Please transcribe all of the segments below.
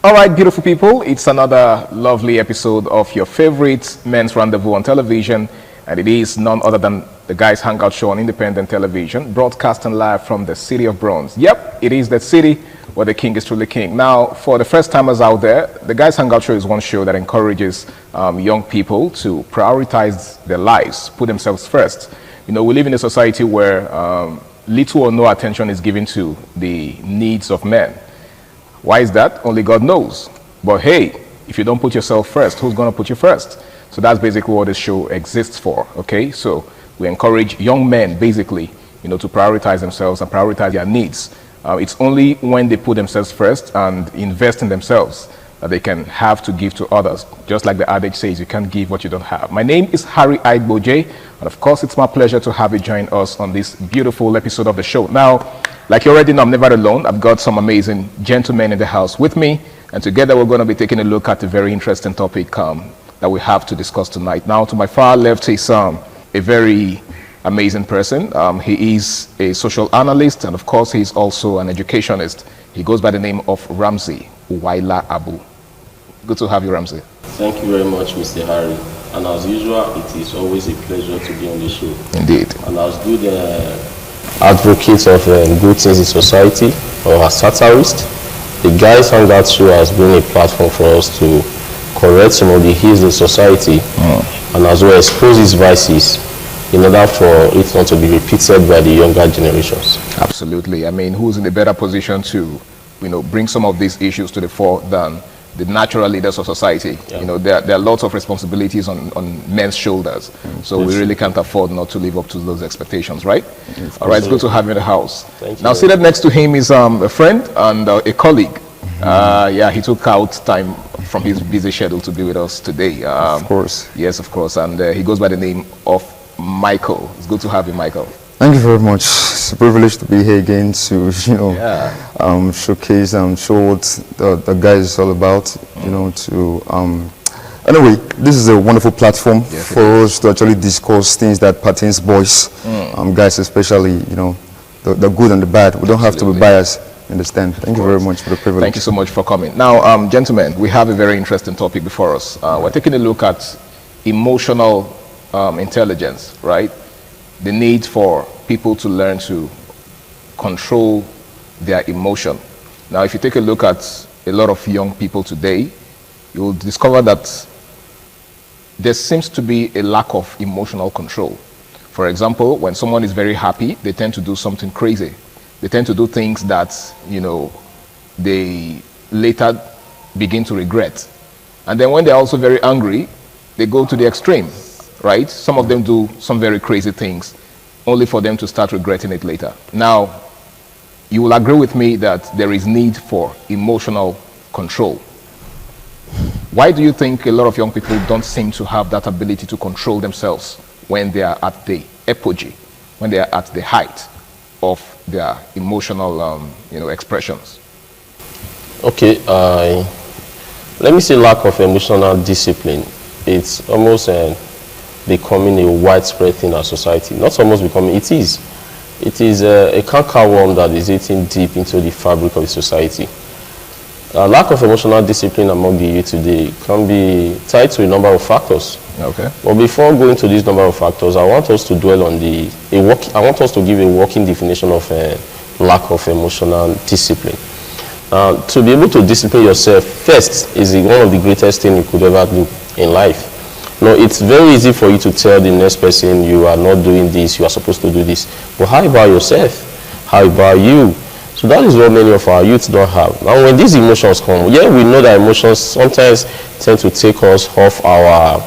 All right, beautiful people, it's another lovely episode of your favorite men's rendezvous on television, and it is none other than the Guys Hangout Show on independent television, broadcasting live from the city of Bronze. Yep, it is that city where the king is truly king. Now, for the first timers out there, the Guys Hangout Show is one show that encourages young people to prioritize their lives, put themselves first. You know, we live in a society where little or no attention is given to the needs of men. Why is that? Only God knows. But hey, if you don't put yourself first, who's going to put you first? So that's basically what this show exists for, okay? So we encourage young men, basically, you know, to prioritize themselves and prioritize their needs. It's only when they put themselves first and invest in themselves that they can have to give to others. Just like the adage says, you can't give what you don't have. My name is Harry Aigboje, and of course, it's my pleasure to have you join us on this beautiful episode of the show. Now, like you already know, I'm never alone. I've got some amazing gentlemen in the house with me, and together we're going to be taking a look at a very interesting topic that we have to discuss tonight. Now, to my far left is a very amazing person. He is a social analyst, and of course, he's also an educationist. He goes by the name of Ramsey Uwaila Abu. Good to have you, Ramsey. Thank you very much, Mr. Harry. And as usual, it is always a pleasure to be on the show. Indeed. And as good advocates of good things in society, or as satirists, the Guys Hangout Show has been a platform for us to correct some of the ills in society and as well expose its vices in order for it not to be repeated by the younger generations. Absolutely. I mean, who's in a better position to, you know, bring some of these issues to the fore than the natural leaders of society? Yeah. You know, there are lots of responsibilities on men's shoulders. So we really can't afford not to live up to those expectations, right? All right, it's good to have you in the house. Thank you. Now, seated next to him is a friend and a colleague. Yeah, he took out time from his busy schedule to be with us today. Of course. Yes, of course. And he goes by the name of Michael. It's good to have you, Michael. Thank you very much. It's a privilege to be here again to, you know, showcase and show what the guys is all about, you know, to, anyway, this is a wonderful platform for us to actually discuss things that pertains boys, guys especially, you know, the good and the bad. We don't have to be biased, understand. Thank you very much for the privilege. Thank you so much for coming. Now, gentlemen, we have a very interesting topic before us. We're taking a look at emotional intelligence, right? The need for people to learn to control their emotion. Now, if you take a look at a lot of young people today, you'll discover that there seems to be a lack of emotional control. For example, when someone is very happy, they tend to do something crazy. They tend to do things that, you know, they later begin to regret. And then when they're also very angry, they go to the extreme, right? Some of them do some very crazy things only for them to start regretting it later. Now, you will agree with me that there is need for emotional control. Why do you think a lot of young people don't seem to have that ability to control themselves when they are at the apogee, when they are at the height of their emotional expressions? Okay, let me say lack of emotional discipline. It's almost becoming a widespread thing in our society. Not almost becoming, it is. It is a cankerworm that is eating deep into the fabric of the society. Lack of emotional discipline among the youth today can be tied to a number of factors. Okay. But before going to this number of factors, I want us to dwell on I want us to give a working definition of lack of emotional discipline. To be able to discipline yourself first is one of the greatest things you could ever do in life. No, it's very easy for you to tell the next person you are not doing this, you are supposed to do this. But how about yourself? How about you? So that is what many of our youths don't have. Now when these emotions come, we know that emotions sometimes tend to take us off our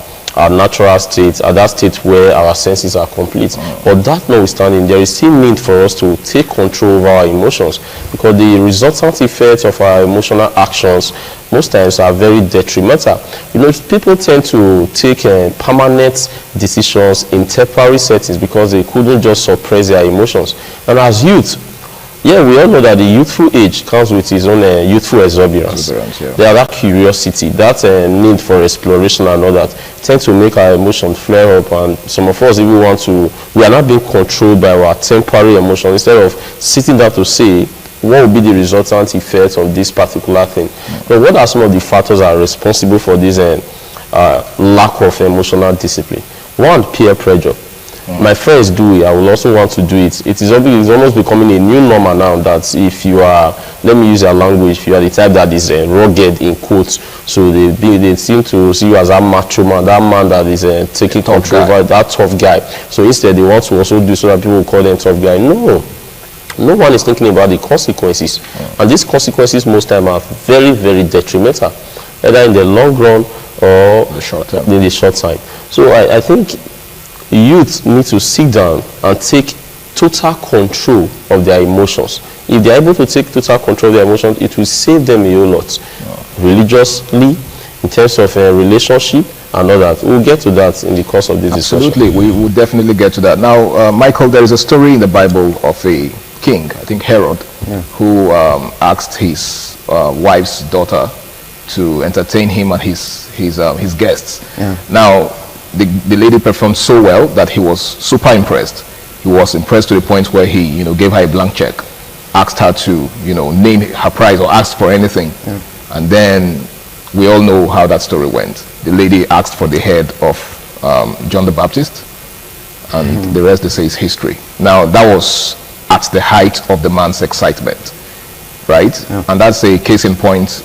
natural state, at that state where our senses are complete. But that notwithstanding, there is still need for us to take control over our emotions, because the resultant effects of our emotional actions most times are very detrimental. You know, people tend to take permanent decisions in temporary settings because they couldn't just suppress their emotions. And as youth, yeah, we all know that the youthful age comes with its own youthful exuberance. There are that curiosity, that need for exploration and all that tend to make our emotions flare up, and some of us even we are not being controlled by our temporary emotions. Instead of sitting down to say, what will be the resultant effect of this particular thing. But what are some of the factors that are responsible for this lack of emotional discipline? One, peer pressure. My friends do it, I will also want to do it. It's almost becoming a new normal now that if you are, let me use your language, if you are the type that is rugged in quotes, so they seem to see you as a macho man, that man that is taking control over, that tough guy. So instead they want to also do so that people will call them tough guy. No one is thinking about the consequences. And these consequences most time are very, very detrimental, either in the long run or the short term. In the short time. So I think youth need to sit down and take total control of their emotions. If they are able to take total control of their emotions, it will save them a whole lot. Religiously, in terms of relationship and all that. We'll get to that in the course of this discussion. Absolutely, we will definitely get to that. Now, Michael, there is a story in the Bible of a king, I think Herod, who asked his wife's daughter to entertain him and his guests. Now, the lady performed so well that he was super impressed. He was impressed to the point where he, gave her a blank check, asked her to, name her price or ask for anything. And then we all know how that story went. The lady asked for the head of John the Baptist, and the rest, they say, is history. Now, that was at the height of the man's excitement, right? And that's a case in point,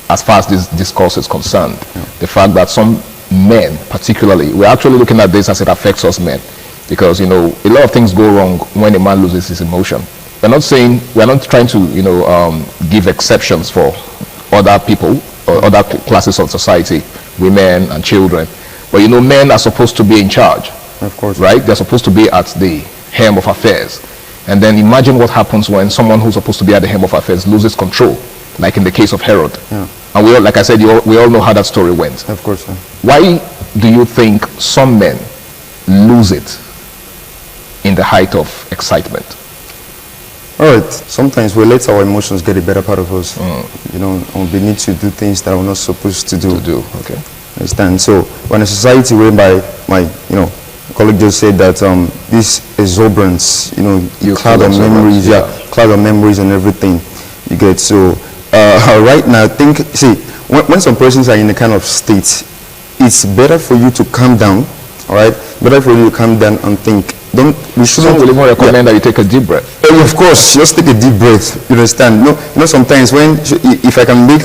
as far as this discourse is concerned. The fact that some men particularly, we're actually looking at this as it affects us men, because a lot of things go wrong when a man loses his emotion. We're not trying to give exceptions for other people or other classes of society, women and children, but men are supposed to be in charge, of course, right? They're supposed to be at the helm of affairs. And then imagine what happens when someone who's supposed to be at the helm of affairs loses control, like in the case of Herod. And we all, like I said, we all know how that story went. Of course. Why do you think some men lose it in the height of excitement? All right. Sometimes we let our emotions get the better part of us. And we need to do things that we're not supposed to do. Okay. Understand? So when a society whereby my colleague just said that this exuberance, cloud of memories, cloud of memories and everything, you get. So right now, when some persons are in a kind of state, it's better for you to calm down. All right, better for you to calm down and think. We shouldn't. Some will even recommend that you take a deep breath. Of course, just take a deep breath. You understand? Sometimes if I can make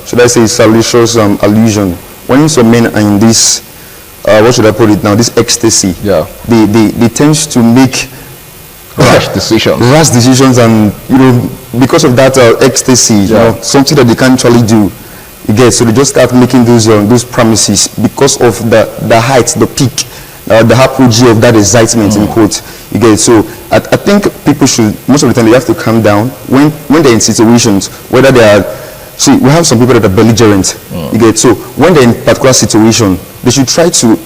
should I say, salacious allusion, when some men are in this, what should I put it now? This ecstasy. They tend to make rash decisions, and because of that ecstasy, something that they can't actually do. You get, so they just start making those promises because of the height, the peak, the apogee of that excitement in quotes. You get, so I think people should, most of the time, they have to calm down when they're in situations, whether they are. See, we have some people that are belligerent. You get, so when they're in a particular situation, they should try to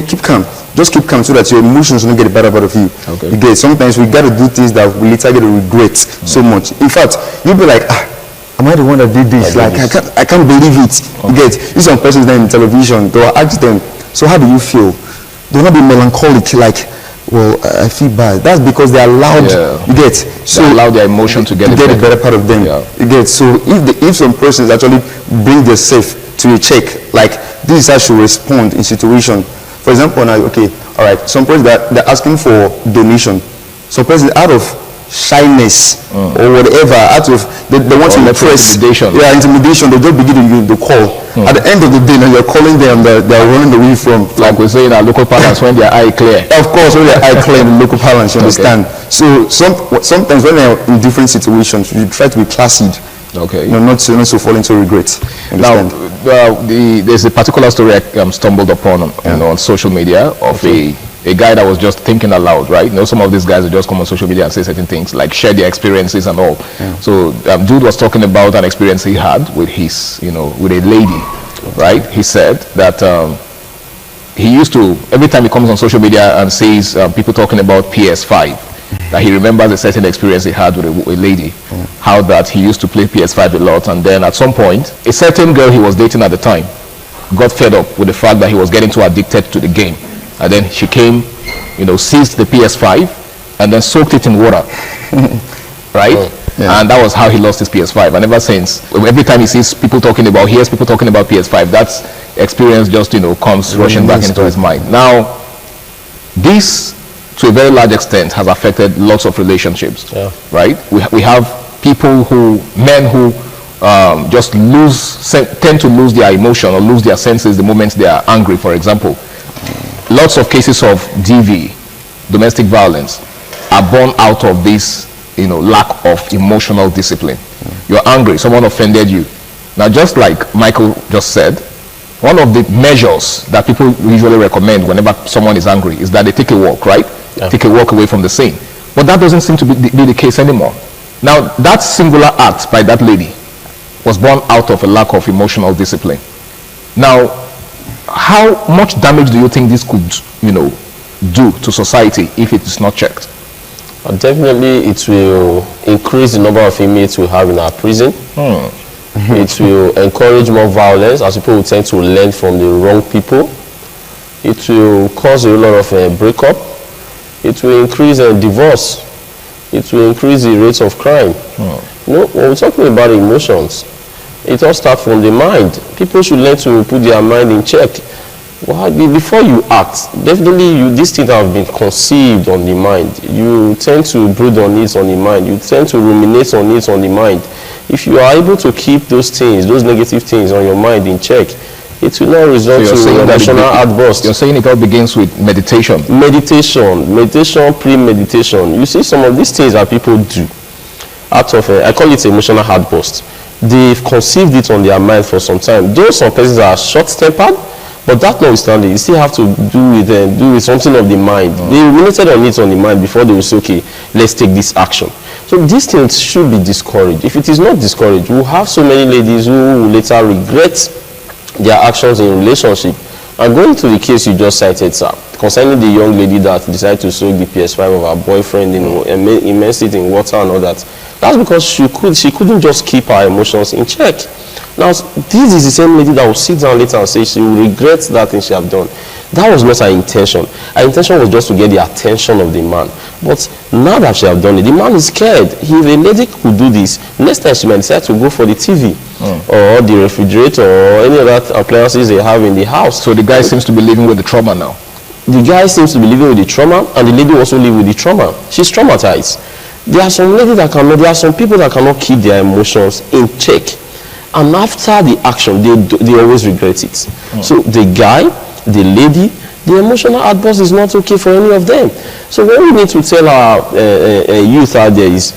keep calm. Just keep calm so that your emotions don't get the better part of you. You get, sometimes we got to do things that we later get to regret so much. In fact, you'll be like, am I the one that did this? I can't believe it. You get, these some persons that in television, they'll ask them, so how do you feel? They'll not be melancholic, like, well, I feel bad. That's because they are allowed, you get, so they allow their emotion to get the better part of them. You get, so if some persons actually bring themselves to a check, like, this is how she respond in situation. For example, now, all right, some persons they're asking for donation. Some persons out of shyness or whatever, out of they want to impress, intimidation, they just begin to call. At the end of the day, now you're calling them, they're running away from. Like we say in our local parlance, when their eye clear. Of course, when their eye clear in the local parlance, you understand. So sometimes when they're in different situations, you try to be classy. Not so fall into regret. Now, there's a particular story I stumbled upon on social media of a guy that was just thinking aloud, right? Some of these guys will just come on social media and say certain things, like share their experiences and all. So dude was talking about an experience he had with his, with a lady, right? He said that he used to, every time he comes on social media and sees people talking about PS5, that he remembers a certain experience he had with a lady, how that he used to play PS5 a lot, and then at some point, a certain girl he was dating at the time got fed up with the fact that he was getting too addicted to the game. And then she came, seized the PS5 and then soaked it in water, right? And that was how he lost his PS5. And ever since, every time he sees people talking about, hears people talking about PS5, that experience just, comes rushing back into his mind. Now, this, to a very large extent, has affected lots of relationships, right? We have people men who just tend to lose their emotion or lose their senses the moment they are angry, for example. Lots of cases of DV, domestic violence, are born out of this, lack of emotional discipline. You're angry, someone offended you. Now, just like Michael just said, one of the measures that people usually recommend whenever someone is angry is that they take a walk, right? Take a walk away from the scene. But that doesn't seem to be the case anymore. Now, that singular act by that lady was born out of a lack of emotional discipline. Now, how much damage do you think this could, do to society if it is not checked? Definitely, it will increase the number of inmates we have in our prison. It will encourage more violence, as people will tend to learn from the wrong people. It will cause a lot of breakup. It will increase divorce. It will increase the rates of crime. When we're talking about emotions, it all starts from the mind. People should learn to put their mind in check. Before you act, definitely these things have been conceived on the mind. You tend to brood on it on the mind. You tend to ruminate on it on the mind. If you are able to keep those things, those negative things on your mind in check, it will not result to emotional outburst. You're saying it all begins with meditation. Meditation, premeditation. You see, some of these things that people do out of, I call it emotional outburst. They've conceived it on their mind for some time. Though some persons are short-tempered, but that notwithstanding, you still have to do with something of the mind. They ruminated on it on the mind before they will say, okay, let's take this action. So these things should be discouraged. If it is not discouraged, we'll have so many ladies who will later regret their actions in relationship. And going to the case you just cited, sir, concerning the young lady that decided to soak the PS5 of her boyfriend immerse it in water and all that, that's because she couldn't just keep her emotions in check. Now, this is the same lady that will sit down later and say she will regret that thing she have done. That was not her intention. Her intention was just to get the attention of the man. But now that she have done it, the man is scared. If a lady could do this, next time she might decide to go for the TV or the refrigerator or any other appliances they have in the house. So the guy seems to be living with the trauma now. The guy seems to be living with the trauma, and the lady also live with the trauma. She's traumatized. There are some ladies that cannot, there are some people that cannot keep their emotions in check. And after the action, they always regret it. So the guy, the lady, the emotional outburst is not okay for any of them. So what we need to tell our youth out there is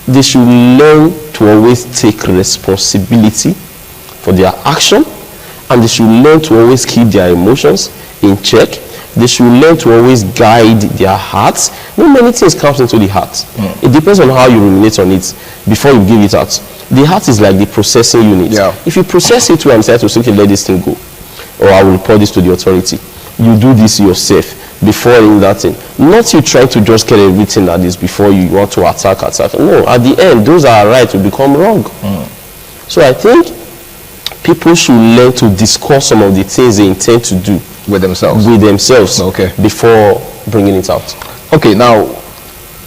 they should learn to always take responsibility for their action, and they should learn to always keep their emotions in check. They should learn to always guide their hearts. Many things comes into the heart. It depends on how you ruminate on it before you give it out. The heart is like the processing unit. If you process it well and decide to say, okay, let this thing go, or I will report this to the authority, you do this yourself before in that thing. Not you try to just get everything that is before you want to attack. No, at the end, those are right to become wrong. So I think people should learn to discuss some of the things they intend to do with themselves before bringing it out. Okay, now,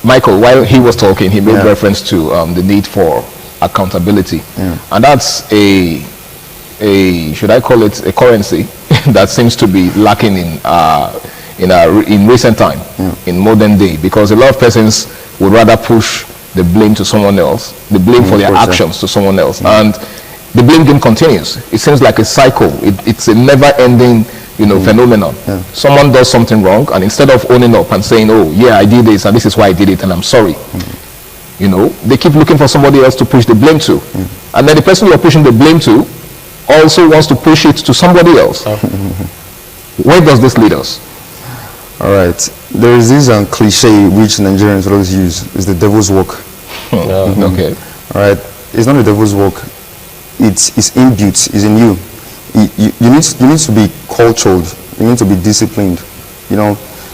Michael, while he was talking, he made reference to the need for accountability. And that's should I call it a currency that seems to be lacking in recent time, in modern day, because a lot of persons would rather push the blame to someone else, the blame for their actions to someone else, and the blame game continues. It seems like a cycle. It's a never-ending phenomenon. Someone does something wrong, and instead of owning up and saying, oh yeah, I did this and this is why I did it and I'm sorry, they keep looking for somebody else to push the blame to. And then the person you're pushing the blame to also wants to push it to somebody else. Where does this lead us? All right, there is this cliche which Nigerians always use, is the devil's work. Okay. All right, it's not the devil's work. It's imbued, it's in you. You need to be cultured. You need to be disciplined.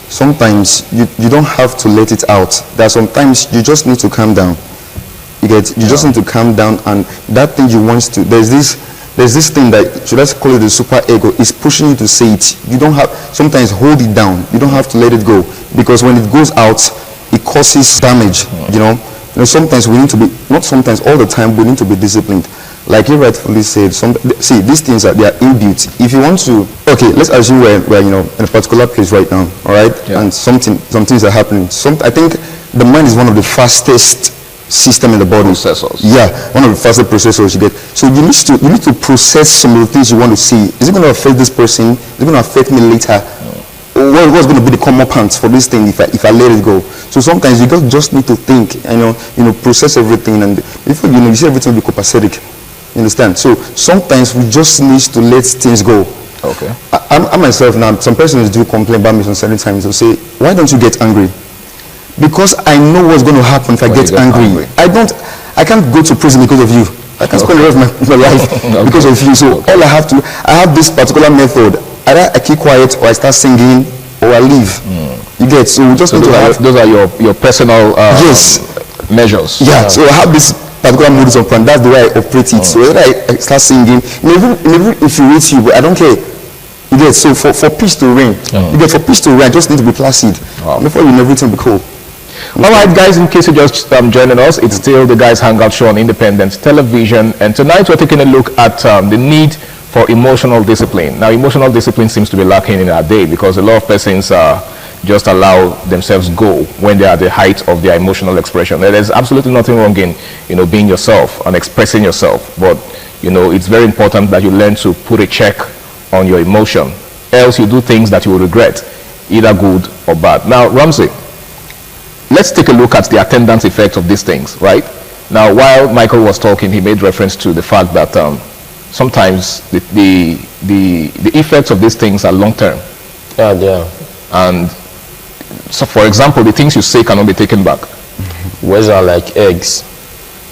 Sometimes you don't have to let it out. There are sometimes you just need to calm down. You just need to calm down, and that thing you want to. There's this thing that, should I call it the super ego, is pushing you to say it. You don't have, sometimes hold it down. You don't have to let it go, because when it goes out, it causes damage. sometimes we need to be, not sometimes, all the time, we need to be disciplined. Like you rightfully said, see, these things they are inbuilt. If you want to, okay, let's assume we're in a particular place right now, all right, and some things are happening. I think the mind is one of the fastest system in the body. Processors. Yeah, one of the fastest processors you get. So you need to process some of the things you want to see. Is it going to affect this person? Is it going to affect me later? What's going to be the common pants for this thing if I let it go? So sometimes you just need to think and process everything, and before you see everything will be copacetic. You understand? So sometimes we just need to let things go. Okay. I myself now, some persons do complain about me some certain times. They'll say, why don't you get angry? Because I know what's going to happen if I get angry. I can't go to prison because of you. I can't spend the rest of my life because of you. So all I have this particular method. Either I keep quiet, or I start singing, or I leave. You get? So we just need to have. Those are your personal measures. Yeah. So I have this particular modus operandi. That's the way I operate it. So whether I start singing, maybe if you reach you, but I don't care. You get? So for peace to reign, you get, for peace to reign, I just need to be placid. Before you, everything will be cool. All right, guys, in case you just joining us, it's still the Guys Hangout show on Independent Television, and tonight we're taking a look at the need for emotional discipline. Now, emotional discipline seems to be lacking in our day because a lot of persons just allow themselves go when they are at the height of their emotional expression. There's absolutely nothing wrong in being yourself and expressing yourself, but it's very important that you learn to put a check on your emotion, else you do things that you will regret, either good or bad. Now, Ramsey, let's take a look at the attendance effect of these things, right? Now, while Michael was talking, he made reference to the fact that sometimes the effects of these things are long-term. Yeah. And so, for example, the things you say cannot be taken back. Words are like eggs,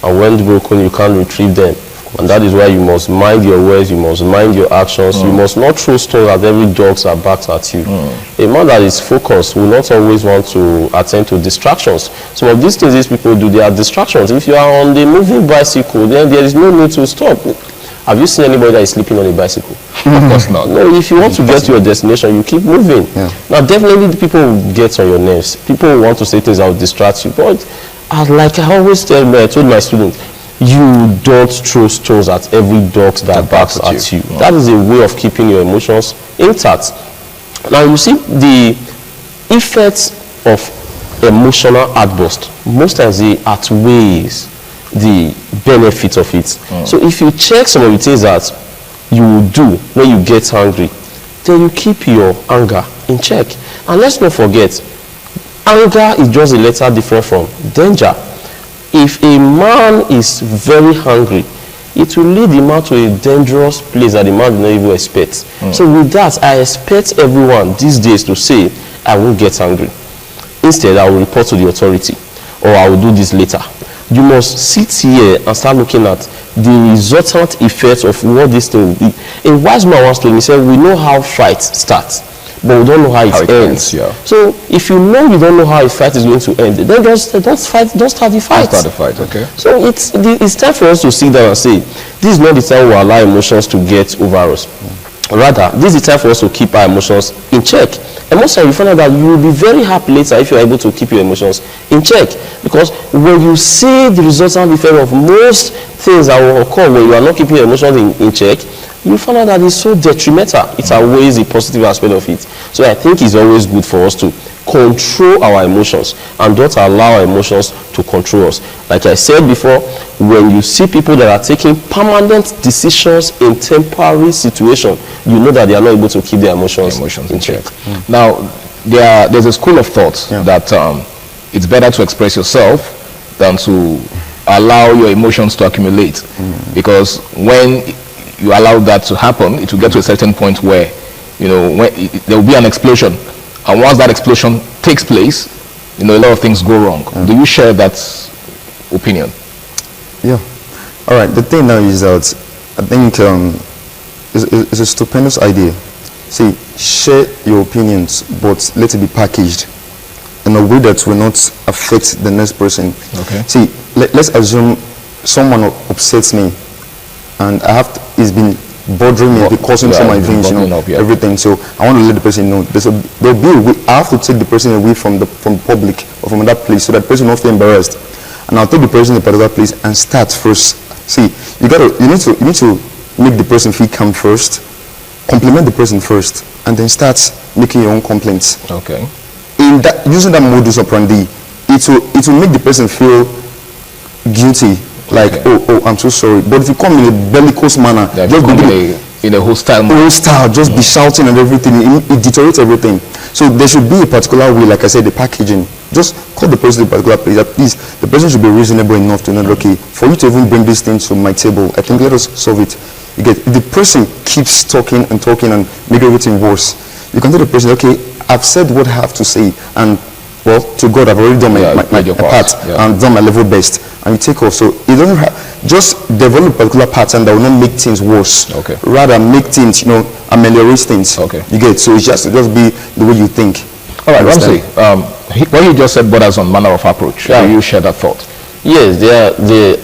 and when broken, you can't retrieve them. And that is why you must mind your words, you must mind your actions. You must not throw stones at every dog that barks at you. A man that is focused will not always want to attend to distractions. Some of these things these people do, they are distractions. If you are on the moving bicycle, then there is no need to stop. Have you seen anybody that is sleeping on a bicycle? Of course not. No, if you want to get to your destination, you keep moving. Yeah. Now, definitely the people will get on your nerves. People will want to say things that will distract you. But like I always told my students, you don't throw stones at every dog that barks at you. That is a way of keeping your emotions intact. Now, you see the effects of emotional outburst. Most times they outweighs the benefit of it. So if you check some of the things that you will do when you get angry, then you keep your anger in check. And let's not forget, anger is just a letter different from danger. If a man is very hungry, it will lead the man to a dangerous place that the man did not even expect. So with that, I expect everyone these days to say, I won't get angry. Instead, I will report to the authority, or I will do this later. You must sit here and start looking at the resultant effects of what this thing will be. A wise man once told me, he said, we know how fight starts, but we don't know how it ends. Yeah. So if you know you don't know how a fight is going to end, then don't start the fight. Start the fight, okay. So it's time for us to sit down and say, this is not the time we allow emotions to get over us. Rather, this is the time for us to keep our emotions in check. And most times you find out that you will be very happy later if you are able to keep your emotions in check. Because when you see the resultant effect of most things that will occur when you are not keeping your emotions in check, you find out that it's so detrimental. It outweighs the positive aspect of it. So I think it's always good for us to control our emotions and don't allow our emotions to control us. Like I said before, when you see people that are taking permanent decisions in temporary situations, you know that they are not able to keep their emotions in check. Now, there's a school of thought that it's better to express yourself than to allow your emotions to accumulate. Because when you allow that to happen, it will get to a certain point where, there will be an explosion. And once that explosion takes place, a lot of things go wrong. Do you share that opinion? Yeah. All right. The thing now is that I think it's a stupendous idea. See, share your opinions, but let it be packaged in a way that will not affect the next person. Okay. See, let's assume someone upsets me, and it's been bothering me, causing some my dreams, everything. So I want to let the person know. There'll be a way. I have to take the person away from the public or from that place, so that person will not feel embarrassed. and I'll take the person in a particular place and start first. See, you need to make the person feel calm first, compliment the person first, and then start making your own complaints. Okay. In that, using that modus operandi, it will make the person feel guilty, like, oh, I'm so sorry. But if you come in a bellicose manner, Yeah, just in a hostile manner. hostile, just be shouting and everything, it deteriorates everything. So there should be a particular way, like I said, the packaging. Just call the person to a particular place. At least the person should be reasonable enough to know, okay, for you to even bring this thing to my table, I think let us solve it. You get, if the person keeps talking and make everything worse, you can tell the person, okay, I've said what I have to say, and well, to God, I've already done my part, and done my level best, and you take off. So you don't just develop a particular pattern that will not make things worse. Okay. Rather make things, ameliorate things. Okay. You get, so it's just be the way you think. All right, Ramsey, what you just said borders on manner of approach. Yeah. Do you share that thought? Yes,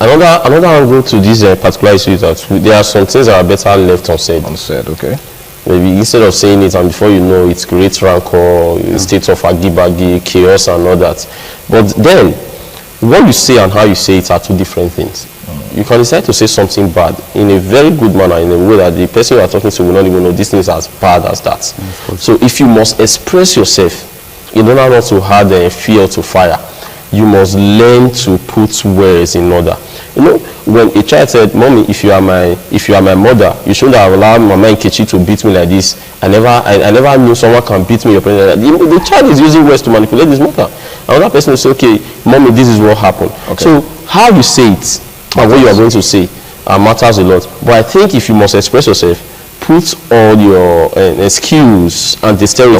another angle to this particular issue is that there are some things that are better left unsaid. Unsaid, okay. Maybe instead of saying it and before you know it creates rancor, state of agibagi, chaos and all that. But then, what you say and how you say it are two different things. You can decide to say something bad in a very good manner, in a way that the person you are talking to will not even know this thing is as bad as that. So if you must express yourself in order not to add fuel to fire, you must learn to put words in order. When a child said, "Mommy, if you are my mother, you shouldn't have allowed Mama Nkechi to beat me like this. I never knew someone can beat me." The child is using words to manipulate his mother. Another person will say, "Okay, Mommy, this is what happened." Okay. So how you say it and what you are going to say matters a lot. But I think if you must express yourself, put all your skills and dexterity,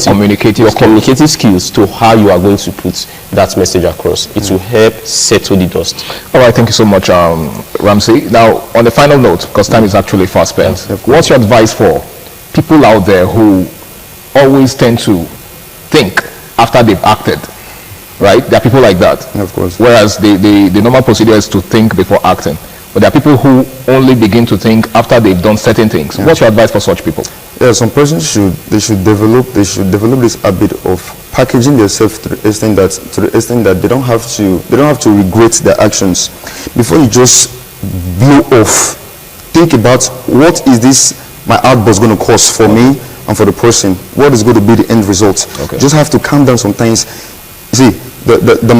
your communicative skills to how you are going to put that message across. It will help settle the dust. All right, thank you so much, Ramsey. Now, on the final note, because time is actually fast spent, what's your advice for people out there who always tend to think after they've acted? Right? There are people like that. Of course. Whereas the normal procedure is to think before acting. But there are people who only begin to think after they've done certain things. What's your advice for such people? Yeah, some persons should develop this habit of packaging themselves to the extent that they don't have to regret their actions. Before you just blow off, think about what is this my outburst going to cause for me and for the person. What is going to be the end result? Okay. Just have to calm down sometimes. You see, the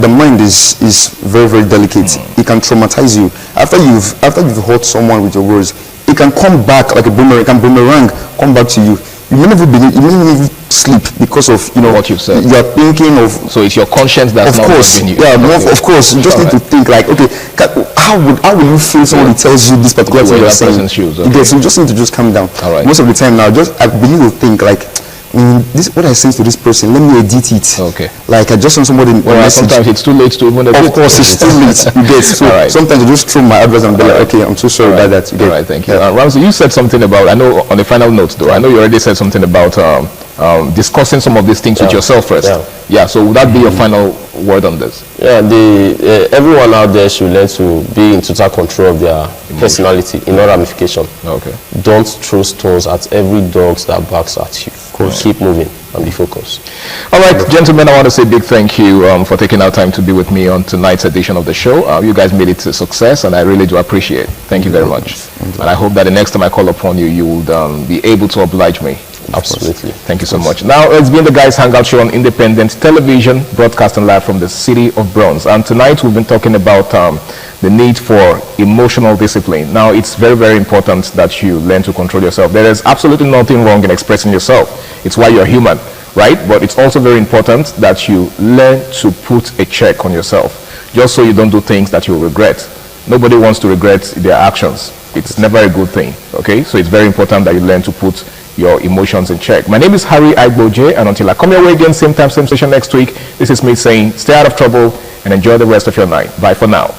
mind is very, very delicate. It can traumatize you. After you've hurt someone with your words, it can come back like a boomerang. It can boomerang, come back to you. You may never sleep because of what you've said. You are thinking of. So it's your conscience that's not helping you. Yeah, of course. You just need to think like, okay, how will you feel someone tells you this particular thing you're saying? Shoes, okay. So you just need to just calm down. All right. Most of the time now, I begin to think like, this what I say to this person, let me edit it. Okay. Like I just want somebody. Sometimes it's too late to even edit. Of course, it's too late. You get. So right. Sometimes you just throw my advice and be like, okay, I'm so sorry about that. You get. All right, thank you. Ramsey, you said something about. I know on the final note though. I know you already said something about discussing some of these things with yourself first. Yeah. So would that be your final word on this? Yeah. Everyone out there should learn to be in total control of their personality in all ramification. Okay. Don't throw stones at every dog that barks at you. Keep moving and be focused. All right, gentlemen, I want to say a big thank you for taking our time to be with me on tonight's edition of the show. You guys made it a success, and I really do appreciate it. Thank you very much. And I hope that the next time I call upon you, you will be able to oblige me. Absolutely. Thank you so much. Now, it's been the Guys Hangout Show on Independent Television, broadcasting live from the city of Bronx. And tonight, we've been talking about the need for emotional discipline. Now, it's very, very important that you learn to control yourself. There is absolutely nothing wrong in expressing yourself. It's why you're human, right? But it's also very important that you learn to put a check on yourself, just so you don't do things that you'll regret. Nobody wants to regret their actions. It's never a good thing, okay? So it's very important that you learn to put your emotions in check. My name is Harry Aigboje, and until I come your way again, same time, same station next week, this is me saying stay out of trouble and enjoy the rest of your night. Bye for now.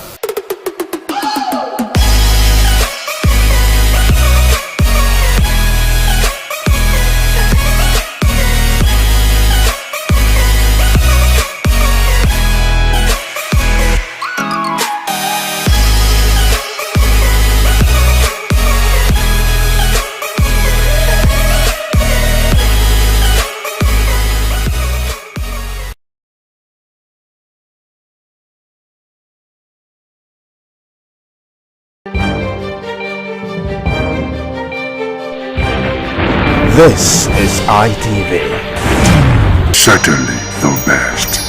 This is ITV. Certainly the best.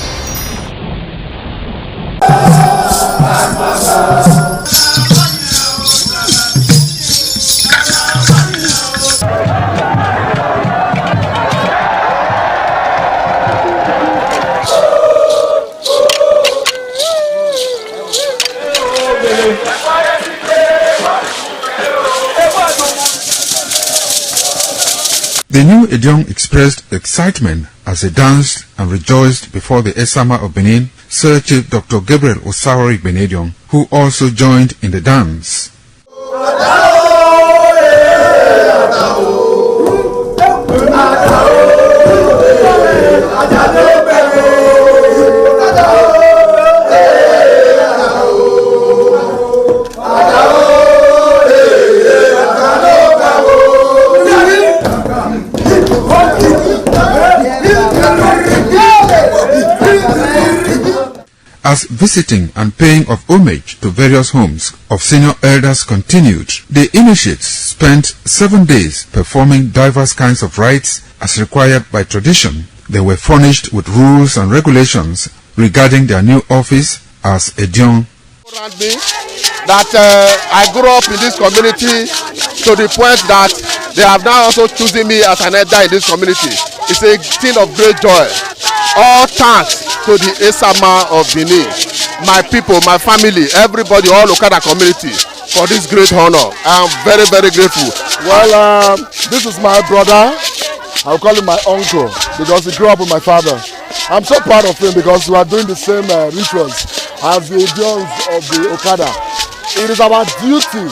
The new Edion expressed excitement as he danced and rejoiced before the Esama of Benin, Sir Chief Dr. Gabriel Osawori Benedion, who also joined in the dance. As visiting and paying of homage to various homes of senior elders continued, the initiates spent 7 days performing diverse kinds of rites as required by tradition. They were furnished with rules and regulations regarding their new office as Edion. That I grew up in this community to the point that they have now also chosen me as an elder in this community. It's a thing of great joy. All thanks to the Esama of Benin, my people, my family, everybody, all Okada community for this great honor. I am very, very grateful. Well, this is my brother. I'll call him my uncle because he grew up with my father. I'm so proud of him because we are doing the same rituals as the Edions of the Okada. It is our duty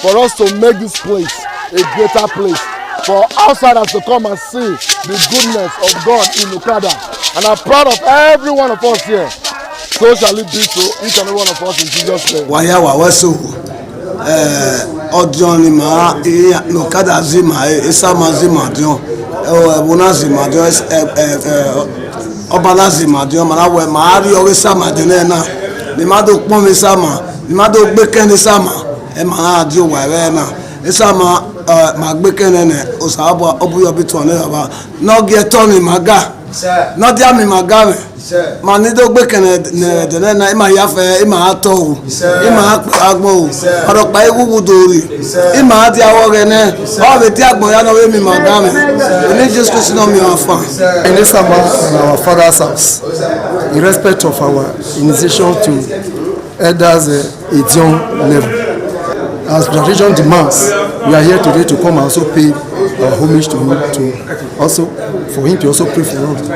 for us to make this place a greater place, for outsiders to come and see the goodness of God in Okada. And I'm proud of every one of us here. So shall it be to each and every one of us in Jesus' name. Waya wawesu Odion ma Okada zima Esama zima Odion Ebuna zima Odion Obala zima Odion Marawe Maari Esama Odion na Nimado Pon Esama Nimado Gbeken Esama Emana Odion Wawe na Esama Magbekene Osaba Obuyo Bitone Baba No get Tony Maga Not Yami Magame Manido Bekene Denena Ima Yafe Ima Ato Ima Agmo Arokpa Wudori Ima Adia Wogene all the Tiagmo Yano Emi Magame we need just to know me our fan In Esama, in our father's house, in respect of our initiation to elders Edion level, as tradition demands, we are here today to come and also pay our homage to him, for him to also pray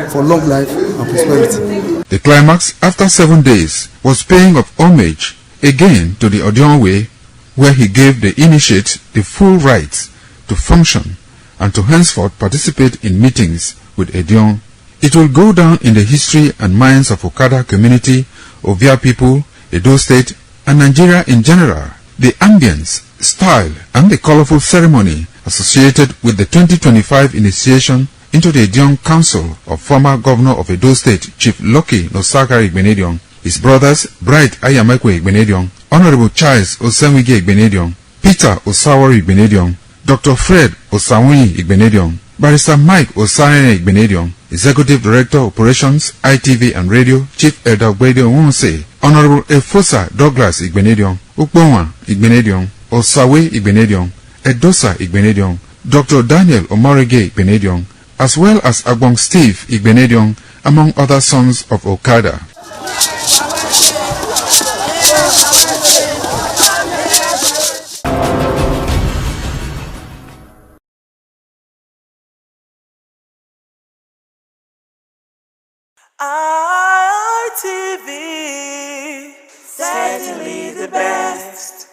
for long life and prosperity. The climax after 7 days was paying of homage again to the Odion way, where he gave the initiate the full rights to function and to henceforth participate in meetings with Edion. It will go down in the history and minds of Okada community, Ovia people, Edo State, and Nigeria in general. The ambience, style, and the colorful ceremony associated with the 2025 initiation into the Edion Council of former Governor of Edo State, Chief Lucky Nosagari Igbenedion, his brothers Bright Ayamakwe Igbenedion, Honorable Charles Osenwige Igbenedion, Peter Osawori Igbenedion, Dr. Fred Osawuni Igbenedion, Barrister Mike Osarene Igbenedion, Executive Director Operations, ITV and Radio, Chief Elder Ogbedio Wonse, Honorable Efosa Douglas Igbenedion, Ukponwa Igbenedion, Osawe Igbenedion, Edosa Igbenedion, Dr. Daniel Omorege Igbenedion, as well as Agbong Steve Igbenedion, among other sons of Okada. ITV, certainly the best.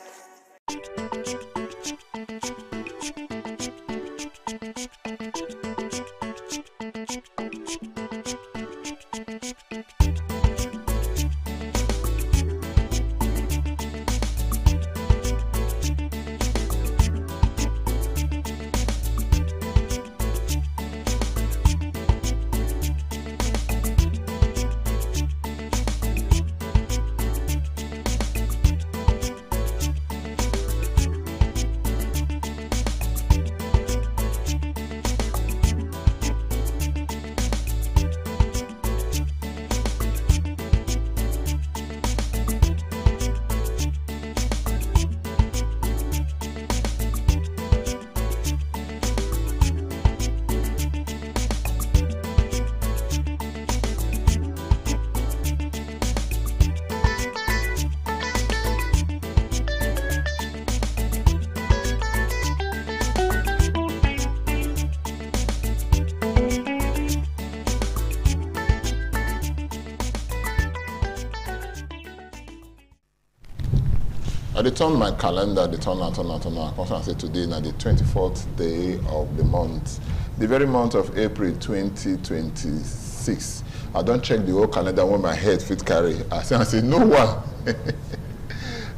I dey turn my calendar, dey turn out. I say today na the 24th day of the month, the very month of April 2026. I don't check the whole calendar when my head fit carry. I say no one,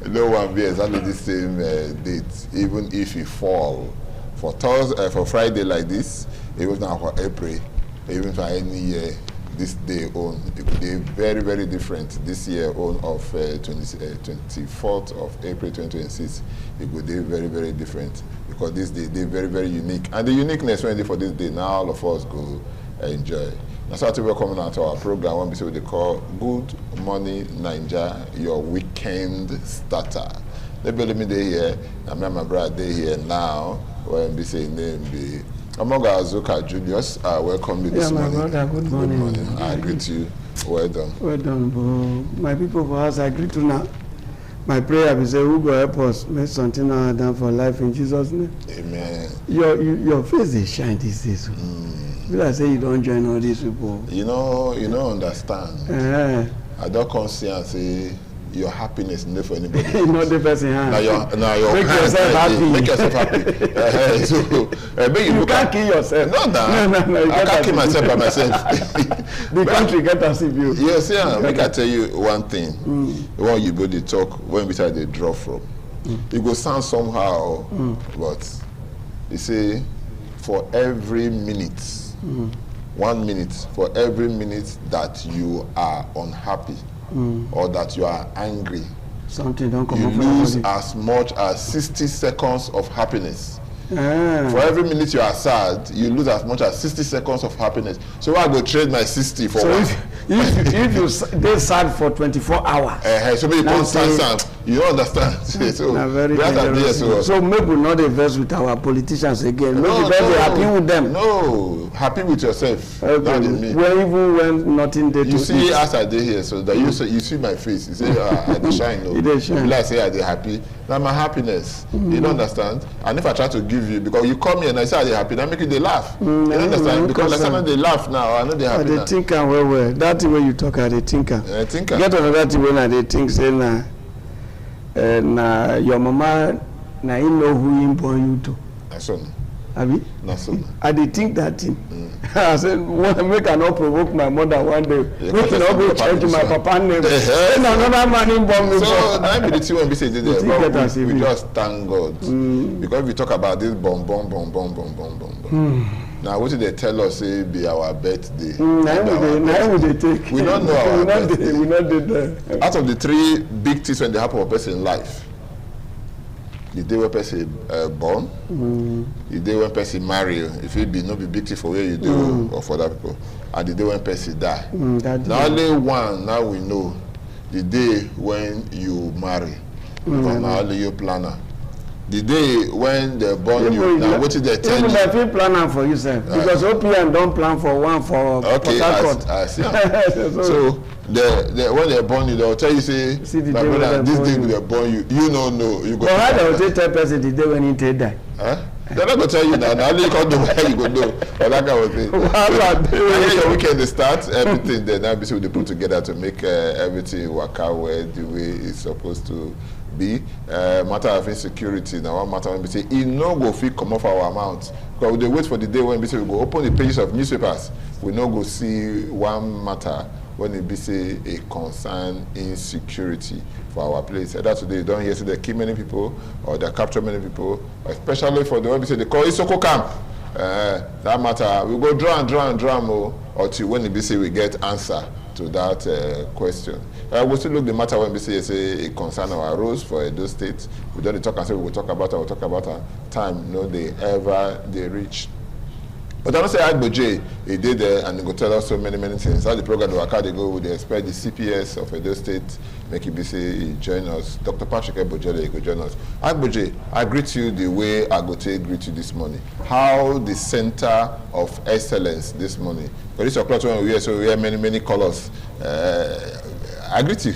no one be exactly the same date, even if it fall for Thursday, for Friday like this, even now for April, even for any year. This day on, it could be very, very different. This year on of 24th of April 2026, it could be very, very different because this day they very, very unique. And the uniqueness when they for this day, now all of us go enjoy. That's why we're coming out to our program, one what they call Good Morning Naija, your weekend starter. They believe me they here, and my brother they here now, when we say name be Amoga Azuka Julius, welcome you this morning. Yeah, my brother, good morning. Good morning. I greet you. Well done. Well done, bro. My people for us, I greet you now. My prayer is say, who go help us make something done for life in Jesus' name. Amen. Your face is shine these days. People I say you don't join all these people. You know, understand. I don't come see and say your happiness not for anybody. Not the person hand. Now your make yourself happy. Make yourself happy. You can't kill yourself. No. I can't kill myself by myself. The country get us if you. Yes, yeah. Make I tell you one thing. When you go to talk, when we try to draw from, it go sound somehow, but you say for every minute, 1 minute, for every minute that you are unhappy. Or that you are angry, something don't come you up lose as much as 60 seconds of happiness. For every minute you are sad, you lose as much as 60 seconds of happiness. So I go trade my 60 for one. If you stay sad for 24 hours, so maybe you can't stand, you don't understand. So maybe not invest with our politicians again. Maybe very happy with them. No, happy with yourself. Okay. Even when nothing there to you see as I did here, so that you see my face, you say I dey shine. Like say I dey happy. Now my happiness, you don't understand. And if I try to give you, because you come here and I say I dey happy, that make you dey laugh. You understand? Because like someone they laugh now, I know they happy. They think well. That way you talk, I dey think. Get another thing when I dey think say na your mama na him know who him born you to. That's all. Abi? That's all. I dey think that thing. I said, make I not provoke my mother one day. Make I not go change my papa name. Then another man him born me. So now be the thing when we say this, we just thank God because we talk about this bomb. Now what did they tell us? Say be our birthday. Now we take. We don't know our birthday. We not did that. Out of the three big things when they happen to a person in life, the day when person born, the day when person marry, if it be no be big thing for where you do or for other people, and the day when person die. Now only one now we know the day when you marry, because now only you planner. The day when they born you, now what did they tell you? Even if you plan for yourself, because OPM don't plan for one for okay, I see. So when they born you, they'll tell you say, my brother, this day they born you. You don't know. You go. But how they will tell person the day when he die? They're not gonna tell you that. Now you can't know where you go do. Or that kind of thing. And your weekend starts, everything then now they put together to make everything work out well the way it's supposed to be. Matter of insecurity now one matter when we say it no go fit come off our mouth. Because we wait for the day when we say we go open the pages of newspapers, we no go see one matter when it be say a concern insecurity for our place. Either today you don't hear say they kill many people or they capture many people, especially for the one we say they call Isoko camp. That matter we go draw until when it be say we get answer to that question. We still look the matter when we say a concern our rules for Edo State. We don't talk and say we will talk about our time. No, they ever they reach. But I don't say Agboje, he did there and he go tell us so many things. How the program will they go, they expect the CPS of Edo State, make it be say join us. Dr. Patrick Ebojele, he go join us. Agboje, I greet you the way Agote greet you this morning. How the center of excellence this morning. But this o'clock when we hear, so we hear many colors. I greet you.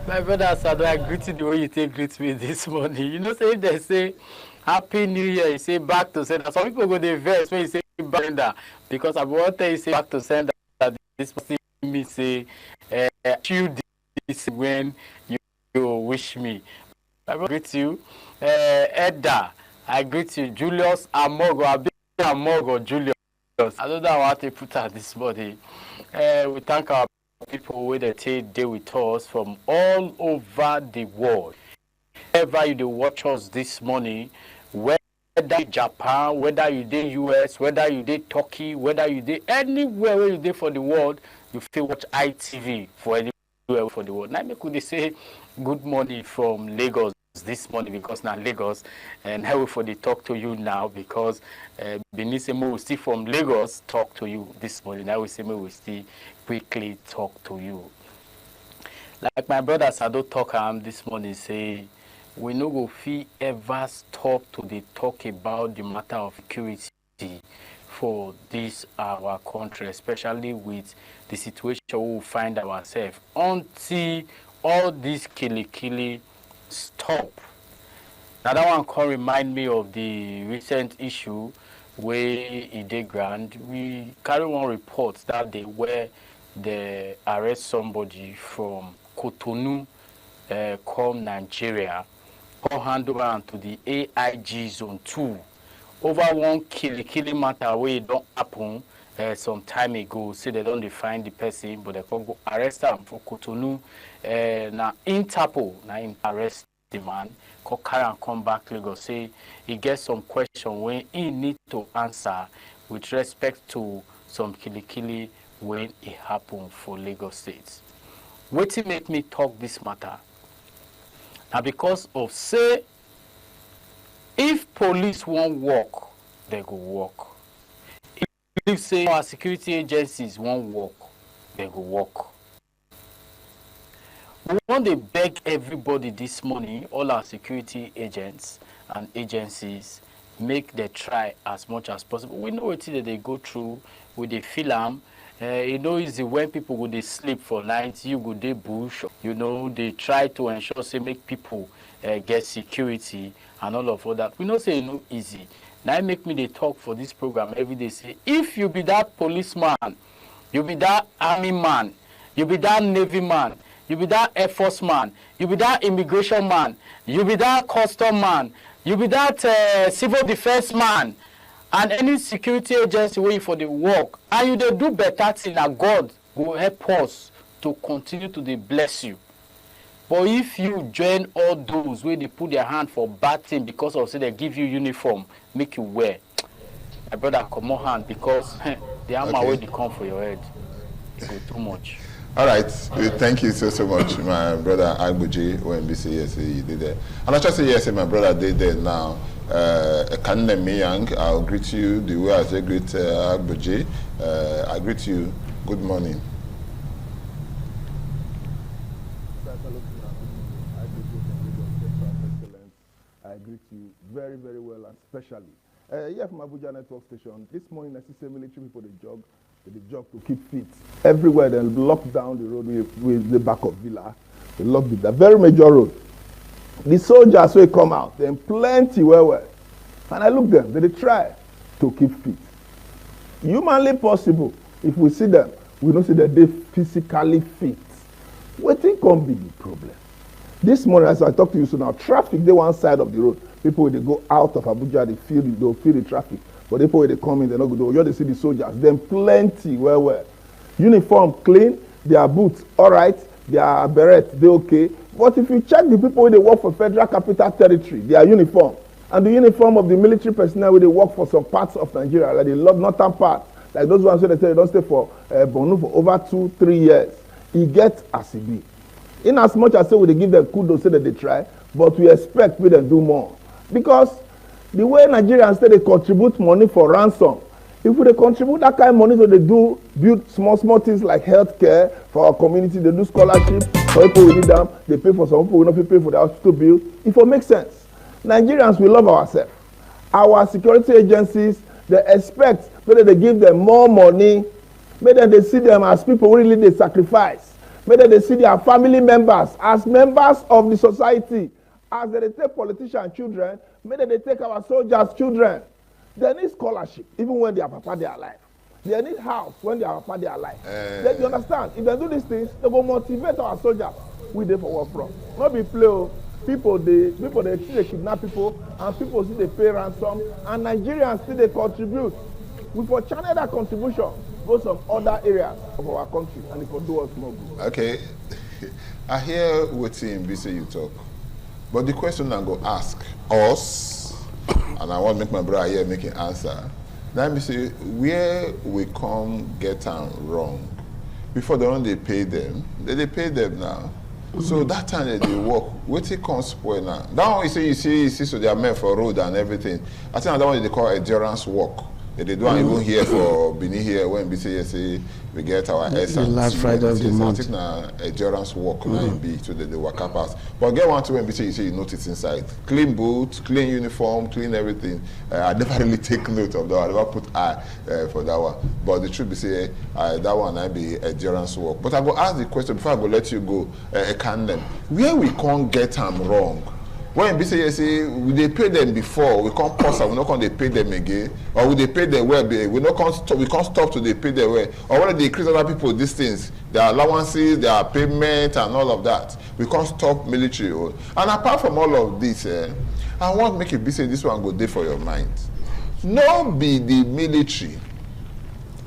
My brother Sado, I greet you the way you greet me this morning. You know, say if they say Happy New Year, you say back to sender. Some people go the verse when you say back to sender because I want to say back to sender. This person me say you this when you wish me. I greet you. Edda, I greet you. Julius Amogo, Abi Amogo, Julius. I don't know how to put out this morning. We thank our people who they take day with us from all over the world. Wherever you watch us this morning, whether Japan, whether you did US, whether you did Turkey, whether you did anywhere where you did for the world, you feel watch ITV for anywhere for the world. Now, could they say good morning from Lagos this morning because now Lagos, and how for the talk to you now because Benisemo will still from Lagos talk to you this morning. I will say we still quickly talk to you. Like my brother Sado talk this morning say we no go fit ever stop to the talk about the matter of security for this our country, especially with the situation we find ourselves until all this killy stop. Now that one can remind me of the recent issue where in the grand we carry one report that they were they arrest somebody from Cotonou come Nigeria, come hand over to the AIG Zone 2 over one killy matter where it don't happen some time ago. Say they don't define the person, but they can go arrest him for Cotonou. Now Interpol now arrest the man, go carry and come back Lagos. Say he gets some question when he need to answer with respect to some killy when it happened for Lagos State. What make me talk this matter? Now because of say if police won't work, they go work. If say our security agencies won't work, they go work. We want to beg everybody this morning, all our security agents and agencies, make the try as much as possible. We know what that they go through with the film. You know, it's when people go they sleep for night, you go they bush. You know, they try to ensure say make people get security and all of that. We know say no easy. Now make me they talk for this program every day. Say if you be that policeman, you be that army man, you be that navy man, you be that Air Force man, you be that immigration man, you be that custom man, you be that civil defense man, and any security agency waiting for the work, and you they do better thing that God will help us to continue to bless you. But if you join all those where they put their hand for bad thing because of say they give you uniform, make you wear, my brother come on hand because the armor where they come for your head, it go too much. All right, thank you so much, my brother Agbuji. When BC yes, you did there, and I just say yes, my brother did there now. Kanne Miyang, I'll greet you the way as I greet Agbuji. I greet you. Good morning. I greet you very well and specially. Here from Abuja Network Station. This morning I see some military people they jog to keep fit. Everywhere they lock down the road with the back of Villa. They lock it. The very major road. The soldiers will come out, then plenty well. And I look them, they try to keep fit. Humanly possible, if we see them, we don't see that they physically fit. What can be the problem? This morning, as I talk to you, so now traffic, they one side of the road. People, they go out of Abuja, they'll feel the traffic. But people, when they come in, they're not good. You just see the soldiers, then plenty well. Uniform clean, their boots, all right, their beret, they okay. But if you check the people when they work for Federal Capital Territory, their uniform, and the uniform of the military personnel when they work for some parts of Nigeria, like the northern part, like those ones where they say they don't stay for Borno for over 2-3 years, it gets as it be. In as much as say we give them kudos so that they try, but we expect we them do more. Because the way Nigerians say they contribute money for ransom, if we contribute that kind of money, so they do build small things like healthcare for our community, they do scholarship for people who need them, they pay for some people who not pay for the hospital bill. It will make sense. Nigerians, we love ourselves. Our security agencies, they expect whether they give them more money, whether they see them as people who really they sacrifice, whether they see their family members as members of the society, as they take politicians' children, whether they take our soldiers' children. They need scholarship, even when their papa they are alive. They need house when their papa they are alive. Then you understand? If they do these things, they will motivate our soldiers. We dey for war front. Not be play. People they see they kidnap people, and people see they pay ransom, and Nigerians still they contribute. We for channel that contribution go some other areas of our country, and it will do us more good. Okay, I hear what you say you talk, but the question I go ask us, and I want to make my brother here make an answer. Let me say where we come get them wrong. Before they pay them, they pay them now. So that time that they work, what it can spoil now. That one you see, so they are meant for road and everything. I think that one they call endurance work. They don't even here for Benin here when we say we get our essence. The last Friday of the month. I think now endurance work now be so that they work up pass. But get one to when we say you notice inside. Clean boots, clean uniform, clean everything. I never really take note of that. I never put eye for that one. But the truth be say that one I be endurance work. But I go ask the question before I go let you go. Can them where we can't get them wrong. When we say we pay them before, we can't pause and we not can't pay them again, or we they pay them well, we can't stop to they pay them well, or when they increase other people these things, their allowances, their payment, and all of that, we can't stop military. And apart from all of this, I want to make it be say this one go there for your mind. No be the military.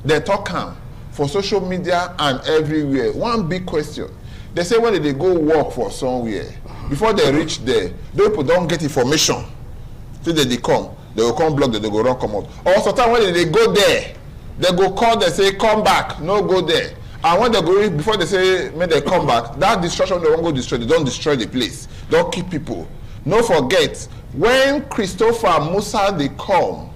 They talk for social media and everywhere. One big question. They say when they go work for somewhere. Before they reach there, those people don't get information. So they come, they will come block, they go run, come out. Or sometimes when they go there, they go call, they say, come back, no go there. And when they go, before they say, when they come back, that destruction, they won't go destroy, they don't destroy the place. Don't keep people. No forget, when Christopher Musa, they come,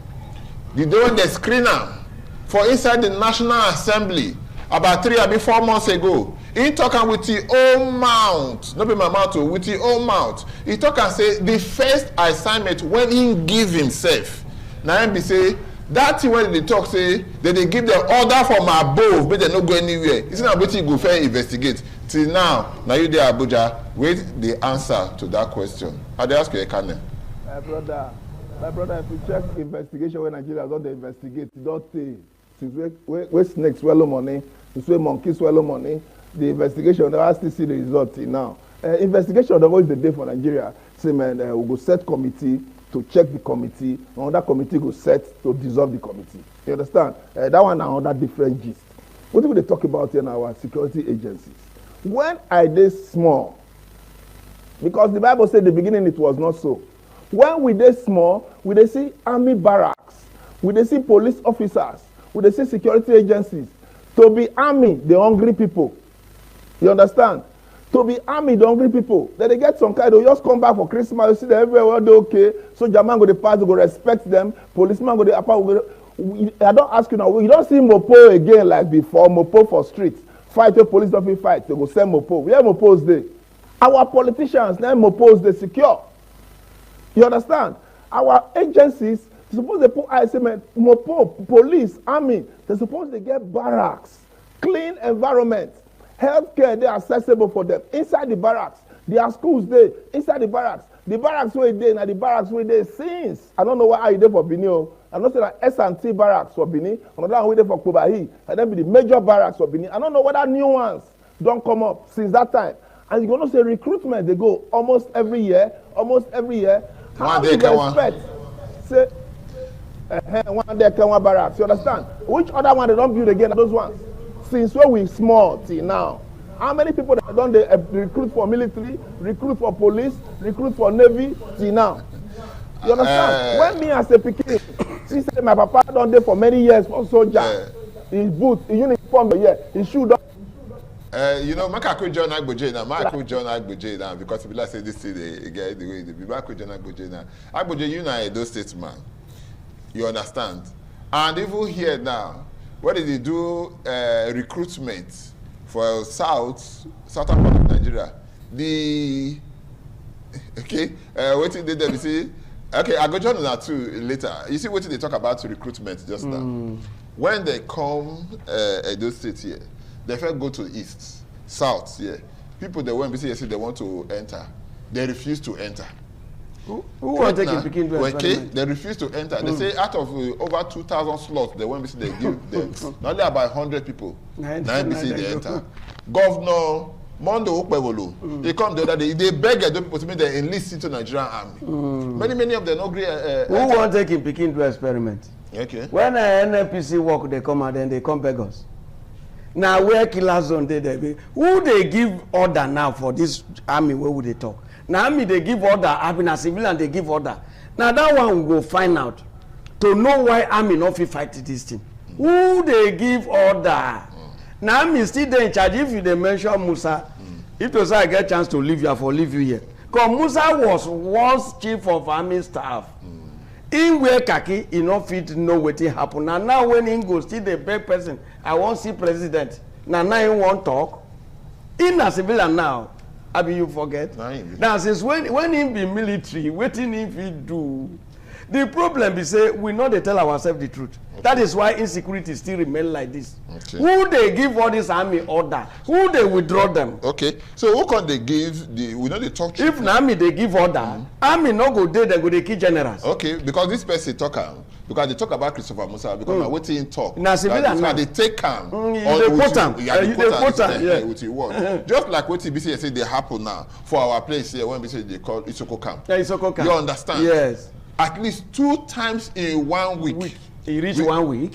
the day when they screen them for inside the National Assembly, about 3 or 4 months ago, he talking with his own mouth, not be my mouth, with his own mouth. He talk and say the first assignment when he give himself. Now him be say that thing when they talk say that they give the order from above, but they not go anywhere. It's not what you go fair investigate. Till now you there Abuja, wait the answer to that question. I they ask you a canon. My brother, if you check investigation when Nigeria don't investigate, don't say since where snakes swallow money, since where monkeys swallow money. The investigation, they still see the result now. Investigation, the always the day for Nigeria. Say, man, we go set committee to check the committee. Another committee go set to dissolve the committee. You understand? That one another different gist. What do they talk about in our security agencies? When I did small, because the Bible said in the beginning it was not so. When we did small, we did see army barracks, we did see police officers, we did see security agencies. To be army, the hungry people. You understand? To be army, the hungry people. Then they get some kind, they'll just come back for Christmas, you see them everywhere, they're okay. So German go the pass, they go respect them. Policeman go the upper. I don't ask you now, you don't see Mopo again like before, Mopo for streets. Fight with police don't fight, they go send Mopo. We have Mopos there. Our politicians, then Mopos, they secure. You understand? Our agencies, they're supposed to put ISM, Mopo, police, army, they're supposed to get barracks, clean environment. Healthcare, they are accessible for them. Inside the barracks, there are schools there. Inside the barracks where they now the barracks where they since. I don't know why you there for Benin. I'm not saying that S&T barracks for Benin. Another one there for Kobahi. And then be the major barracks for Benin. I don't know whether new ones don't come up since that time. And you're going to say recruitment, they go almost every year. How do you expect? Say, one day can one barracks. You understand? Which other one they don't build again? Those ones. Since when we small till now, how many people that don't they recruit for military, recruit for police, recruit for navy till now? You understand? When me as a pikin, she said my papa don't there for many years for soldier. His boots, his uniform, his shoe. You know, I could join Agboje now. Because people like say this thing they get the way they be. I could join Agboje now. Agboje, you know, Edo State man. You understand? And even here now. What did they do recruitment for southern part of Nigeria? What did they do? You see, okay, I go join that too later. You see what they talk about recruitment just now. When they come Edo State here, they first go to east, south here. People they went, they want to enter. They refuse to enter. Who want to take Pikin to okay, experiment? they refuse to enter. They say out of over 2,000 slots, they won't be they give them. Not only about 100 people. 9 they enter. Governor Mondo Okpewolo, he come the other day. They beg the people to make the enlist into Nigerian army. Many of them agree. Who want to take Pikin to experiment? Okay. When NNPC work, they come and then they come beg us. Now where killer zone they be? Who they give order now for this army? Where would they talk? Now army they give order. Army na civilian they give order. Now that one we go find out to know why army not fit fight this thing. Who they give order? Now army still there in charge. If you they mention Musa, if to say I get chance to leave you, I for leave you here. Because Musa was once chief of army staff. In where kaki, he no fit know wetin happen. Now when he go still the big person, I wan see president. Now he wan talk. In a civilian now, abi you forget. Now since when he be military, wetin he fit do? The problem be say we no dey tell ourselves the truth. Okay. That is why insecurity still remain like this. Okay. Who they give all this army order? Who they withdraw them? Okay, so who can they give the? We know they talk. If na army they give order, army no go dey, they go dey kill generals. Okay, because this person talk because they talk about Christopher Musa because na wetin him talk. Na civilian now they take am. You dey quote am. You dey quote am. With your word. Just like wetin be say they happen now for our place here when we say they call Isoko camp. Yeah, Isoko camp. You understand? Yes. At least 2 times in 1 week. He reach 1 week.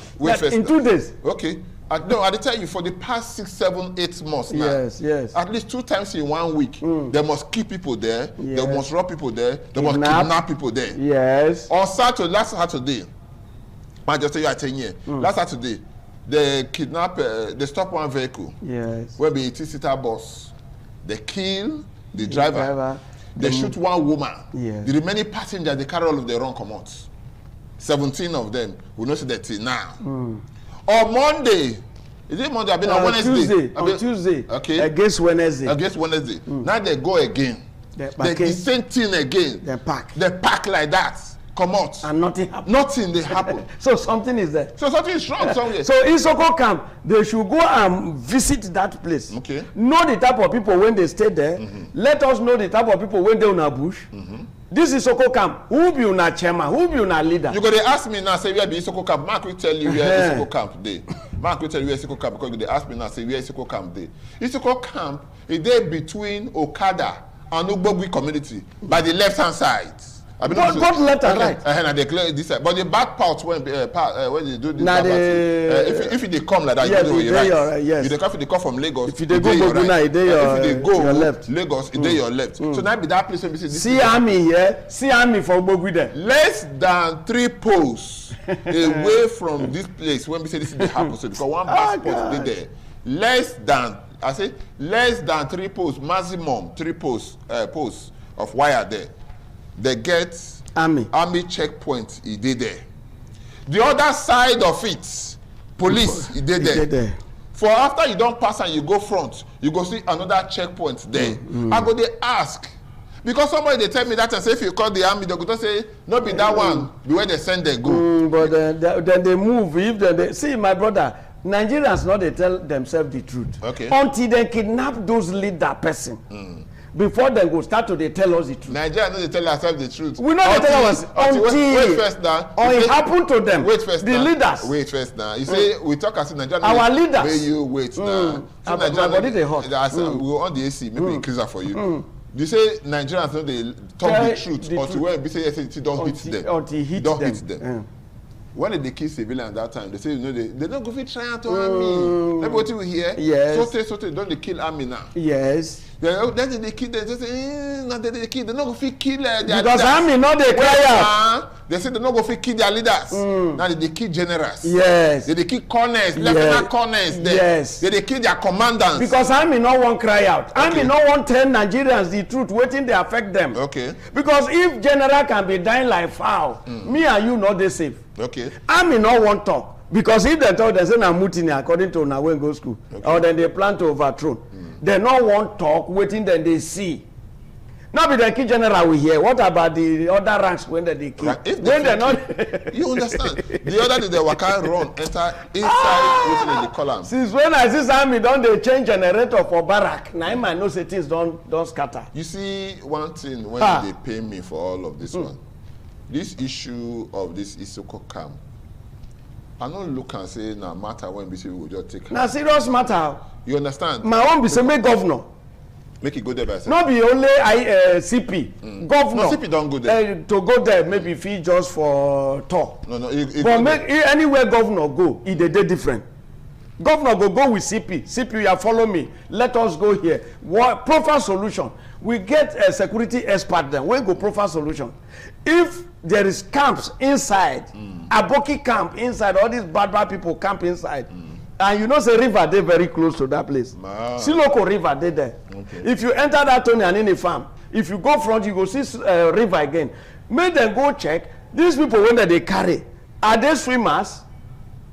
In 2 days. Okay. No, I tell you for the past 6, 7, 8 months now. Yes. At least 2 times in 1 week. They must keep people there. Yes. They must rob people there. They must kidnap people there. Yes. On Saturday, last Saturday, I just tell you I tell you. Last Saturday, they kidnap. They stop one vehicle. Yes. Where be a 2-seater bus. They kill the driver. They shoot one woman. Yes. The remaining passengers, they carry all of their own commands. 17 of them will not see that till now. On Monday, is it Monday? I've been on Wednesday. On Tuesday. Okay. Against Wednesday. Now they go again. They the same thing again. They pack. They pack like that. Come out. And nothing happen. Nothing they happen. So something is there. So something is wrong somewhere. So Isoko camp, they should go and visit that place. Okay. Know the type of people when they stay there. Let us know the type of people when they on a bush. This is Isoko camp. Who be una chairman? Who be una leader? You go to ask me now, say where be Isoko camp. Mark will tell you where Isoko camp dey. Mark will tell you where Isoko camp because they ask me now, say where Isoko camp dey. Isoko camp is there between Okada and Ugbogbi community by the left-hand side. Both left and right. And they clear this side. But the back part when they do this, if they come like that, yes, you know you're right. Yes. If they come from Lagos, if they go Boguna, if they go your left. Lagos, it's your left. So now be that place when we say this. See army here, see army for Bogui there. Less than 3 posts away from this place when we say this is the happen. So because one bus post they there. Less than 3 posts, maximum 3 posts of wire there. They get army checkpoint, he did there. The other side of it, police, he did there. For after you don't pass and you go front, you go see another checkpoint there. I go they ask. Because somebody they tell me that and say if you call the army, they go to say, no be that one, be where they send they go. But then they move. If they see my brother, Nigerians not they tell themselves the truth. Okay. Until they kidnap those leader person. Before they go start to they tell us the truth. Nigeria no dey tell ourselves the truth. We know they tell us until wait first now. Or it happen to them. Wait first the now. Leaders. Wait first now. You say we talk as Nigeria. Our leaders. May you wait now. So my body they hot. We go on the AC. Maybe increase that for you. You say Nigerians no dey talk the truth until when we say yes it don't hit them. Until hit don't them. hit them. When they kill civilians that time, they say they don't go fit try to army. Everybody we hear. Yes. Sote don't they kill army now? Yes. Then they kill them. They say, nah, they kill. They not go fit kill their because leaders. army not they cry out. They say they not go fit kill their leaders. Now they kill generals. Yes. They kill colonels, lieutenant colonels. Yes. They kill their commandants. Because army no one cry out. Army no one tell Nigerians the truth. Waiting they affect them. Okay. Because if general can be dying like fowl, me and you not they safe. Okay. Army no one talk. Because if they talk, they say na mutiny according to na when go school. Okay. Or then they plan to overthrow. They no want talk, waiting then they see. Now be the key general we hear. What about the other ranks when they kill? Right. If When they're not, you understand? The other day they waka run enter inside wetin they call am. Since when I see army don dey change generator for barrack, na him I know say things don scatter. You see one thing when they pay me for all of this one, this issue of this Isoko camp, I no look and say na matter when we say we go just take. Na serious matter. You understand? My own be say make governor. Make it go there by yourself. No be only CP. Governor. No, CP don't go there. To go there maybe fee just for tour. No. But make anywhere governor go, e dey different. Governor go with CP. CP, you follow me. Let us go here. What profile solution? We get a security expert then. We go profile solution. If there is camps inside, Aboki camp inside, all these bad people camp inside. And you know say river they very close to that place. Siloko river they there. Okay. If you enter that Tony and in a farm, if you go front, you go see river again. Make them go check. These people when they carry, are they swimmers?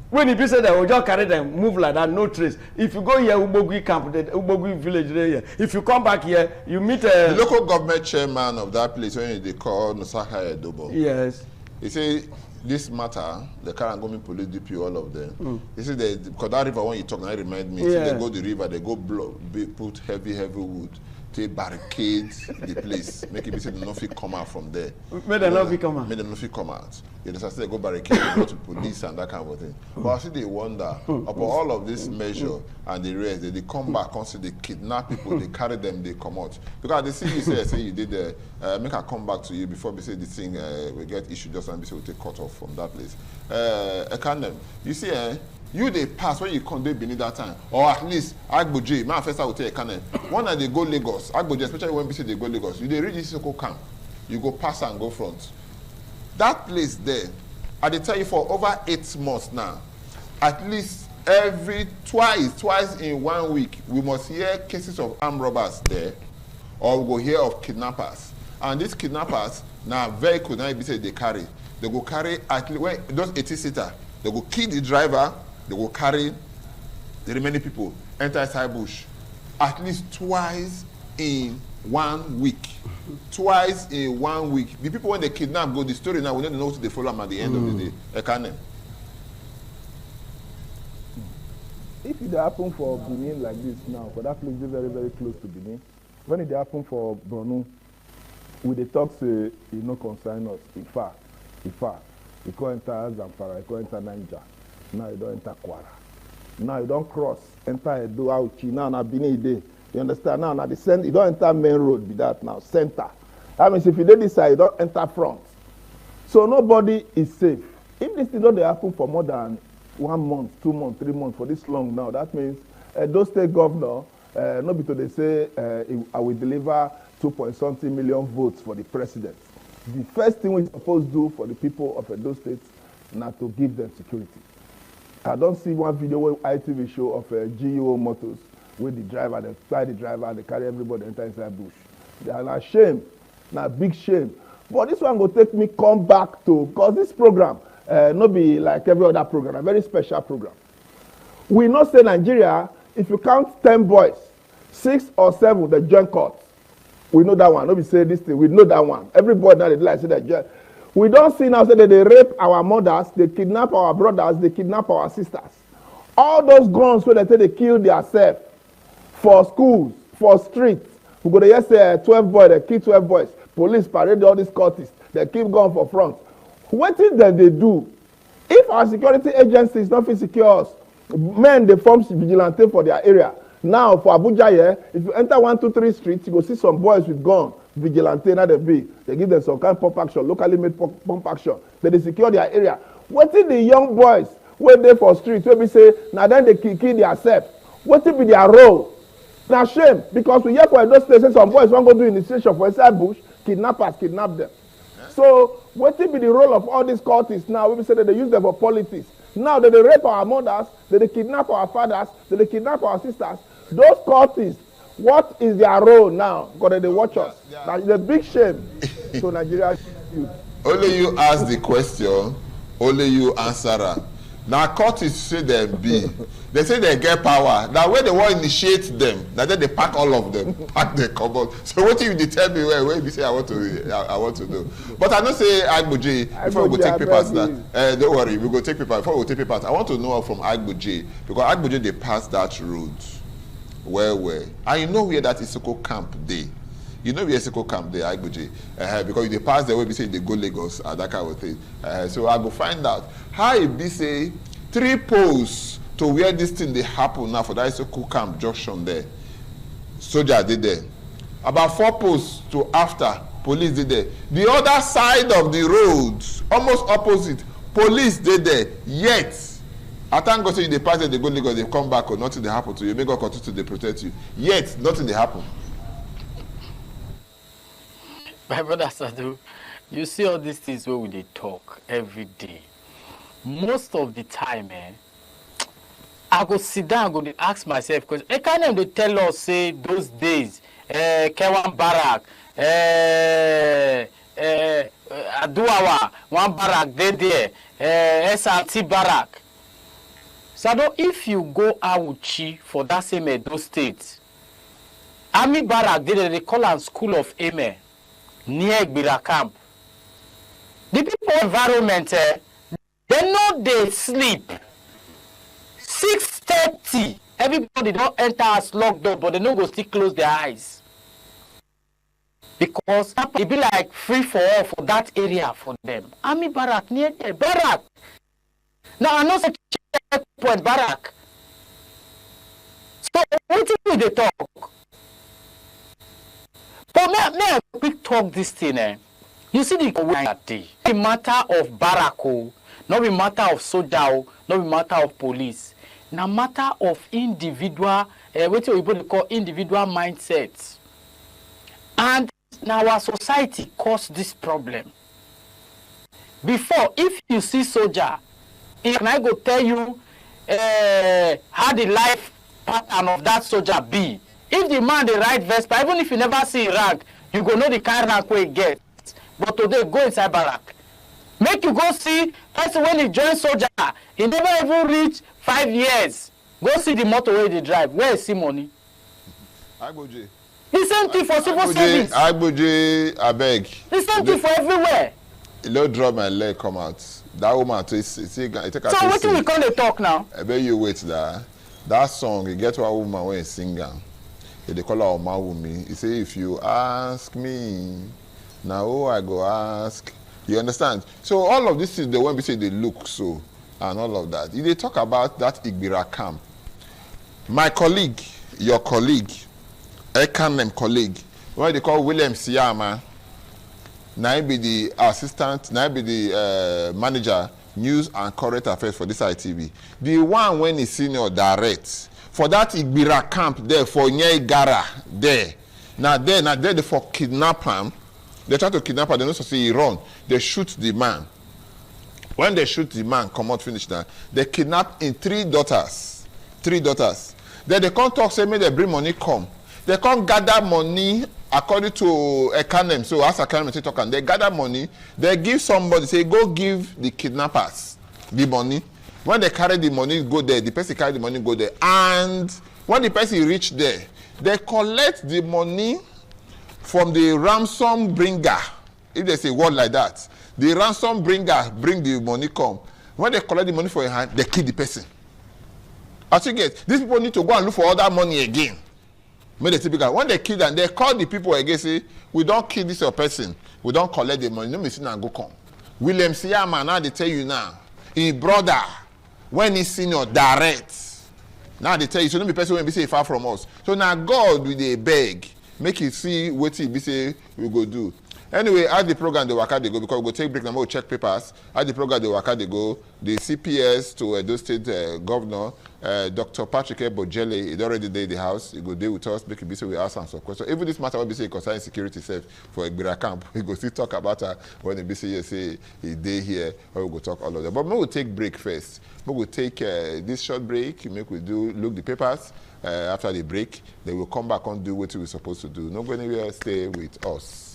When it be said they will just carry them, move like that, no trace. If you go here, Ubogui camp, the Ubogui village there. If you come back here, you meet the local government chairman of that place when they call Nosaka Edobo. Yes. He say this matter, the Karangomi police DP, all of them. He said because that river when you talk, now remind me. Yeah. So they go the river, they go put heavy wood. They barricade the place, make it be said nothing come out from there. Make them nothing come out. Make them nothing come out. You know, so they go barricade, they go to police and that kind of thing. But I see they wonder about all of this measure and the rest. They come back, constantly they kidnap people, they carry them, they come out. Because they see you say you did the make I come back to you before we say the thing we get issued just and we say we take cut off from that place. Ekanem, you see you they pass when you come they beneath that time, or at least Agboje. My first I will tell you, one day they go Lagos, Agboje, especially when we say they go Lagos, you they reach this local camp, you go pass and go front. That place there, I they tell you for over 8 months now, at least twice in 1 week, we must hear cases of armed robbers there, or we go hear of kidnappers. And these kidnappers now vehicle now be say they carry at least when those 80-seater, they go kill the driver. They will carry the remaining people, enter inside bush, at least twice in 1 week. Twice in 1 week. The people when they kidnap go, the story now, we don't know what they follow them at the end of the day. Ekane. If it happen for Benin like this now, for that place is very, very close to Benin, when it happen for Borno, with the talk say, it no concern us, in fact, you can't enter Zamfara, you can't enter Niger. Now you don't enter Kwara. Now you don't cross, enter Edo, Auchi, now na Benin Ide. You understand? Now the center, you don't enter main road, be that now, center. That means if you did this side, you don't enter front. So nobody is safe. If this thing don't happen for more than 1 month, 2 months, 3 months, for this long now, that means those state governor, nobody they say, I will deliver 2.something million votes for the president. The first thing we're supposed to do for the people of those states is not to give them security. I don't see one video where ITV show of GEO motors with the driver, they fly the driver, they carry everybody enter inside bush. They are not shame, not big shame. But this one will take me come back to, because this program, not be like every other program, a very special program. We know say Nigeria, if you count 10 boys, 6 or 7 they join courts. We know that one. Nobody say this thing. We know that one. Everybody now they like say that join. We don't see now say that they rape our mothers, they kidnap our brothers, they kidnap our sisters. All those guns where they say they kill themselves for schools, for streets. We go to say 12 boys, they kill 12 boys. Police parade all these cultists, they keep going for front. What is that they do? If our security agencies don't feel secure us, men they form vigilante for their area. Now for Abuja here, if you enter 1, 2, 3 streets, you go see some boys with gun. Vigilante, not they be. They give them some kind of pump action, locally made pump action. They secure their area. What if the young boys wait there for streets where we say, now then they kill themselves? What if be their role? Now shame, because we hear for those places some boys won't go do initiation for inside bush, kidnappers kidnap them. Yeah. So what if be the role of all these cultists now? We say that they use them for politics. Now that they rape our mothers, that they kidnap our fathers, that they kidnap our sisters. Those cultists, what is their role now? Because they watch us. That is a big shame to Nigeria's youth. Only you ask the question, only you answer her. Now court is say them be. They say they get power. Now when they want to initiate them, now then they pack all of them, pack the cupboard. So what if you tell me where you say I want to do? But I don't say Agboje before we go take papers. Don't worry, we go take papers. Before we take papers, I want to know from Agboje because Agboje they pass that road. Where? And you know where that Isoko camp dey. You know where Isoko camp dey, Agboje. Because they pass the way we say they go Lagos and that kind of thing. So I go find out how it be say 3 poles to where this thing they happen now for that Isoko camp junction there. Soldier did there. About 4 posts to after, police did there. The other side of the road, almost opposite, police did there. Yet, I thank God say you dey pass there, they go Lagos, they come back, or nothing they happen to you. May God continue to dey protect you. Yet, nothing they happen. My brother Sadu, you see all these things where we dey talk every day. Most of the time, I go sit down, I go ask myself, because I can't they tell us, say, those days, Kewan Barak, Aduawa, one Barak, there, SRT Barak. Sado, if you go Awuchi for that same Edo state, Army Barak, they call am School of Amen, near Gbira camp. The people environment, they know they sleep. 6:30, everybody don't enter as locked door, but they no go still close their eyes. Because it be like free for all for that area for them. Army Barak, near there, Barak. Now I know say checkpoint Barak. So what do they talk? But may I quick talk this thing, You see the day. The matter of Barako, not the matter of soldier, not the matter of police. Now matter of individual, what you call individual mindsets. And now our society caused this problem. Before, if you see soldier, can I go tell you how the life pattern of that soldier be? If the man the right Vespa, even if you never see rank, you go know the kind rank where he gets. But today, go inside barrack. Make you go see person when he join soldier, he never even reach 5 years. Go see the motor where they drive. Where is he money? Agboje. The same thing for civil service. Agboje, I beg. The same thing for everywhere. You don't drop my leg come out. That woman take a so what do we call the talk now? I bet you wait there. That song, you get one woman when you sing am. They call her Omawumi. He say, if you ask me, now who I go ask? You understand? So all of this is the one we say they look so and all of that. If they talk about that Igbira camp, my colleague, your colleague, Ekanem colleague, what they call William Siyama, now be the assistant, now be the manager, news and current affairs for this ITV. The one when he's senior direct for that Igbira camp there for Nyegara there. Now they for kidnap him. They try to kidnap her, they don't see he run. They shoot the man. When they shoot the man, come out finish now. They kidnap in 3 daughters. 3 daughters. Then they can't talk, say, may they bring money come. They can't gather money according to Ekanem. So as Ekanem say talk, and they gather money, they give somebody, say, go give the kidnappers the money. When they carry the money, go there. The person carry the money, go there. And when the person reach there, they collect the money from the ransom bringer. If they say word like that, the ransom bringer bring the money come. When they collect the money for your hand, they kill the person. As you get, these people need to go and look for other money again. When they kill them, they call the people again, say, we don't kill this person. We don't collect the money. No missing and go come. William Siyama, now they tell you now, his brother, when he's senior, direct. Now they tell you, so don't be person when be say far from us. So now God will they beg. Make it see what he be say we go do. Anyway, as the program the waka they go, because we go take break now, we'll check papers. As the program the waka they go, the CPS to Edo State Governor, Dr. Patrick Ebojele, is already there in the house. He go there with us, make it be say we ask some questions. Even this matter will be say concerning security self for Igbira camp. We go still talk about her when the BC say he day here, or we go talk all of that. But we will take break first. We will take this short break, make we do look the papers. After the break, they will come back and do what we're supposed to do. Not go anywhere, stay with us.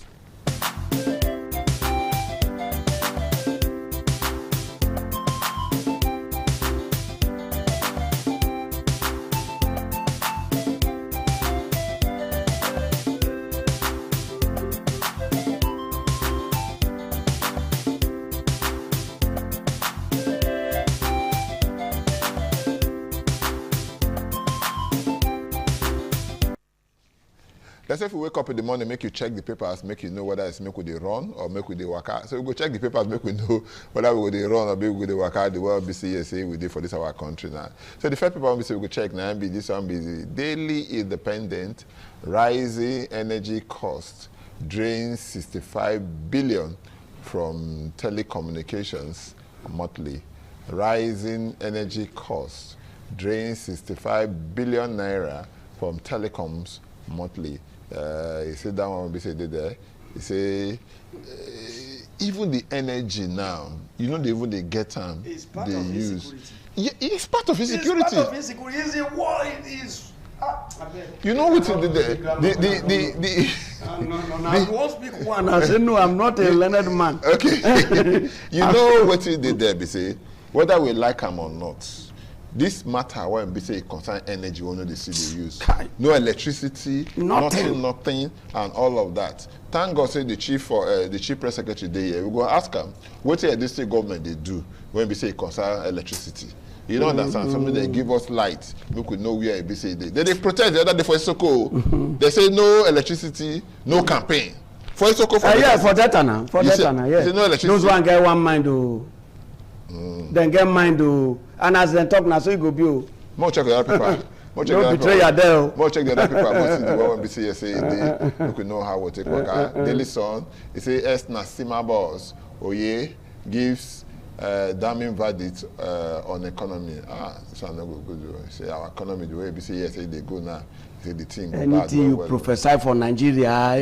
Let's say if you wake up in the morning, make you check the papers, make you know whether it's make with the run or make with the waka. So we go check the papers, make we know whether we go the run or maybe we go the waka. The world BCSA we did for this our country now. So the first paper we say we go check now be this one be the Daily Independent. Rising energy costs drains 65 billion from telecommunications monthly. Rising energy costs drains 65 billion naira from telecoms monthly. He said that one, we say there. He say even the energy now, you know, even they get them, they use. Yeah, it's part of insecurity. It's part of insecurity. It's a war. It is. You know what he did there? I won't speak one. I said no. I'm not a learned man. Okay. You know what he did there? Be say whether we like him or not. This matter when be say it concern energy, we know the city use. No electricity, nothing, and all of that. Thank God say the chief press secretary there. We go ask him what the state government they do when we say it concern electricity. You don't understand? Something they give us light, we could know where it be say they protest the other day for Isoko. They say no electricity, no campaign. For Isoko for yeah, for that now. For that now, yeah. No electricity. Those one get one mind to then get mind to and as they talk now, so you go be more check the other people. More check don't betray your there. More check the other people. More see the one be say say we could know how we take work. Daily Sun, it say S Nasima boss Oye gives damning verdict on economy. So I'm not good. Say our economy the way we say yes, they go now. Say the thing. Anything you prophesy for Nigeria,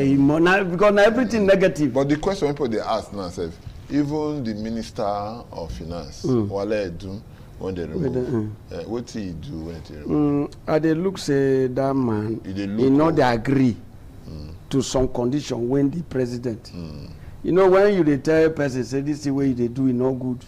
because everything negative. But the question people they ask now, say, even the Minister of Finance, Wale Edun, when they remove, what he do when they remove? They look say that man, he not they agree to some condition when the president. You know, when you tell a person, say, this is the way they do it, no good.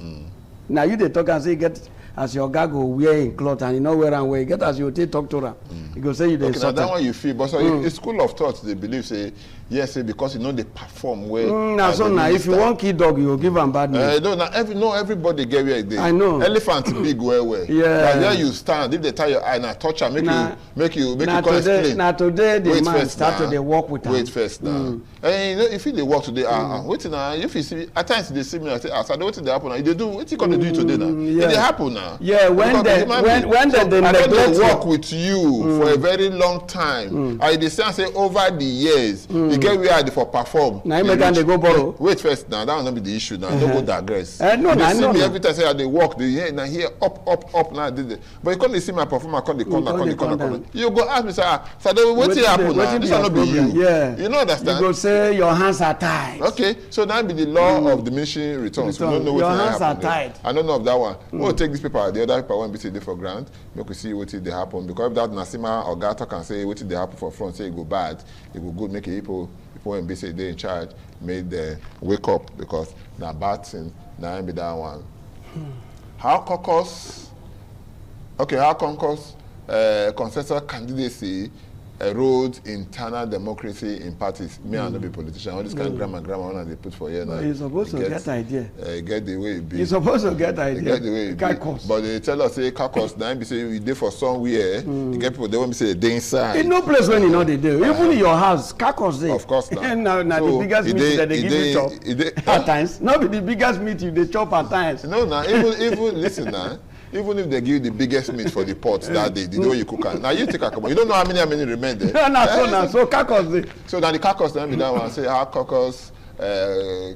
Now you they talk and say, get as your guy go wearing clothes and you know where and where, get as you talk to her. You go say you they okay, now that one you feel, but so in school of thought, they believe, say, yes, say, because you know they perform well. Now, so now, if you want kid dog, you will give them bad news. No, everybody get where they. I know. Elephant big well. Yeah. Like there you stand, if they tie your eye, now touch her, make you explain. Now today, the man start to walk with her. Wait first now. And you know, if they walk today, wait now, if you see, at times they see me, I say, what did they happen now? They do, what you gonna do today now? Yeah. It happen now. Yeah, when they neglect work with you for a very long time. I say over the years, you get where they for perform. Now you they go borrow. Wait first now, that will not be the issue now. Don't go digress. No, they see me every time say they walk, they hear now here up now. But you can't see my performer, come the corner. You go ask me, sir, what happen now? This will not be you. Yeah. You know understand? You go say your hands are tied. Okay, so that be the law of diminishing returns. We don't know what your hands are tied. I don't know of that one. We'll take this paper, the other paper won't be taken for grant. Make we see what they happen. Because if that Nasima or Gato can say what they happen for front, say it go bad, it go good, make people when be say they in charge, made them wake up because now bad thing, now be that one. How caucus consensus candidacy erode internal democracy in parties. Me and not be politician. All this kind of grammar one they put for here now. You're supposed to get idea. Get the way it be. You're supposed to get idea. Get the way it be. But they tell us say caucus now be say you dey for somewhere. You get people they want me say they inside. In no place when you know they do. Even in your house, caucus dey. Of course now. Now so the biggest meat that they give you chop at times. Not be the biggest meat you they chop at times. No, now even listen now. Even if they give you the biggest meat for the pot that day, the way you cook it. Now you take a couple. You don't know how many remain there. So caucus. So now the caucus then be that one say how caucus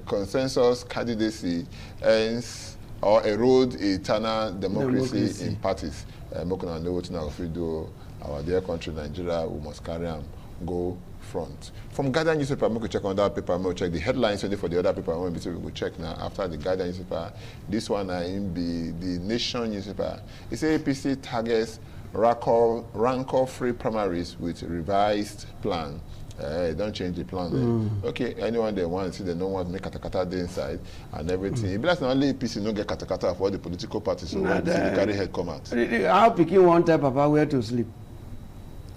consensus candidacy ends or erode internal democracy in parties. Mokuna know what now if we do our dear country Nigeria, we must carry on go front. From Guardian newspaper, we check on that paper, we check the headlines only for the other paper, we will check now after the Guardian newspaper. This one in the Nation newspaper. It says APC targets rancor-free primaries with revised plan. Don't change the plan. Okay, anyone they want to see, they don't want to make katakata day inside and everything. It be like only APC don't get katakata for all the political parties, so when they carry head come out. How picking one type Papa where to sleep?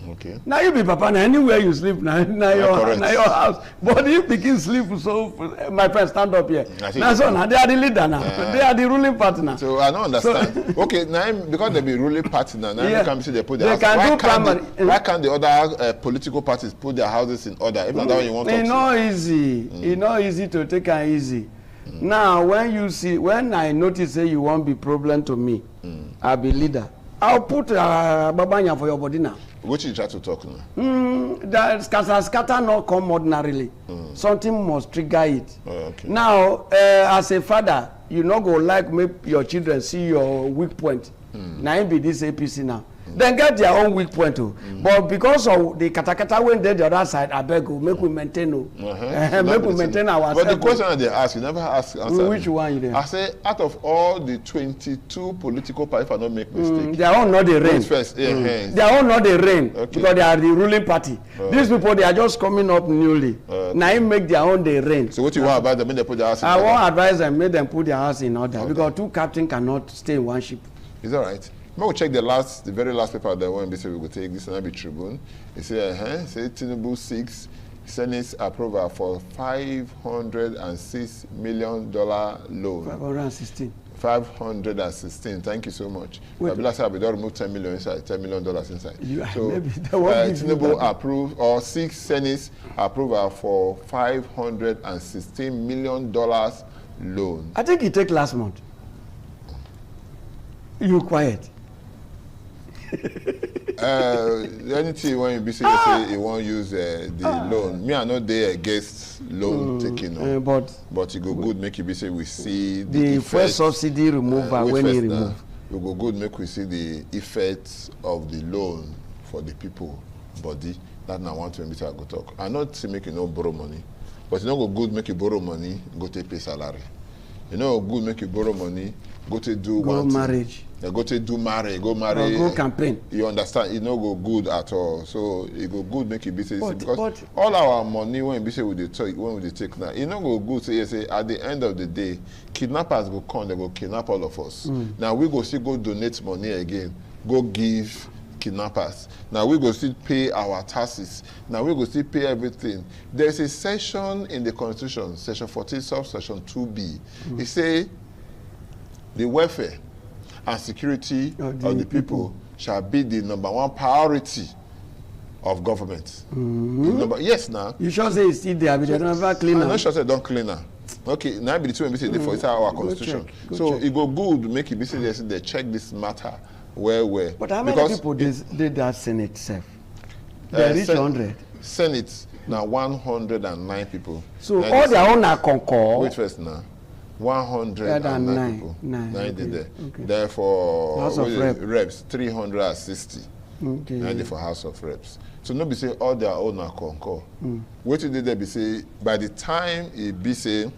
Okay. Now you be papa, now anywhere you sleep, now your house. But if the kids sleep, so my friend, stand up here. Now so now they are the leader now. They are the ruling party now. So I don't understand. Okay, now because they be ruling party now, you can see they put their houses. Why can't the other political parties put their houses in order? If not that one you want to. It's not easy. It's not easy to take it easy. Now when I notice say you won't be problem to me, I'll be leader. I'll put Babanya for your body now. Which you try to talk now? That scatter not come ordinarily. Something must trigger it. Okay. Now, as a father, you not go like make your children see your weak point. Now it be this APC now. Then get their own weak point too. But because of the katakata when they the other side, I beg you, make we maintain make we maintain our. But the question that they ask, you never ask answer. Which one you there? I say out of all the 22 political parties, if I don't make mistake, they are all not the reign. They are all not the reign because they are the ruling party. These people they are just coming up newly. Now it make their own the reign. So what you want about them? Make them put their house in order. I want advise them make them put their house in order because two captains cannot stay in one ship. Is that right? We'll check the very last paper that one we will take. This will be Tribune. It says, say Tinubu 6 Senate approval for $506 million loan. 516. 516. Thank you so much. Babila said we don't remove $10 million inside, $10 million inside. So Tinubu approved, or 6 Senate approval for $516 million loan. I think it took last month. You quiet. Anything when you be say you won't use the loan. Me I know they against loan taking but you go good make you be say we see the first subsidy removal when you remove. We go good make we see the effects of the loan for the people body. That now want to be I go talk. I not say make you no borrow money, but you know go good make you borrow money, go take pay salary. You know good make you borrow money, go to do marriage. Go to do marry, go marry. Go campaign. You understand? It no go good at all. So it go good make you be say because all our money when we say we take now, it no go good say at the end of the day, kidnappers go come, they go kidnap all of us. Now we go still go donate money again, go give kidnappers. Now we go still pay our taxes. Now we go still pay everything. There's a section in the Constitution, Section 14, subsection 2B. It say the welfare and security of the people shall be the #1 priority of government. Yes, now. You sure say it's still there, but they never clean up. I'm not sure say don't clean up. Okay, now be the two say for inside our constitution. So it go good make it be say they check this matter where. But how many people did that Senate serve? They reach 100. Senate now 109 people. So all their own are concord. Wait first now. 109 people. Nine did there. Okay. Therefore, House of Reps 360. Okay. 90 for House of Reps. So no be say all their own are concord. What did they be say? By the time it be say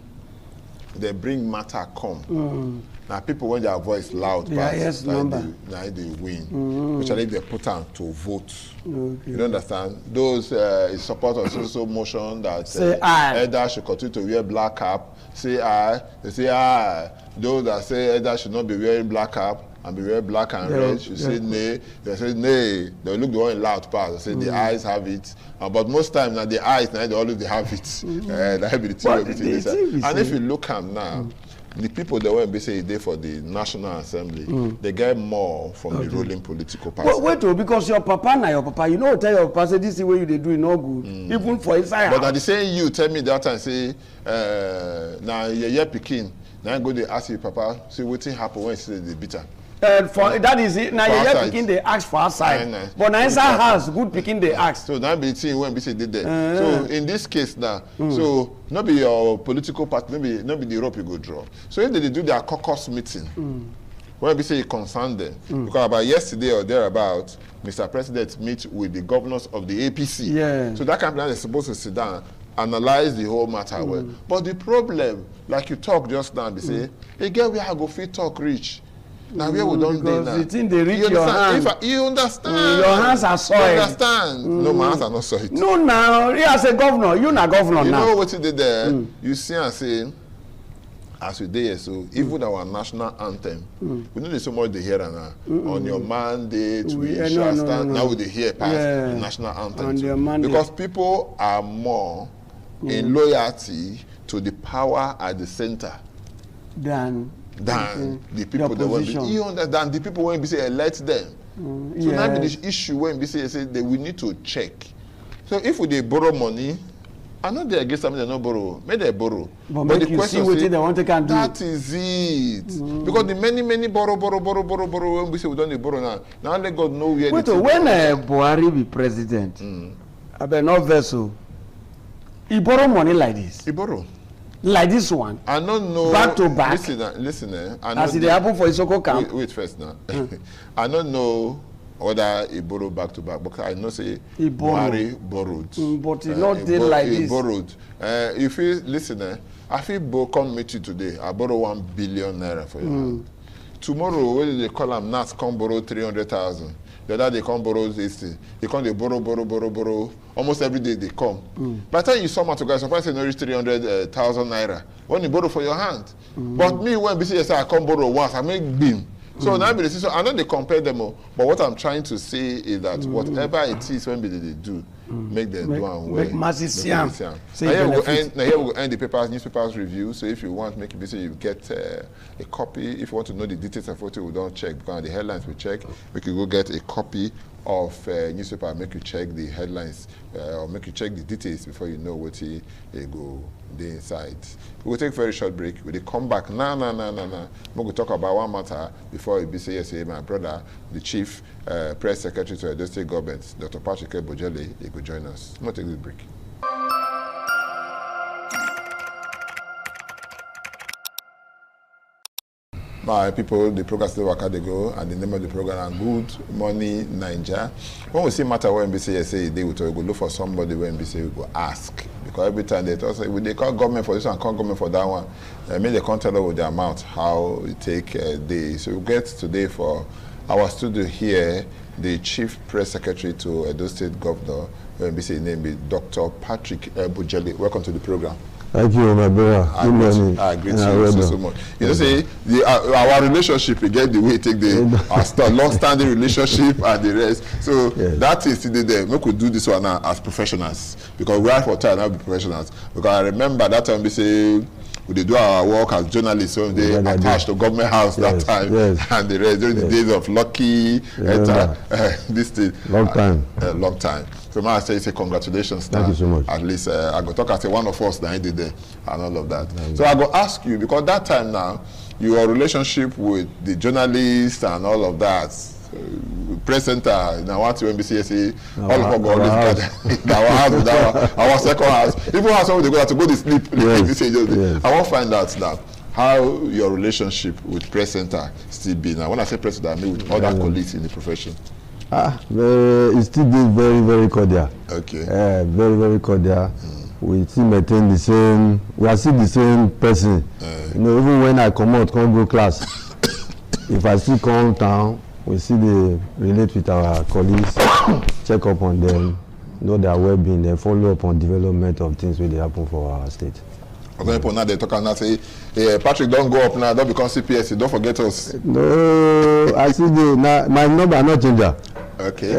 they bring matter come. Now people when their voice loud, now they win. Which I think they put on to vote. Okay. You don't understand? Those in support of social motion that Edda should continue to wear black cap. Say aye. They say aye. Those that say Edda should not be wearing black cap and be wearing black and red, you say nay. They say nay. They look the one in loud part. They say the eyes have it. But most times now the eyes now they always they have it. That be the thing. And if you look at now. The people that were say they for the National Assembly, they get more from the ruling political party. Wait, because your papa now, your papa, you know, tell your papa say this is what you they do it no good, even for inside. But at the same you tell me that time say, now your Pekin, now go they ask you papa, see what thing happen when you see the bitter. For that is it. Now your Pekin they ask for outside, but now inside house good Pekin they ask. So that be the thing when we say did there. So in this case now, so not be your political party, not be the Europe you go draw. So if they do their caucus meeting, when we say it concern them, because about yesterday or thereabout, Mr. President meet with the governors of the APC. Yeah. So that kind of plan is supposed to sit down, analyze the whole matter well. But the problem, like you talk just now, they say, hey, girl, we have go fit talk rich. Now where we don't do now. The thing they reach your hand. You understand? Your hands are soiled. You understand? No, my hands are not soiled. No, now you as a governor, you not governor now. now. You know what you did there? You see and say, as we dey, so even our national anthem, we know there's so much they hear now. On your mandate, we shall stand. Now we dey hear past the national anthem too. Because people are more in loyalty to the power at the center than the people that want to than the people when we say elect them. So now be this issue when we say that we need to check. So if we dey borrow money, I know they against something they no borrow. May they borrow. But the question is, they want to can do. That is it. Because the many borrow when we say we don't need borrow now. Now let God know where. Wait, when Buhari be president, I bet no vessel. He borrow money like this. He borrow. Like this one. I don't know. Back to back. Listen. As it happen for Isoko camp. Wait first now. I don't know whether he borrowed back to back, but I know say Buhari borrowed. But he not did like this. He borrowed. If you listen, I feel come meet you today. I borrow 1 billion naira for you. Tomorrow, when they call him NAS, come borrow 300,000. The other they come borrow this thing. They come they borrow. Almost every day they come. By the time you sum up to guys, sometimes they reach 300,000 naira. When you borrow for your hand. But me, when BC say I come borrow once, I make beam. So now be so I know they compare them all, but what I'm trying to say is that whatever it is when they do, make them do and well. Make massive siam. Now here we go end the newspapers review. So if you want, make it so you get a copy. If you want to know the details of what we don't check, because the headlines we check, we can go get a copy of newspaper, make you check the headlines or make you check the details before you know what they go the inside. We will take a very short break. We will come back. We will talk about one matter before we say yes, my brother, the chief press secretary to Edo State government, Dr. Patrick Ebojele, he could join us. We will take this break. My people, the program still work they go, and the name of the program is Good Money Naija. When we see matter when we say they will go look for somebody when we say we go ask. Because every time they talk, they call government for this one, call government for that one. I mean, they can't tell us with the amount, how it take a day. So we get today for our studio here, the Chief Press Secretary to Edo State Governor, when we say his name is Dr. Patrick Ebojele. Welcome to the program. Thank you, my brother. I agree to you so much. You know, say our relationship again the way we take the long-standing relationship and the rest. So that is today there. We could do this one now as professionals because we are for time now be professionals. Because I remember that time we say we do our work as journalists, so they attached to government house that time and the rest during the days of Lucky, this thing. Long time. So I say congratulations. Thank you so much. At least I go talk as one of us that I did there and all of that. So I go ask you because that time now your relationship with the journalists and all of that. Press center now what you NBC all of us go always gather our second house. Even house when they go to go to sleep. I want to find out now how your relationship with press center still be now. When I say press center, I mean with other colleagues in the profession. It's still very, very cordial. Okay. Very, very cordial. We still maintain the same. We are still the same person. You know, even when I come go class, if I still come town, we still relate with our colleagues, check up on them, know their well-being, then follow up on development of things when they happen for our state. Okay, now they talk and now say, hey, Patrick, don't go up now, don't become CPS, don't forget us. No, I still do. Now, my number not changer. Okay.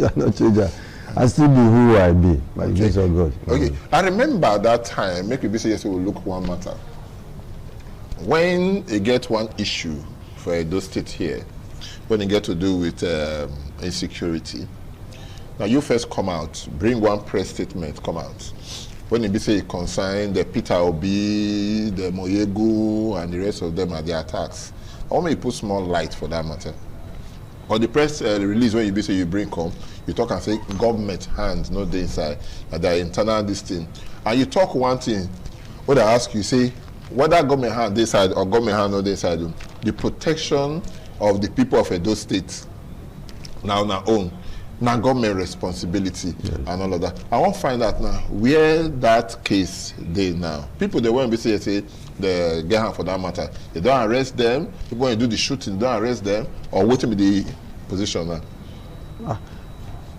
I'm not changer. I still be who I be, by the grace of God. Okay, I remember that time, make you say yes, we'll look one matter. When you get one issue for Edo State here, when you get to do with insecurity, now you first come out, bring one press statement, come out. When you say concern the Peter Obi, the Moyegu, and the rest of them are the attacks, I want me to put small light for that matter. Or the press release when you say you bring come, you talk and say government hands not the inside, and the internal this thing, and you talk one thing. When I ask you, say whether government hand this side or government hand not this side, the protection of the people of Edo State now own. Now government responsibility and all of that. I want to find out now where that case they now. People they won't be say the get hand for that matter. They don't arrest them. People when you do the shooting, don't arrest them or wait to be the position now.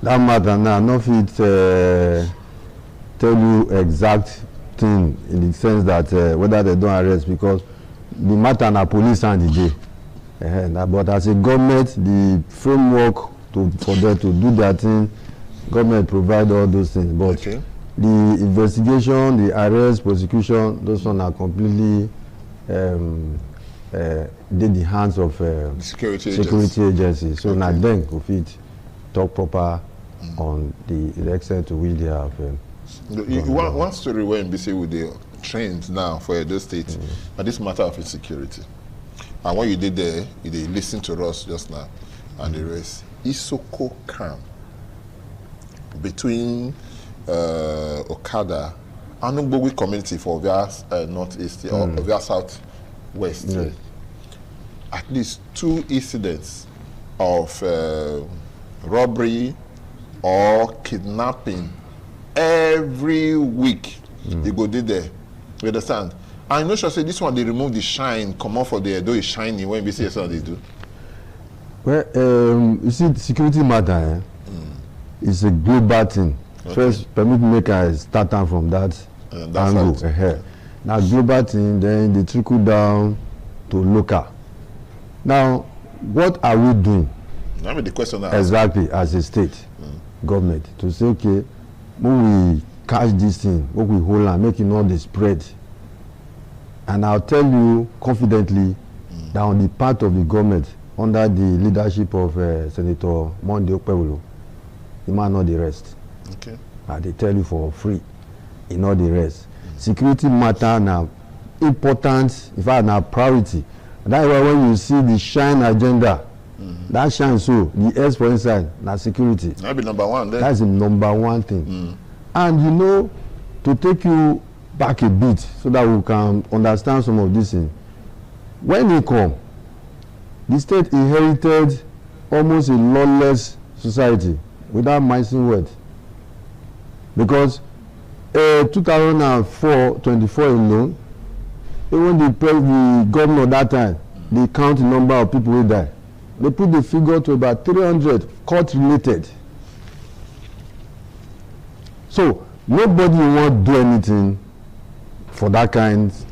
That matter now, no fit tell you exact thing in the sense that whether they don't arrest, because the matter na police and the day. But as a government, the framework for them to do their thing, government provide all those things. But the investigation, the arrest, prosecution, those ones are completely in the hands of security agencies. So now then, we fit talk proper on the extent to which they have. One story where NBC with the trains now for Edo State, but this matter of insecurity. And what you did there, you did listen to us just now, and the rest. Isoko camp between Okada and Ngbogi community for their northeast or their southwest. Yes. At least 2 incidents of robbery or kidnapping every week. They go there. You understand? I know sure say this one they remove the shine, come off for the Edo is shiny when we see what they do. Well, you see, the security matter is a global thing. Okay. First, permit me make I start from that angle. Now, global thing, then they trickle down to local. Now, what are we doing? I mean, the question exactly as a state government to say, okay, when we catch this thing, when we hold on, making all the spread. And I'll tell you confidently that on the part of the government, under the leadership of Senator Monday Okpebholo, he might know the rest. Okay. They tell you for free, he know the rest. Security matter now important, in fact, now priority. That's why when you see the shine agenda, that shine so the S for inside now security. That'll be number one then. That's the number one thing. And you know, to take you back a bit so that we can understand some of these things. When they come, the state inherited almost a lawless society without missing word. Because 2024 alone, even the governor that time, they count the number of people who died. They put the figure to about 300 court related. So nobody want to do anything for that kind of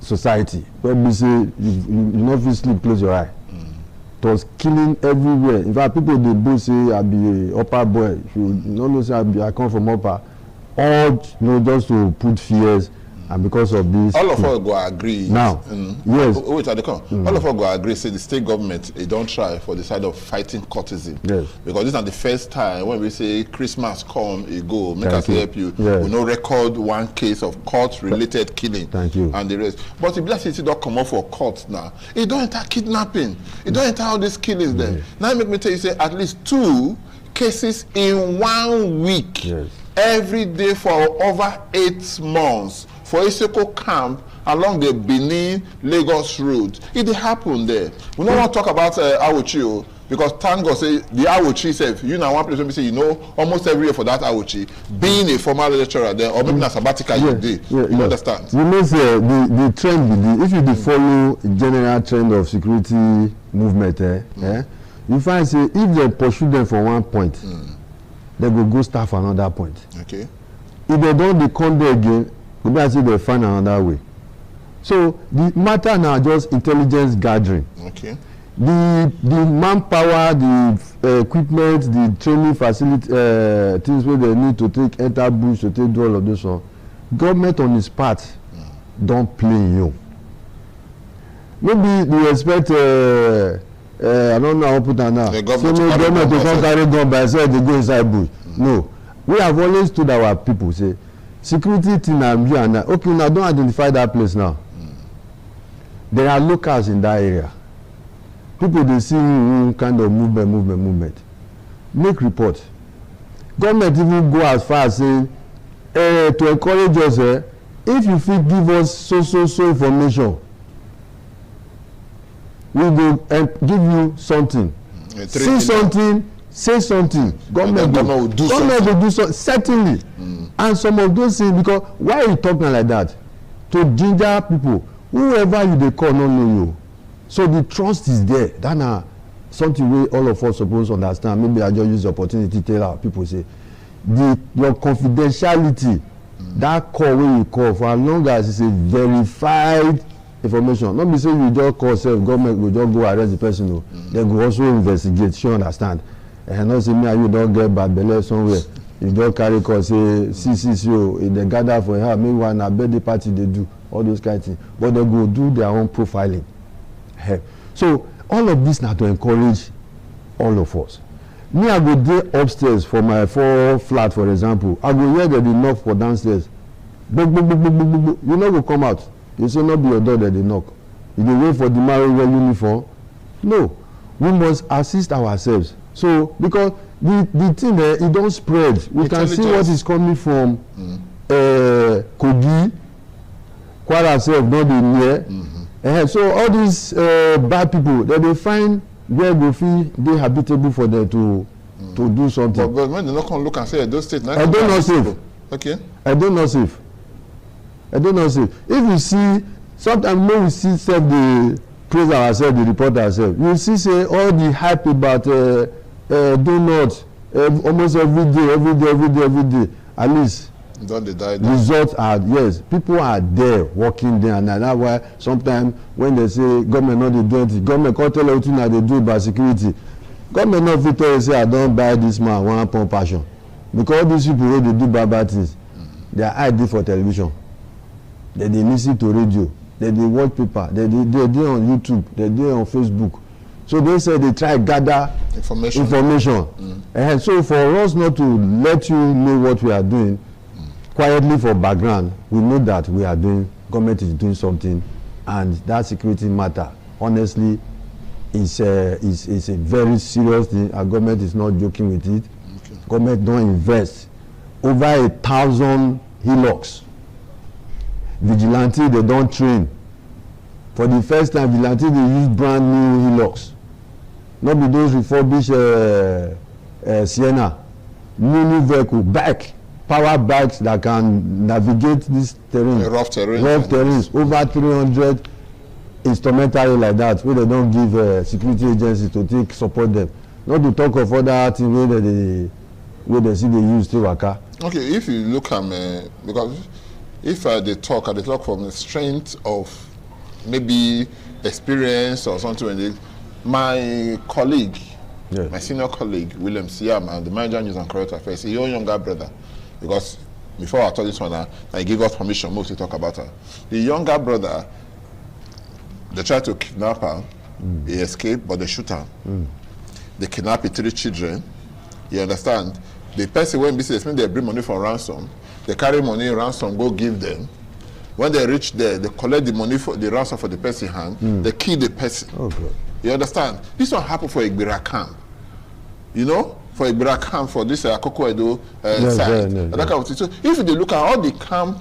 society. When we say you never sleep, close your eye. It was killing everywhere. In fact, people they both say I be a upper boy. If you don't say I come from upper, all just to put fears. And because of this, all of us go agree. Now, yes. Wait, they come. All of us go agree. Say the state government, they don't try for the side of fighting courtism. Yes. Because this is not the first time when we say Christmas come, you go, make us help you. Yes. We no record one case of court-related killing. Thank you. And the rest. But the Black City don't come up for court now. It don't enter kidnapping. It don't enter all these killings there. Now make me tell you, say at least 2 cases in 1 week. Yes. Every day for over 8 months. For Isoko camp along the Benin-Lagos road. It happened there. We don't want to talk about Awochi, because thank God say the Awochi self, you know one place when we say you know almost every year for that Awochi, being a former lecturer there, or maybe a sabbatical you did. You understand? You know say the trend, if you follow the general trend of security movement, you find say if they pursue them from one point, they will go start for another point. Okay. If they don't they come there again, maybe say they find another way. So the matter now just intelligence gathering. Okay. The manpower, the equipment, the training facility, things where they need to take enter bush to take do all of those one. Government on its part don't play you. Maybe they expect I don't know how to put that now. The government to come carry gun by itself, they go inside bush. No. We have always told our people say security thing and you and I. Okay, now don't identify that place now. There are locals in that area. People they see kind of movement. Make report. Government even go as far as saying to encourage us, if you feel give us so information, we will give you something. See something, say something. Government will do something. Certainly. And some of those things, because why are you talking like that? To ginger people, whoever you they call don't know you. So the trust is there. That's something we all of us supposed to understand. Maybe I just use the opportunity to tell our people say your confidentiality that call wey you call for as long as it's a verified information, no be say you just call sef government go just go arrest the person o, dem go also investigate, you understand, and not say me and you don get bad belle somewhere, you don carry call say see o, if dem gather for her meanwhile na birthday party dey do, all those kind things, but dem go do their own profiling. So all of this na to encourage all of us. Me, I go dey upstairs for my 4 flat, for example, I go hear dem dey knock for downstairs, gbog, you no go come out, you say no be your door dem dey knock, you dey wait for the man wey wear uniform. No, we must assist ourselves. So because the thing there, e don spread, we can see what is coming from Kogi, Kwara sef don dey near. So all these bad people, dem dey find where go fit dey habitable for them to do something. But when they not come look and say those states, I don't know safe. Okay. I don't know safe. If you see, sometimes when we see self dey praise ourselves, dey report ourselves, you see say all the hype about donuts almost every day, at least don't they die results are, yes, people are there working there, and that's why sometimes when they say government no dey do anything, government come tell everything that they do about security, government no fit tell you say I don buy this man one pump passion, because all these people wey dey do bad things, their eye dey for television, they dey lis ten to radio, they dey watch paper, they dey on YouTube, they dey on Facebook, so they say they try gather information. So for us not to let you know what we are doing quietly for background, we know that we are doing, government is doing something, and that security matter honestly is a very serious thing. Our government is not joking with it. Government don invest over 1,000 hillocks. Vigilante, they don train. For the first time, vigilante dey use brand new hillocks, not be those refurbished Sienna, new vehicle, bike, power bikes that can navigate this terrain, rough terrains, over 300 instrumental like that, wey they don give security agencies to take support them. Not to talk of other things wey they see they use to waka. Okay, if you look at because if they talk from the strength of maybe experience or something. My colleague, my senior colleague, William Siama, the manager news and current affairs, is your younger brother. Because before I told this one, I gave us permission most to talk about her. The younger brother, they tried to kidnap her. He escaped, but they shoot her. They kidnapped 3 children. You understand? The person went business, when they bring money for ransom, they carry money ransom, go give them. When they reach there, they collect the money for the ransom for the person hand. They kill the person. Okay. You understand? This one happened for Igbira camp. You know? For Igbira camp, for this Akoko Edo side. That kind of thing. So if they look at all the camp,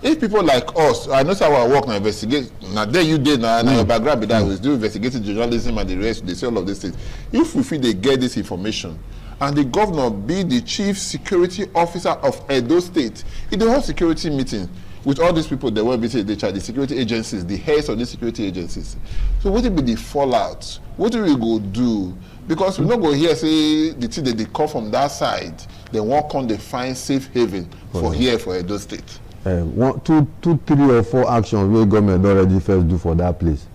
if people like us, I know how I work now, investigate, now there you did, now your background be that, we do investigative journalism and the rest, they say all of these things. If we feel they get this information, and the governor be the chief security officer of Edo State, in the whole security meeting, with all these people that were visiting the security agencies, the heads of the security agencies. So what will be the fallout? What do we go do? Because we not go here say the thing that they come from that side, they won't come, they find safe haven for here for Edo State. 1, 2, 3 or 4 actions where government already first do for that place.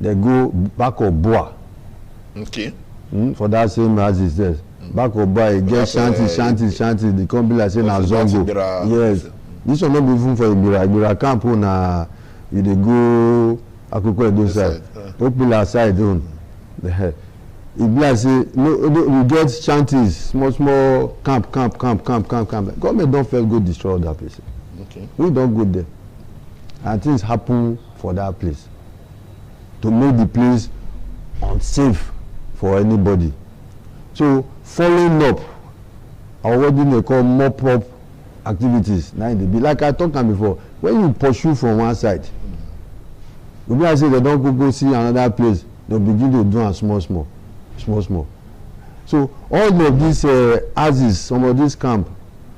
They go back of Boa. Okay. For that same as it says. Back of Boa, get shanty. They come be like say na Zongo. Yes. This one not be even for Igbira camp na you dey go Akoko Edo side. Popular side on the head. It be like say no, we get shanties, small camp. Government don't first go destroy that place. Okay. We don't go there, and things happen for that place to make the place unsafe for anybody. So following up, or what they call mop-up activities, now they be like I talked about before. When you pursue from one side, we be say they don't go see another place. They begin to do a small. So all of these houses, some of these camp,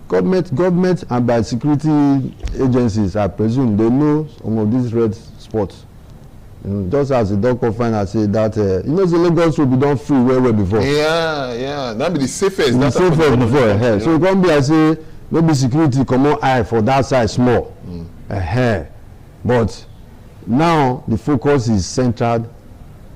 government and by security agencies, I presume, they know some of these red spots. Just as the doctor finally said that, the Lagos will be done free well before. Yeah, that be the safest. The safest before. So come be I say, maybe security comot eye for that side small. But now the focus is centered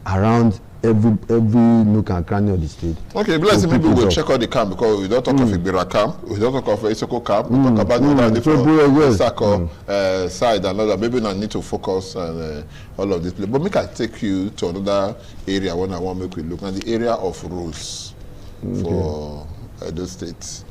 around every nook and cranny of the state. Okay, let's maybe we'll check out the camp, because we don't talk of Igbira camp, we don't talk of Isoko camp, we talk about the different side and all that. Maybe I need to focus on all of this. But make I take you to another area when I want to make we look at the area of roads for Edo State.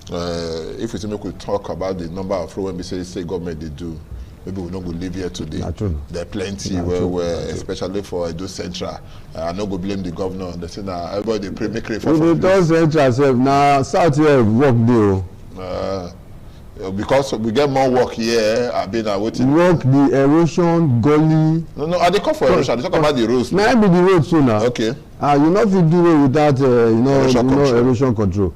If we make we talk about the number of roads when we say state government they do, maybe we not go live here today. There are plenty where especially for Edo Central. I not go blame the governor. They say now everybody pray make reform. We don't Central self now. South here work deal. Because we get more work here. I've been waiting. Work the erosion gully. No. I dey call for erosion. I dey talk about the roads. Now be the road so now. Okay. You not fit do it without erosion control.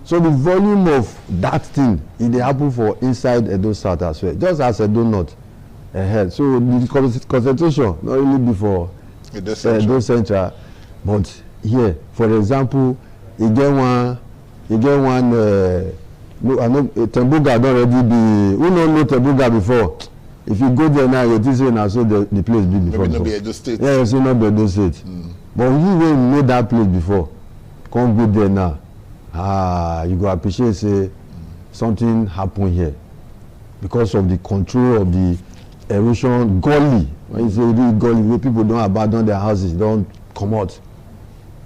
So the volume of that thing, it happen for inside Edo South as well, just as Edo North ahead. So the concentration not only be for Edo Central, but here, for example, you get one. Tembuga don't already be. Who don't know Tembuga before? If you go there now, you think say na so the place be before. Maybe not be Edo State. Yeah, so not be Edo State. But you will know that place before. Come go there now. You go appreciate say something happen here because of the control of the erosion gully. When you say real gully, where people don't abandon their houses, don't come out,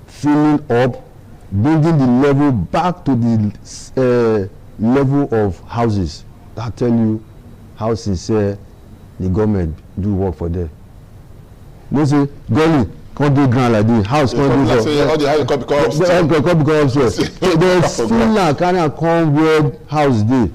filling up, bringing the level back to the level of houses. That tell you how sincere the government do work for them. They say gully can't do ground like this. House can't do all the house become upstairs. There's finland kind come where house dey.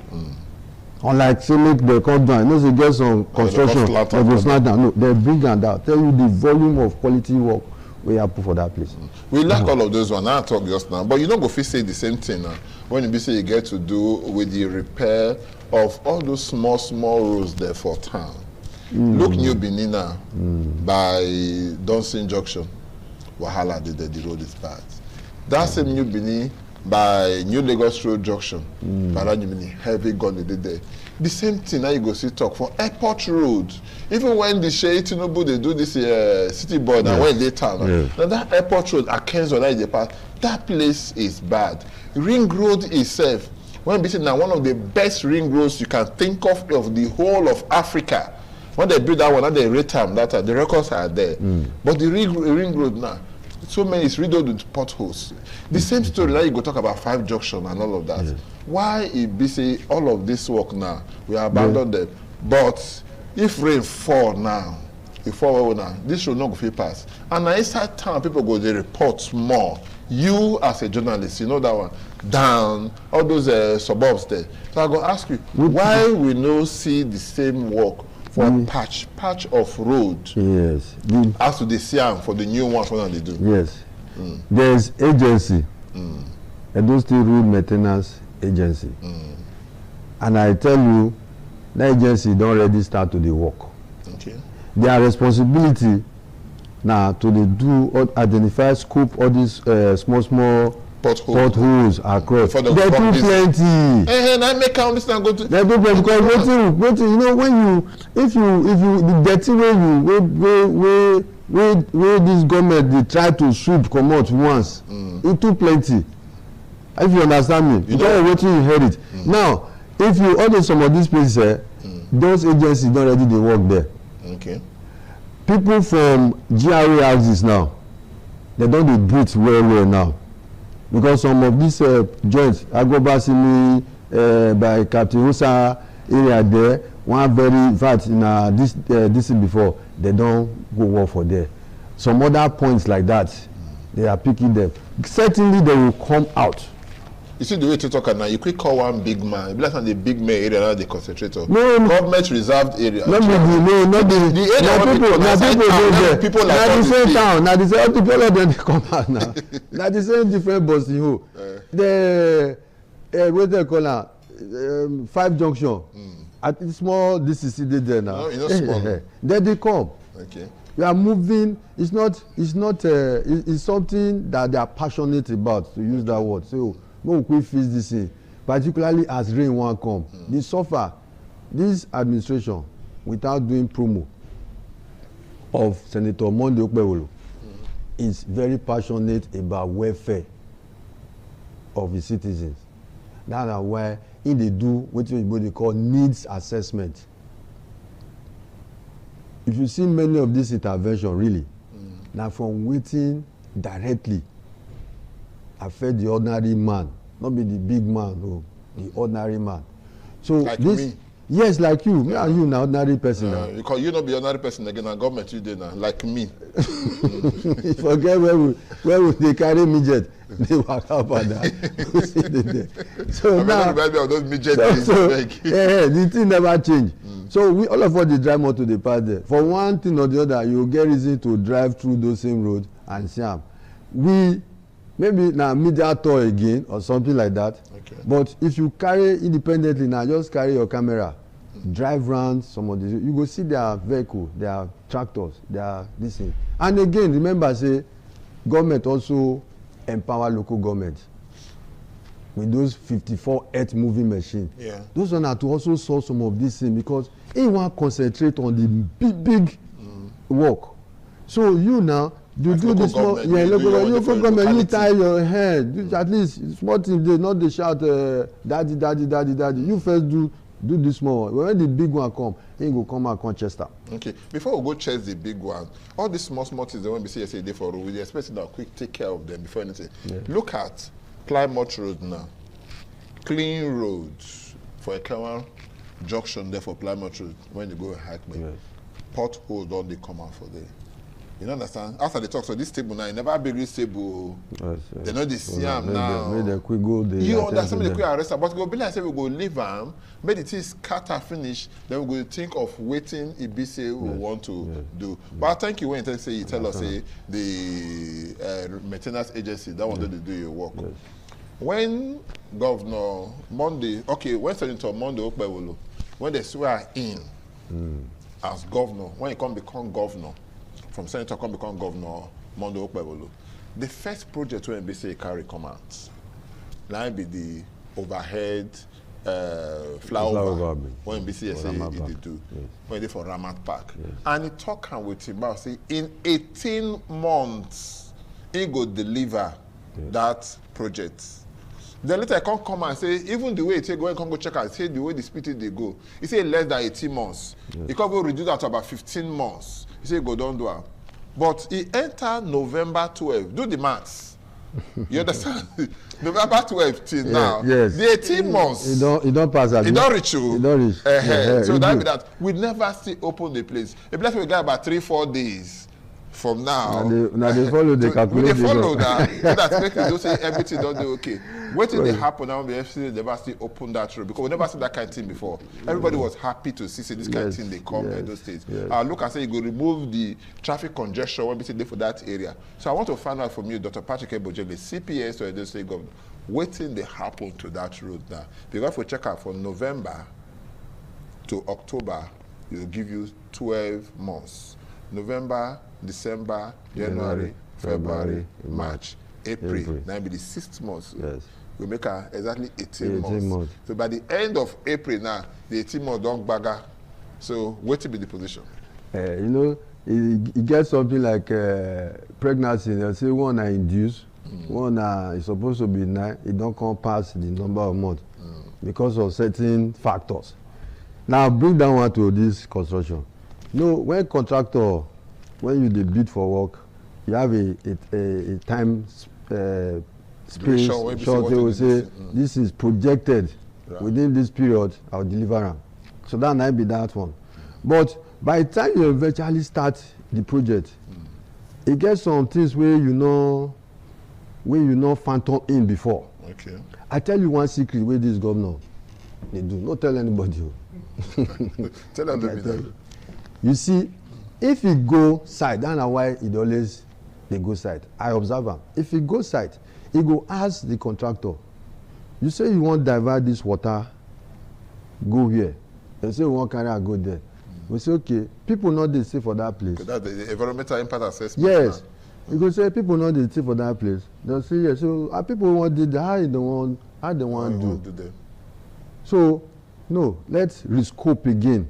Unlike say make they come down. You know say get some construction they go snap down. No, they bring am down. Tell you the volume of quality work we happen for that place. We lack all of those ones. I talk just now, but you don't go fit say the same thing now. When you be say you get to do with the repair of all those small roads there for town. Look New Benin now by Dunsin Junction. Wahala did the road is bad. That same New Benin by New Lagos Road Junction. By that New Benin, heavy gun they did there. The same thing now you go see talk for Airport Road. Even when the Shey Tinubu they do this city board and when they town. Now that Airport Road at Kenzo that place is bad. Ring Road itself, when between now one of the best ring roads you can think of the whole of Africa. When they build that one, and they rate time, the records are there. But the ring road now, so many is riddled with potholes. The same story now you go talk about 5 Junction and all of that. Why it be say all of this work now, we abandon them. But if rain fall now, this should not go fit pass. And now inside town, people go they report more. You as a journalist, you know that one, down all those suburbs there. So I go ask you, why we no see the same work for patch of road? Yes. As to the CM for the new ones when they do. Yes. There's agency. Edo State Road Maintenance Agency. And I tell you, that agency don't already start to the work. Okay. Their responsibility now to identify, scoop all these small potholes across. They're too plenty. And I make count this and go to. They're too plenty because waiting. You know when if you the dirty way this government they try to sweep come out once, it too plenty. If you understand me, because waiting you heard it. Now, if you order some of these places, those agencies don't already they work there. Okay. People from GRA houses now, they don't dey breathe well now. Because some of these joints, Agobasimi, by Captain Rosa area there, one very, in fact, in this before, they don't go work for there. Some other points like that, they are picking them. Certainly, they will come out. You see the way to talk now, you quick call one big man, be like the big man area, now the concentrator. No, government reserved area. Not the area. People like the same town. Now the same people let them come out now. Now the same different bus you. The what they call now 5 Junction. At small DCC there now. No, you know small. Then they come. Okay. We are moving. It's something that they are passionate about, to use that word. So we quick fix this thing. particularly as rain wan come. They suffer. This administration, without doing promo of Senator Monday Okpebholo, is very passionate about welfare of the citizens. That's why in they do what they call needs assessment. If you see many of these interventions, really, now from waiting directly affect the ordinary man, not be the big man, no, the ordinary man. So like this, me. yes, like you, me and you, now ordinary person. Now. Because you not be ordinary person again, and government you did now, like me. Forget where they carry midget, they walk up and down. So now, the thing never change. So we all of us dey drive motor dey pass there. For one thing or the other, you get reason to drive through those same roads and see am. We maybe na media tour again or something like that. Okay. But if you carry independently now, just carry your camera, drive round some of these, you go see their vehicle, their tractors, their this thing. And again, remember say government also empower local government with those 54 earth moving machines. Yeah. Those one are to also solve some of these things because he want concentrate on the big work. So you now you do this small, yeah, local government, you tie your head. At least small things they not they shout daddy, daddy, daddy, daddy. You first do this small one. When the big one come, he go come and come chest up. Okay, before we go chase the big one, all these small things they want to say yesterday for road, we expect that quick take care of them before anything. Yeah. Look at Plymouth Road now. Clean roads for Ekawan junction there for Plymouth Road when you go Hackman. Yes. Potholes don't they come out for there. You know understand? After they talk, so this table now, you never be really stable. Yes. They know they see them now. Maybe they quick go. You understand? They quick arrest them. But go be like say we go leave them. Maybe the thing scatter finish. Then we go think of waiting. If we say we want to do. Yes. But I thank you when you say you tell us say the maintenance agency that wanted to do your work. Yes. When Governor Monday, okay, when Senator Monday Okpebholo, when they swear in as governor, when he come become governor, from senator come become governor Monday Okpebholo, the first project when NBC carry come out, now be the overhead flyover when NBC say they do, when they for Ramat Park, and he talk with him about say in 18 months he go deliver that project. Then later I can't come and say, even the way it say go and come go check and say the way the speed they go, he say less than 18 months. Yes. He can go reduce that to about 15 months. He say go down do. But he enter November 12. Do the maths. You understand? November 12 till now. Yes. The 18 months. It don't pass. It don't reach you. It don't reach. So that be that. We never see open the place. A place we got about 3-4 days. From now, now they follow the calculation. They follow that. So that's making those say everything don't do okay. What did they happen now? The FC never still open that road because we never seen that kind of thing before. Everybody was happy to see this kind of thing they come in those states. Look and say you go remove the traffic congestion when we say they for that area. So I want to find out from you, Dr. Patrick Ebojele, CPS or Edo State Governor, what thing they happen to that road now? Because if we check out from November to October, it will give you 12 months. November, December, January, February, March, April. Now be the 6th month. Yes. We make exactly 18 months. So by the end of April now, the 18 months don't bagger. So what will be the position? You know, it gets something like pregnancy. They say one are induced, one is supposed to be 9. It don't come past the number of months because of certain factors. Now bring down one to this construction. No, when contractor, when you bid for work, you have a time space short. They will say this is projected within this period. I'll deliver them. So that might be that one. But by the time you eventually start the project, it gets some things where you know phantom in before. Okay. I tell you one secret where this governor they do not tell anybody. Tell them. You see, if he go side, that's why it always they go side. I observe him. If he go side, he go ask the contractor. You say you want to divert this water, go here. They say we want carry and go there. We say okay, people not they stay for that place. That's the environmental impact assessment. Yes, you go say people not they stay for that place. They'll say yes. So people want did how you don't want How they want to do them? So, no, let's rescope again.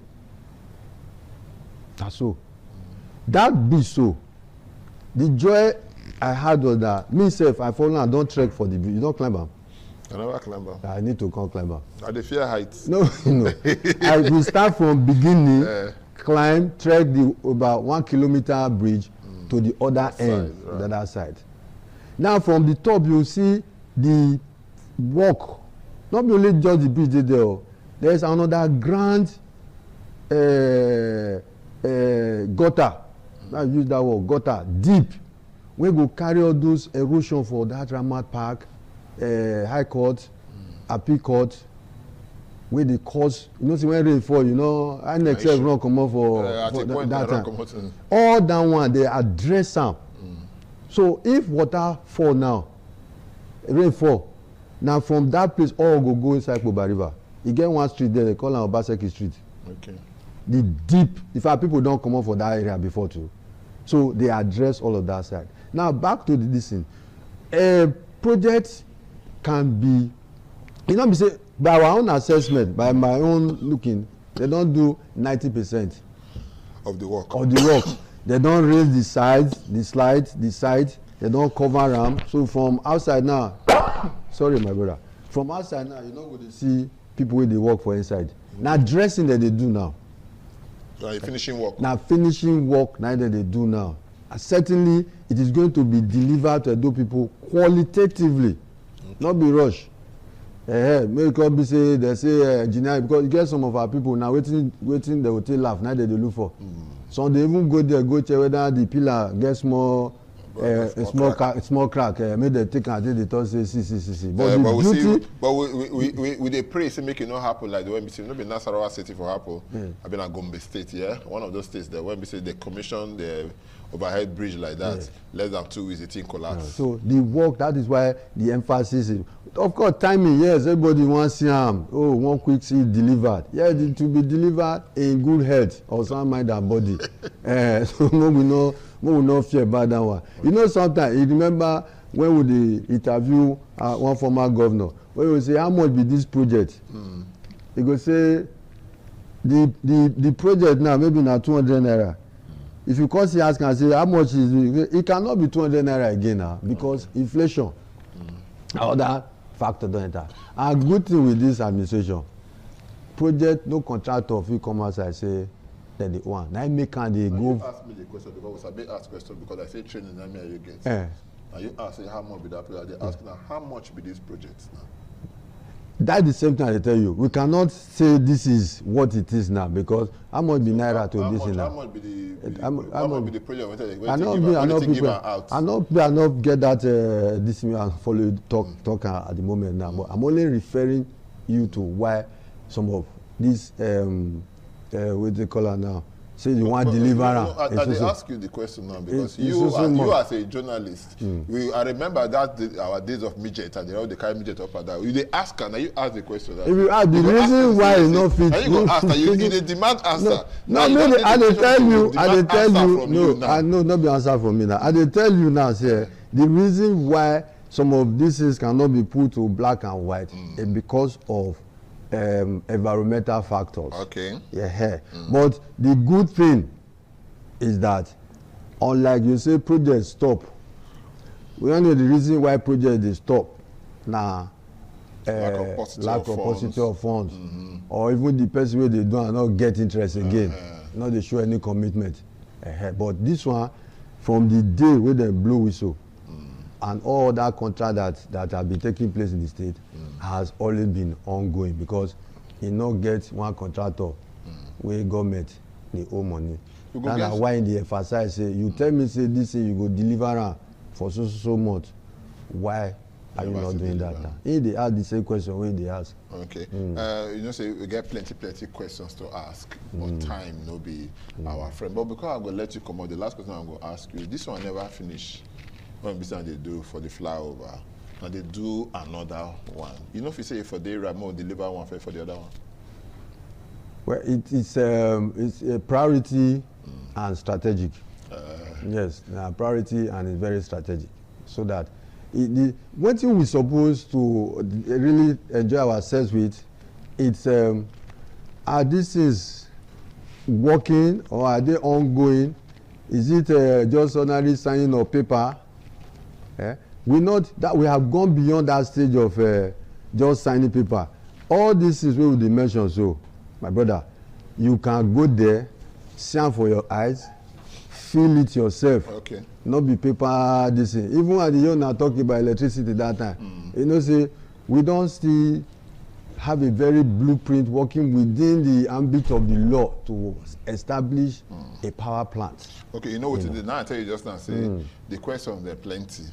That's so. That be so. The joy I had was that myself, I fall and don't trek for the view. You don't climb up. I never climb up. I need to come climb up. I dey fear heights. No, no. I will start from beginning, climb, trek the about 1 kilometer bridge to the other end, side, right. the other side. Now from the top you see the walk. Not only just the bridge there. There is another grand gutter. I use that word, gutter, deep. We go carry all those erosion for that Ramat Park, High Court, Appeal Court, where they cause, you know, see when rain fall, you know, I next year run come out for that time. All that one, they address them. So if water fall now, rain fall, now from that place, all go inside Koba River. You get one street there, they call it Obaseki Street. Okay. The deep, in fact, people don't come out for that area before too. So they address all of that side. Now back to this thing. A project can be, you know, be say by our own assessment, by my own looking, they don't do 90% of the work. They don't raise the sides, the side. They don't cover them. So from outside now, sorry my brother, from outside now, you're not going to see people where they work for inside. Now dressing that they do now. So finishing work. Now finishing work now that they do now. And certainly it is going to be delivered to those people qualitatively, not be rush. Make up be say they say engineer, because you get some of our people now waiting they will take laugh now that they look for. So they even go there, go check whether the pillar get small small crack. Make they take and they talk say see. But we dey pray say make it not happen like the way we say no be Nasarawa City for happen. I been at Gombe State, one of those states there when we say they commission the overhead bridge like that, less than 2 weeks the thing collapse. So the work, that is why the emphasis is, of course, timing. Yes, everybody wants to see one quick see delivered. Yeah, it to be delivered in good health or sound mind and body. So we no fear about that one. You know, sometimes you remember when we interview one former governor, when we say how much be this project, he go say the project now maybe na 200 naira. If you come see ask and say how much is it, cannot be 200 naira again now because inflation, other factor don enter. And good thing with this administration, project no contractor fit come outside say that they want. Now make am dey go. You ask me the question because we sabi ask question because I say training na me and you get. And you ask how much be that project? They ask now how much be this project now? That's the same thing I tell you. We cannot say this is what it is now because how much be naira to this now? How much be the project? I not get that this me and follow talk at the moment now. But I'm only referring you to why some of these what they call it now. Say you want deliver. I ask you the question now because you as a journalist, I remember that our days of midget and they carry midget up and down. You they ask and you ask the question. If you ask the reason why you not fit, and you go ask you the demand answer. No, I dey tell you. No, I know not be answer from me now. I dey tell you now, say the reason why some of these things cannot be put to black and white is because of environmental factors. Okay. But the good thing is that unlike you say projects stop, we don't know the reason why projects dey stop na lack of paucity of funds or even the person wey dey do am not get interest again, not dey show any commitment. But this one from the day wey dem blow whistle and all other contracts that have been taking place in the state has always been ongoing because e no get one contractor wey government dey owe money. That's why they emphasize say you tell me say this thing you go deliver am for so much, why are you not doing that now? If they ask the same question wey they ask. Okay. You know, say we get plenty questions to ask, but time no be our friend. But because I'm gonna let you come out, the last question I'm gonna ask you, this one never finish. When business they do for the flyover, and they do another one. You know, if you say for the Ramo deliver one for the other one. Well, it's a priority and strategic. Yes, priority and it's very strategic, so that one thing we supposed to really enjoy ourselves with, it's are these things working or are they ongoing? Is it just ordinary signing of paper? We have gone beyond that stage of just signing paper. All this is what we mention. So, my brother, you can go there, see am for your eyes, feel it yourself. Okay. Not be paper this thing. Even at the young are talking about electricity that time. You know, say we don't still have a very blueprint working within the ambit of the law to establish a power plant. Okay, you know what it is. Now I tell you just now, say the questions there plenty.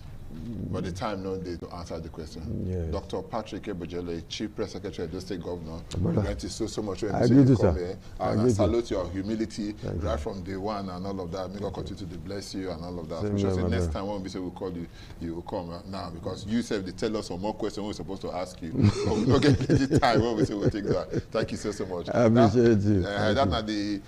But the time no day to answer the question. Yes. Dr. Patrick Ebojele, Chief Press Secretary of the State Governor, thank you so much for I agree to come sir. here. I And I agree to. salute your humility right from day one and all of that. May God continue to bless you and all of that. Same We shall here, say my next brother. time when we say we'll call you, you will come now because you said they tell us some more questions we're supposed to ask you. But we don't get plenty time when we say we'll take that. Thank you so much. I appreciate you. That's not the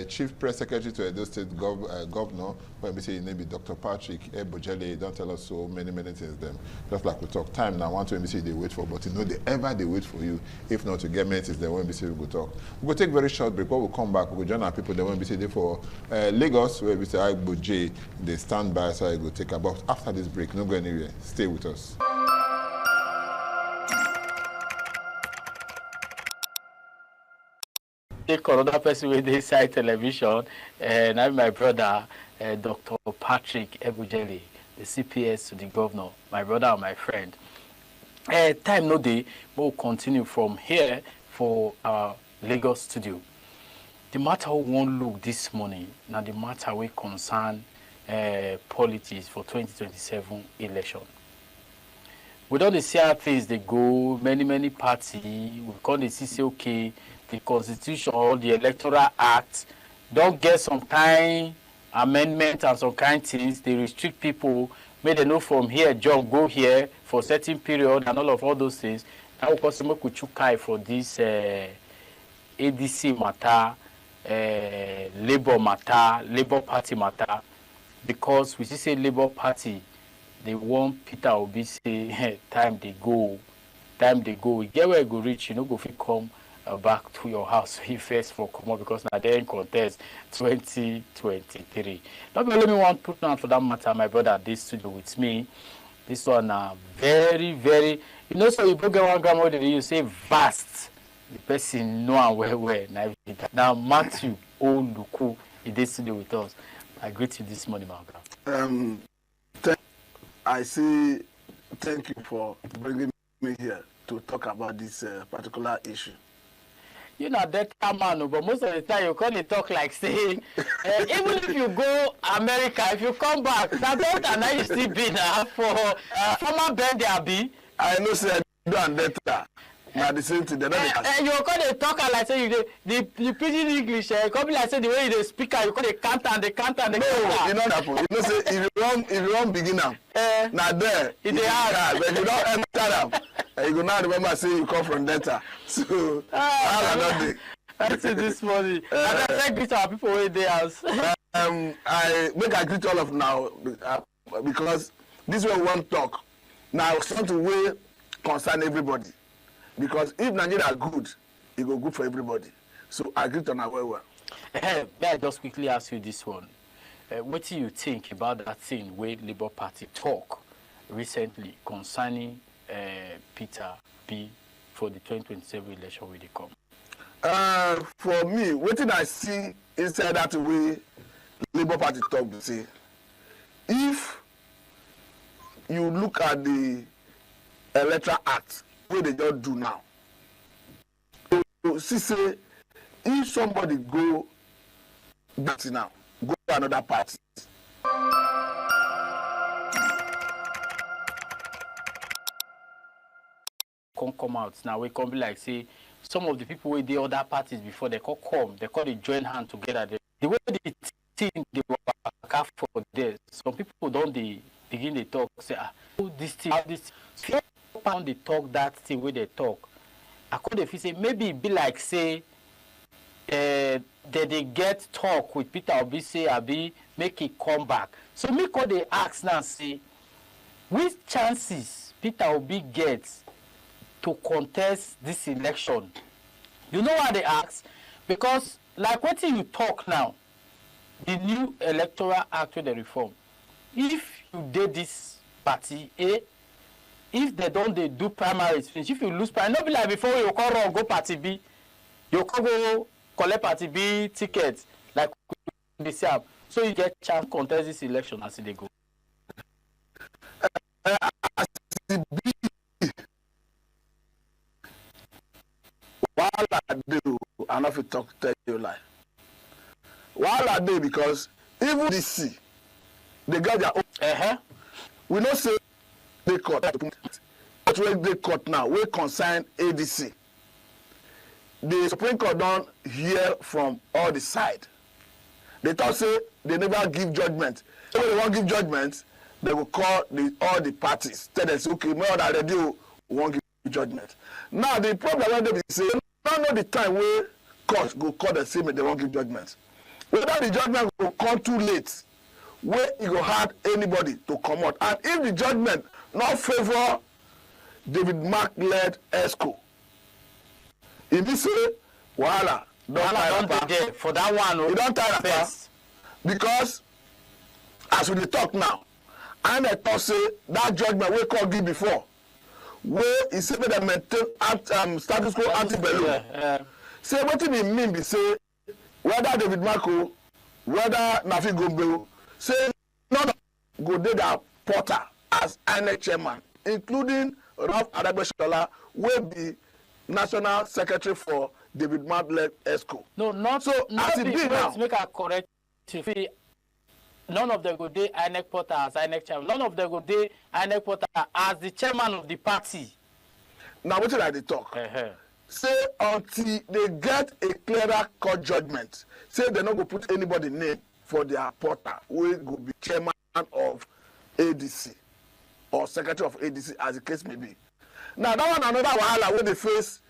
Chief Press Secretary to Edo State Governor, when we say his name is Dr. Patrick Ebojele. Don't tell us so many things them. Just like we talk time now, one to say they wait for, but you know they wait for you. If not to get minutes, then when we say we go talk. We go take very short break. When we come back, we go join our people. Then when we say they for Lagos, where we say I go J, they stand by, so I go take about after this break. Don't go anywhere. Stay with us. Take another person with this side television, and I'm my brother, Dr. Patrick Ebojele, the CPS to the governor, my brother and my friend. Time no day, we'll continue from here for our Lagos studio. The matter we won't look this morning, now the matter we concern politics for 2027 election. We don't see how things they go, many parties, we can't see say okay, the constitution or the electoral act don't get some kind amendment and some kind things, they restrict people, make them know from here, John, go here for certain period and all those things. Now, of course, we could choose for this ADC matter, Labour matter, Labour Party matter, because we say Labour Party, they want Peter Obi say time they go. We get where you go reach, you know, go fit come back to your house he first for come up because now they're in contest 2023. Not only me want put on for that matter, my brother at this studio with me. This one very, you know, so you get one grandmother you say vast. The person know and well. Now Matthew Oluku in this studio with us. I greet you this morning, my brother. I say thank you for bringing me here to talk about this particular issue. You know that man, but most of the time you can't talk like saying, even if you go America, if you come back, that don't and I still be now for former Ben Derby. I know say I do and better. Now the same thing. You can't talk like say the pidgin English. Come like say the way you speak, you can't count and the count. No, you know that. You know say if you want beginner, now there it is hard. But if you don't enter them. You go now remember say you come from Delta. So I say this morning. And I greet our people in the house. I greet all of now because this way we want to talk. Now something will concern everybody. Because if Nigeria are good, it go good for everybody. So I greet on our well. May I just quickly ask you this one? What do you think about that thing where Labour Party talk recently concerning Peter B for the 2027 election will they come? For me, what did I see inside that way Labour Party talk to say, if you look at the Electoral Act, what they just do now, so see say, if somebody go back now, go to another party. Come out now we can be like say some of the people with the other parties before they come they call it join hand together the way the thing they work for there some people don't they begin to talk say this thing pound they talk that thing where they talk I could if you say maybe it be like say they get talk with Peter Obi say Abi make it come back so me could they ask now say which chances Peter Obi gets to contest this election? You know why they ask? Because like what you talk now, the new electoral act with the reform, if you did this party, if they don't they do primaries finish, if you lose primary, not be like before you call wrong, go party B, you can go collect party B tickets, like the same. So you get chance to contest this election as they go. While I do, I know if you talk tell you lie. While I do, because even DC, they got their own. We don't say they court. But when they court now, we consign ADC. The Supreme Court don't hear from all the side. They thought say they never give judgment. So when they won't give judgment, they will call all the parties. Tell them, say, okay, more than they do, we won't give judgment. Now the problem when they be say, don't know the time where court go call the same and they won't give judgment. Whether the judgment will come too late, where it go hard anybody to come out. And if the judgment not favor David Mark led ESCO, if this say wahala don't tire for that one, you don't tire because as we talk now, and I thought say that judgment we court give before, where he say that maintain status quo ante-bellum. Say what it mean be say whether David Marco, whether Nafi Gombe, say not go dey that Porter as INEC chairman, including Ralph Aragbeshola, will be National Secretary for David Mark-led ESCO. No, not so. As it be now, make a correct. None of them go dey INEC Porter as INEC chairman. None of them go dey INEC Porter as the chairman of the party. Now, what did I talk? Say until they get a clearer court judgment, say they not go put anybody name for their porter who will be chairman of ADC or secretary of ADC as the case may be. Now that one another wahala where they face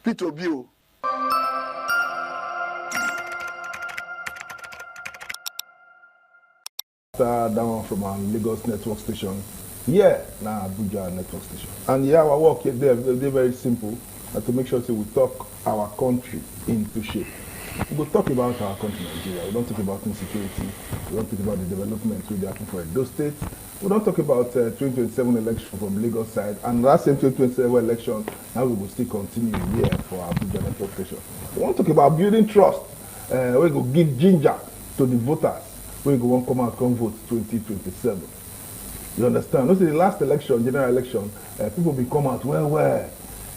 Peter Obi. That one from our Lagos network station. Yeah, now Abuja network station. And yeah, our work here they're very simple. To make sure we talk our country into shape. We will talk about our country, Nigeria. We don't talk about insecurity. We don't talk about the development which happen for Edo State. We don't talk about 2027 election from Lagos side. And that same 2027 election, now we will still continue here for our Abuja network station. We want to talk about building trust. We go give ginger to the voters. We go come out, come vote 2027. You understand? This is the last election, general election. People will come out well.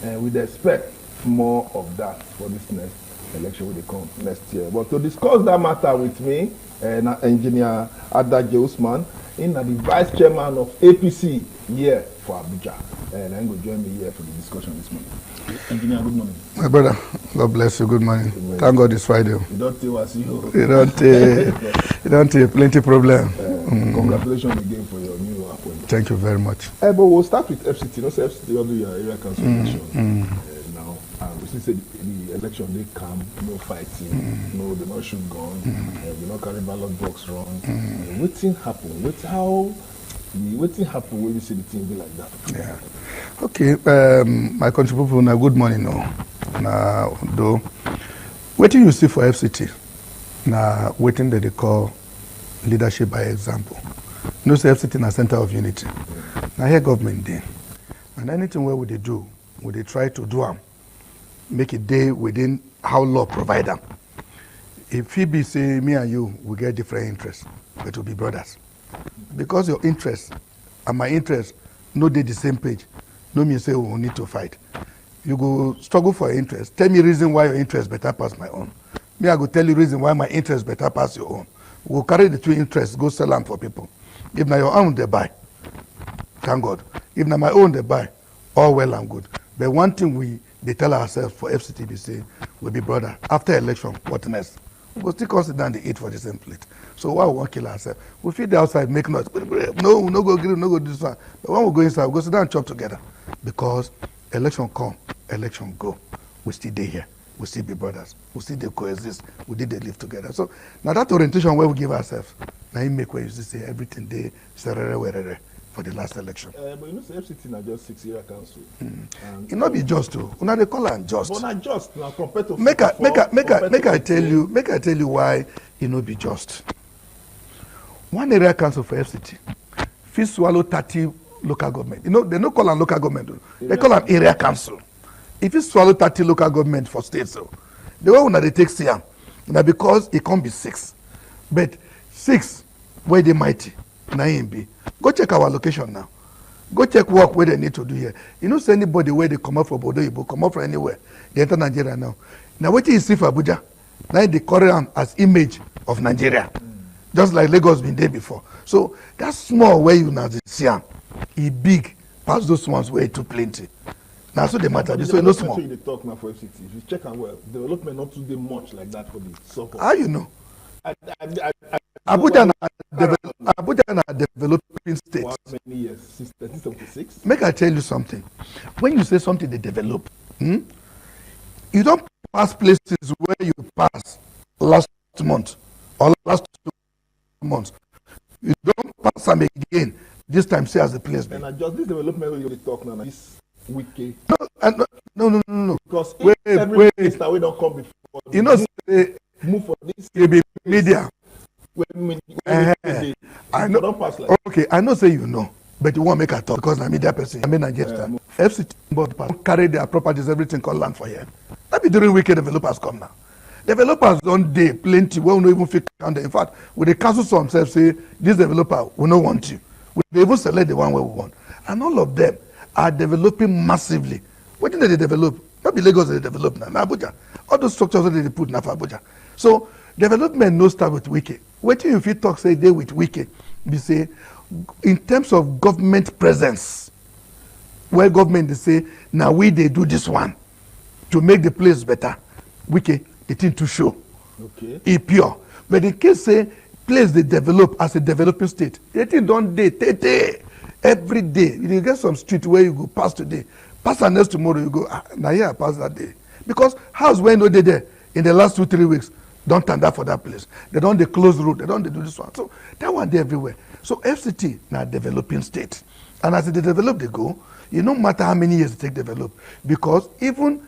We'd expect more of that for this next election when they come next year. But to discuss that matter with me, Engineer Adaje Usman, the Vice Chairman of APC here for Abuja. And I'm going to join me here for the discussion this morning. Engineer, good morning. My brother, God bless you. Good morning. Thank God it's Friday. You don't tell us you. You don't take plenty problem. Congratulations again for your new appointment. Thank you very much. But we'll start with FCT. You know, FCT will do your area council election now. We still say the election they come, no fighting, no, they not shoot gun, they not carry ballot box run. Waiting happen. Waiting happen when you see the thing be like that. Yeah. Okay. My country people, now good morning. Now, though, waiting you see for FCT. Now, waiting that they call leadership by example. No say FCT in a center of unity. Now here government day. And anything where would they do, would they try to do make it day within how law provide them. If he be say me and you we get different interests, but we'll be brothers. Because your interest and my interest no dey the same page, no mean say we will need to fight. You go struggle for your interest. Tell me reason why your interest better pass my own. Me, I go tell you reason why my interest better pass your own. We'll carry the two interests, go sell them for people. If na your own they buy, thank God. If na my own they buy, all well and good. But one thing they tell ourselves for FCT, they say, we'll be brother. After election, what next? We go still consider and eat for the same plate. So why we won't kill ourselves? We feed the outside, make noise. No, we no go agree, no go do this one. But when we go inside, we go sit down and chop together. Because election come, election go. We still dey here. We still be brothers. We still they coexist. We did they live together. So now that orientation where we give ourselves, now you make where you say everything they serere werere. for the last election. But you know, FCT na just 6 area council. It not be just too. Una they call am just. But not just now compared to. Make I tell you why it not be just. One area council for FCT, fit swallow 30 local government. You know they don't call am local government. They call am area council. If you swallow 30 local government for states, so the way una they take CM, now because it can't be 6, but 6 where they mighty. Na be. Go check our location now. Go check work where they need to do here. You know, say anybody where they come up from Bodo Ibo, come up from anywhere, they enter Nigeria now. Now what you see for Abuja, now they call it as image of Nigeria. Just like Lagos been there before. So that small where you now see them, it big past those ones where it too plenty. Now so they matter. So no small. They talk now for FCT. If you check and well, development not too much like that for the so-called. How you know? Abuja na developing state. For how many years? Since 1976? Make I tell you something. When you say something they develop, you don't pass places where you pass last month or last 2 months. You don't pass them again. This time say as the place. And just this development you talk now, this wiki. No. Because every place that we don't come before. You know, say move for this. You be media. I know. Don't pass like okay, I know say you know, but you won't make a talk because I'm a media person. I mean Nigeria. FCT board carry their properties, everything called land for here. That be during weekend developers come now. Developers don't day plenty. We don't even fit count them. In fact, with the council themselves say this developer we don't want you. We even select the one where we want, and all of them are developing massively. What did they develop? Not be Lagos they develop now. Abuja. All those structures that they put now for Abuja. So development no start with wiki. What if you talk say they with wiki? We say in terms of government presence, where government they say now we they do this one to make the place better. Wiki the thing to show. Okay. It pure. But in case say place they develop as a developing state, the thing don't day every day. You get some street where you go pass today, pass the next tomorrow you go now here I pass that day because house where no they there in the last 2-3 weeks. Don't turn that for that place. They don't they close the road. They don't they do this one. So that one they everywhere. So FCT now developing state, and as they develop, they go. You no matter how many years they take develop, because even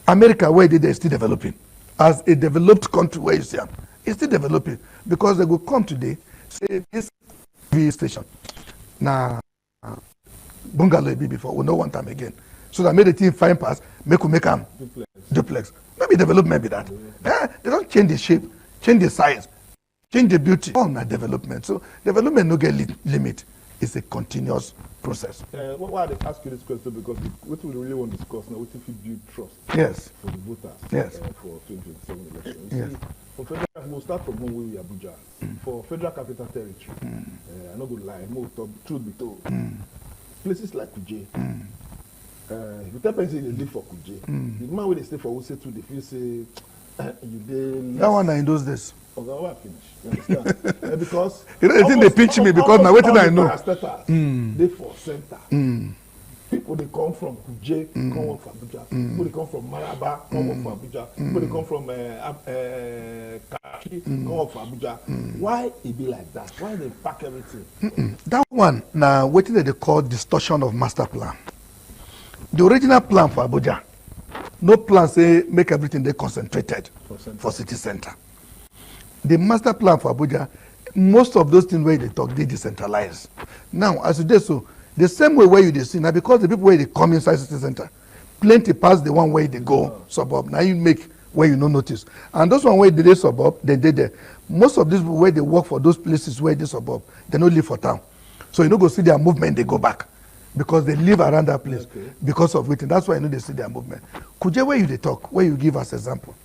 America where they're still developing, as a developed country where you see them, it's still developing because they will come today say this TV station now bungalow be before we no want time again. So that made the team fine pass make them duplex. Maybe development be that. They don't change the shape, change the size, change the beauty. All my development. So development no get limit. It's a continuous process. Why they ask you this question? Because what we really want to discuss now, what if you build trust yes. for the voters yes. For 2027 elections? Yes. See, for federal, we'll start from one way Abuja. For Federal Capital Territory, I'm not going to lie, more truth be told. Places like Kuje, if you tell people they live for Kuje, the man where they stay for Wuse too, they feel say you dey. That one in those days. Okay, I want finish. You understand? Because you know, they pinch me because now waiting I know. They for center. People they come from Kuje, come work for Abuja. People they come from Maraba, come work for Abuja. People they come from Kaki, come work for Abuja. Why it be like that? Why they pack everything? That one now waiting that they call distortion of master plan. The original plan for Abuja, no plan say make everything they concentrated for city center. The master plan for Abuja, most of those things where they talk, they decentralize. Now, as you do so, the same way where you they see now, because the people where they come inside city center, plenty pass the one where they go suburb. Now you make where you no notice. And those one where they suburb, they did there. Most of these people where they work for those places where they suburb, they don't live for town. So you don't go see their movement, they go back. Because they live around that place because of waiting. That's why you know they see their movement. Kuje, where you they talk, where you give us example.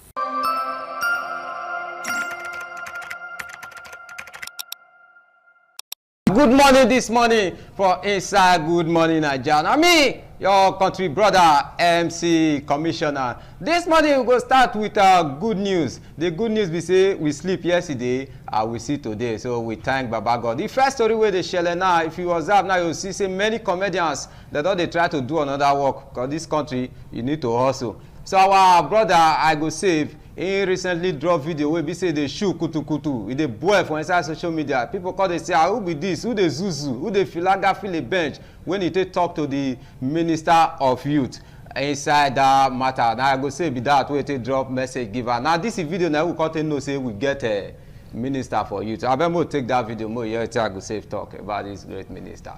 Good morning this morning for Inside Good Morning Nigeria. Now me, your country brother, MC Commissioner. This morning we go start with good news. The good news we say we sleep yesterday and we see today. So we thank Baba God. The first story where they share now, if you observe now, you see say many comedians that all they try to do another work because this country you need to hustle. So our brother I go save, he recently dropped video where he say they shoot kutu with the boy for inside social media. People call they say, who be this, who the zuzu, who the filaga feel a bench when he take talk to the Minister of Youth inside that matter. Now I go say be that way to drop message giver. Now this video now we can't know say we get a Minister for Youth. I better take that video more here I go save talk about this great minister.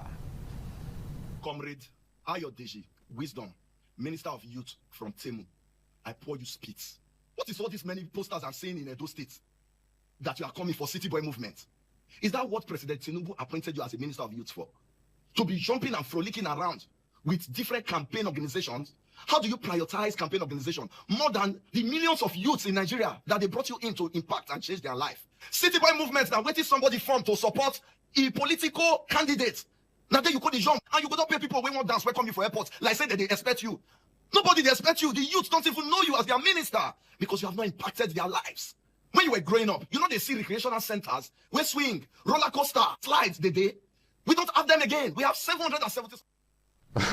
Comrade Ayodeji Wisdom, Minister of Youth from Temu, I pour you spits. What is all these many posters I'm seeing in Edo State that you are coming for City Boy movement? Is that what President Tinubu appointed you as a Minister of Youth for? To be jumping and frolicking around with different campaign organizations? How do you prioritize campaign organization more than the millions of youths in Nigeria that they brought you in to impact and change their life? City Boy movement that waiting somebody from to support a political candidate. Now then you go the jump and you go to pay people when one dance welcome you for airport like say that they expect you. Nobody they expect you. The youth don't even know you as their minister because you have not impacted their lives. When you were growing up, you know they see recreational centers where swing, roller coaster, slides they did. We don't have them again. We have 770.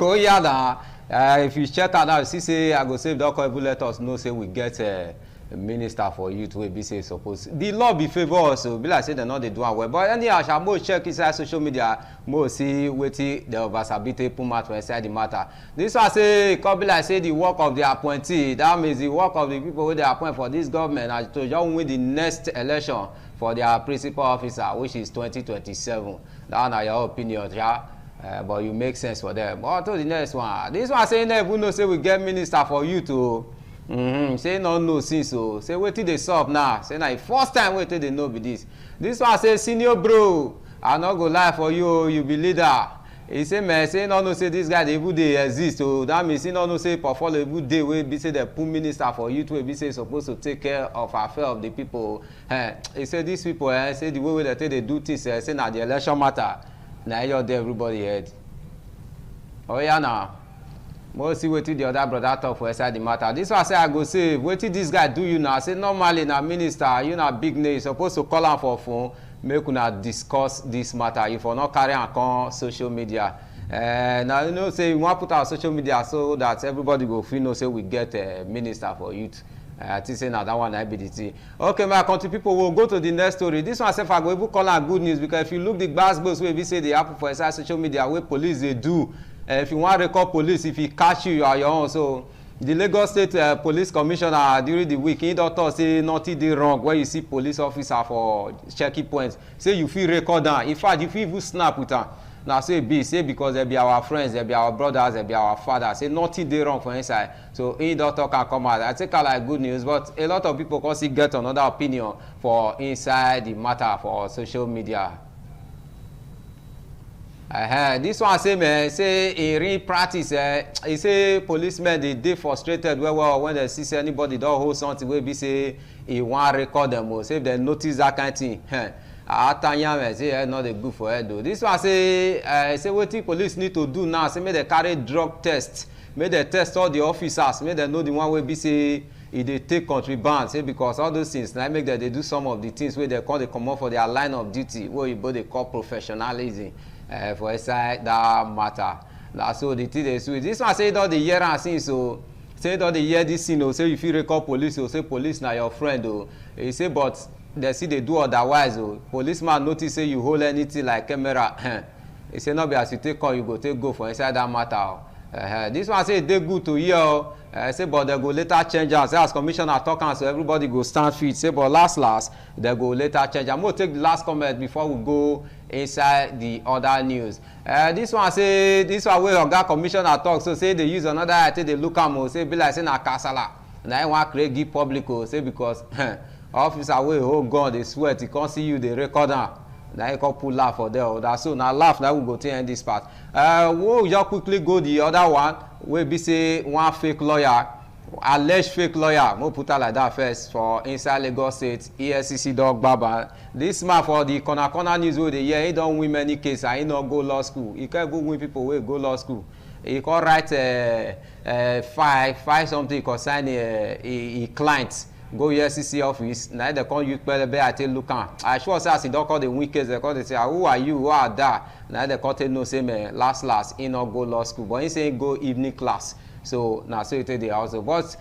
Oh yeah, nah. If you check out now, see say I go save Dr. Ebu let us know say we get a Minister for Youth wey be say suppose the law be favor us so be like say they no dey do am well but anyhow sha mo check inside social media mo see wetin the Obasabite put mouth for inside the matter. This one say e come be like say the work of the appointee, that means the work of the people wey dey appoint for this government na to just win the next election for their principal officer which is 2027. That one na your opinion ja. But you make sense for them. But to the next one, this one say never know say we get Minister for Youth o. Say no know since so say wetin dey sup now say na the first time wetin dey know be this one say senior bro I no go lie for you, you be leader. He say man say no know say this guy dey even dey exist so that means he no know say portfolio even dey wey be say dey put Minister for Youth wey be say suppose to take care of affair of the people. He say these people say the way wey dey take dey do things say na the election matter na your dey everybody head. Oh yeah now. We'll see wetin the other brother talk for inside the matter. This one say I go save wetin this guy do you now. Say normally na minister, you na big name, you suppose to call am for phone make una discuss this matter. If you not carry am come social media. Now you know say you wan put am social media so that everybody go fit know say we get a Minister for Youth. I think say na that one na be the thing. Okay, my country people will go to the next story. This one sef I go even call am good news because if you look the gbas wey be say dey happen for inside social media wey police dey do. If you want to record police, if he catch you, you are your own. So the Lagos State Police Commissioner during the week, he don't talk say nothing dey wrong when you see police officer for checking points. Say you feel record down. In fact, you feel even snap with them. Now say be say because they be our friends, they be our brothers, they be our fathers. Say nothing dey wrong for inside. So he don't talk and come out. I take it like good news, but a lot of people can still get another opinion for inside the matter for social media. This one say man say in real practice he say policemen dey frustrated well when they see say anybody don hold something wey be say he wan record them o say if dem notice that kind thing atanyam say no dey good for head o. This one say say wetin police need to do now say make dem carry drug test, make dem test all the officers, make dem know the one wey be say e dey take contraband say because all those things na make dem dey do some of the things wey dem come dey comot for their line of duty wey oyibo dey call professionalism. For inside that matter. Now so the thing is sweet. This one say don dey hear am since so say don dey hear this thing o say you fit record police o say police na your friend o. He say but dem still dey do otherwise o. Policeman notice say you hold anything like camera. He say no be as you take come you go take go for inside that matter o. This one say e dey good to hear o. Say but dem go later change am say as commissioner talk am so everybody go stand fit say but last dem go later change am. Mo take the last comment before we go inside the other news. This one say this one wey oga commissioner talk so say dey use another eye take dey look am o say be like say na kasala na him wan create give public o say because officer wey hold gun dey sweat he come see you dey record am na him come put laugh for there o. That so na laugh na we go take end this part. We just quickly go the other one wey be say one fake lawyer, alleged fake lawyer, mo put am like that first for inside Lagos State EFCC don gbaba. This man for the corner news wey dey hear he don win many cases and he no go law school. He can't go win people wey go law school. He come write file something concerning a client go EFCC office na dem come use pelebe I take look am. I sure say as he don call the win case dem come dey say who are you, who are that na dem come take know say man last he no go law school but he say he go evening class. So na so e take dey also but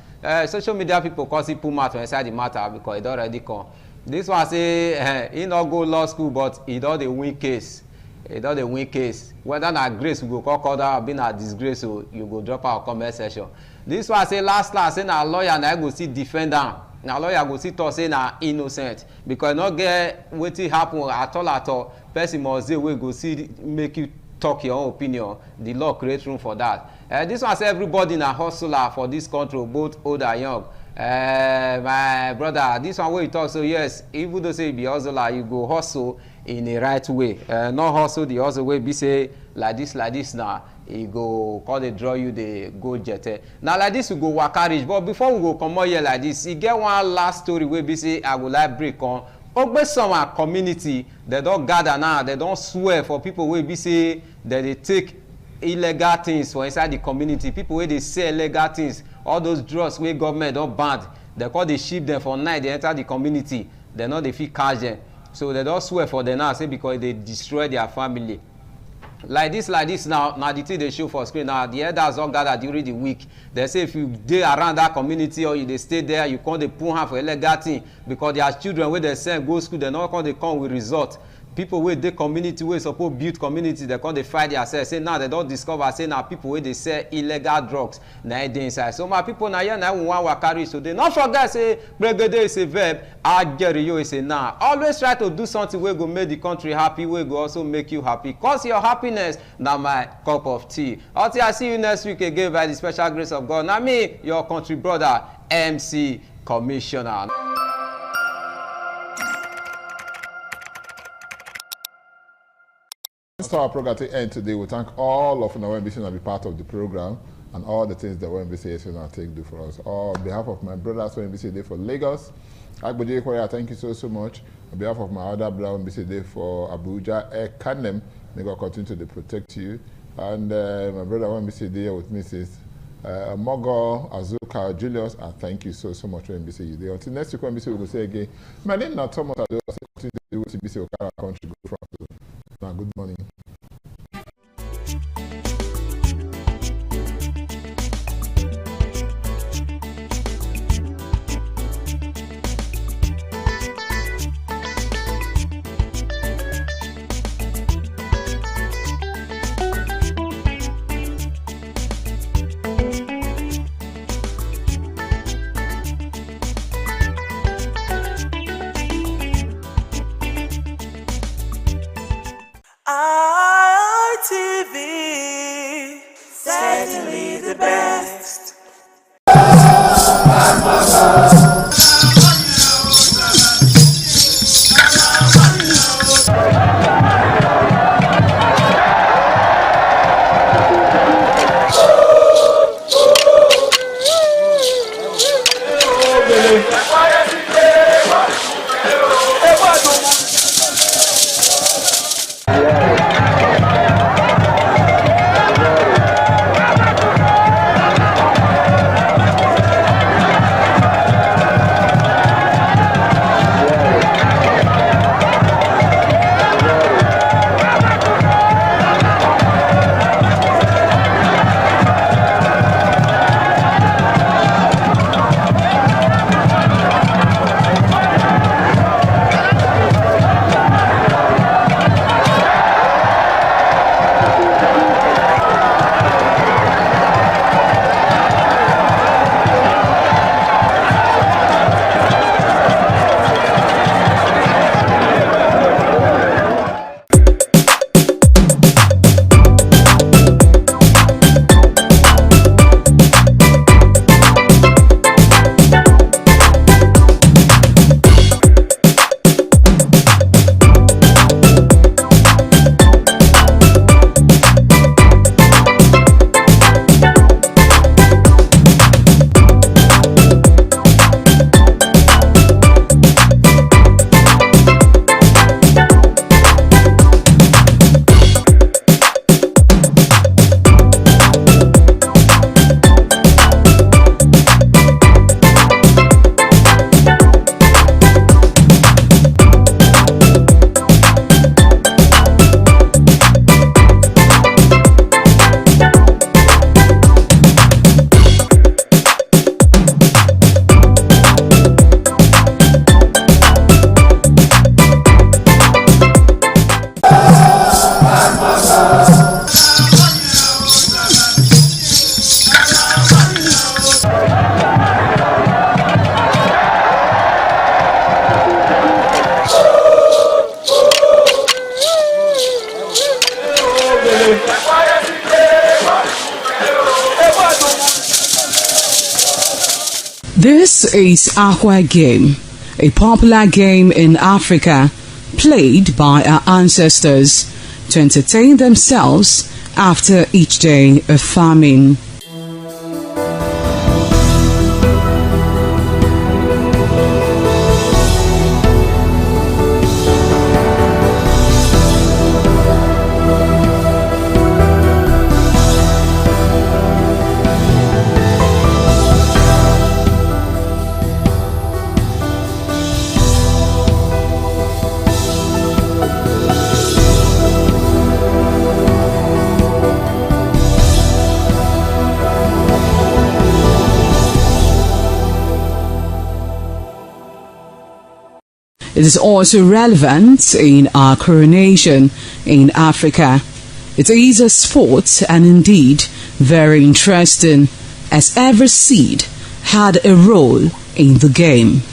social media people cause it put mouth inside the matter because it already come. This one say he not go law school but he don dey win case. He don dey win case. Whether na grace we go call that or be na disgrace so you go drop out comment section. This one say last say na lawyer na go see defend am. Na lawyer go see talk say na innocent because no get wetin happen at all. Person must say wey go see make you talk your own opinion. The law create room for that. This one say everybody na hustler for this country, both old and young. My brother, this one wey you talk so yes, even though say you be hustler, you go hustle in a right way. Not hustle the hustle wey be say like this now. E go call dey draw you dey go jete. Now like this we go waka reach, but before we go comot here like this, e get one last story wey be say I go like break on. Ogbesanwa community, they don gather now, they don swear for people wey be say that they take illegal things for inside the community. People wey dey sell illegal things, all those drugs wey government don ban, they call dey ship them for night, they enter the community, they no dey fit catch them. So they don swear for them now, say because they destroy their family. Like this now the thing they show for screen now. The elders all gather during the week. They say if you dey around that community or you dey stay there, you can't dey put hand for illegal thing because their children wey they send go school, they not come, they come with result. People wey dey community wey suppose build community, they come dey fight themselves. Say now they don discover say now people wey dey sell illegal drugs na dey inside. So my people na here na we wan waka reach. So they not forget say gbegede is a verb, ageriyo is a noun. Always try to do something wey go make the country happy, wey go also make you happy. Cause your happiness na my cup of tea. Until I see you next week again by the special grace of God. Na me, your country brother, MC Commissioner. That's our program to end today. We thank all of our NBC to be part of the program and all the things that NBC is going to take do for us. On behalf of my brothers for NBC Day for Lagos, Agboje Korea, thank you so much. On behalf of my other brother NBC Day for Abuja, Kanem, may God continue to protect you. And my brother NBC Day with Mrs. Mogo Azuka Julius, thank you so much for NBC Day. Until next week, NBC will say again. My name is not Thomas. I do continue to do with NBC Okara country. Go from now. Good morning. I This is Aqua Game, a popular game in Africa played by our ancestors to entertain themselves after each day of farming. It is also relevant in our coronation in Africa. It is a sport and indeed very interesting, as every seed had a role in the game.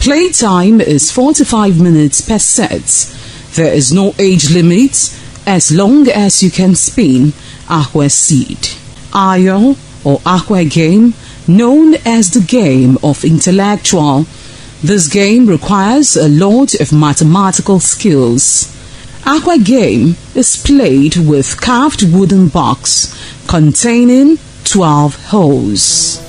Playtime is 45 minutes per set. There is no age limit as long as you can spin Aqua seed. Ayo or Aqua Game, known as the game of intellectual. This game requires a lot of mathematical skills. Aqua Game is played with carved wooden box containing 12 holes.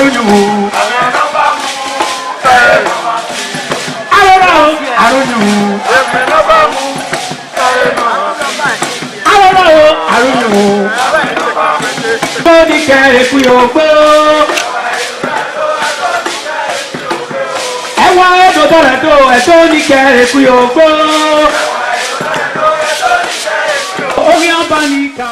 àrùnyùwù. Arọ́rọ́ àrùnyùwù. Arọ́rọ́ àrùnyùwù. Bóni kẹrẹ kú yóò gbó. Ẹwà ẹ̀dọ̀ dọ̀rẹ̀ dò ẹ̀dọ́ ní kẹrẹ kú yóò gbó. Orí ọba ní ká.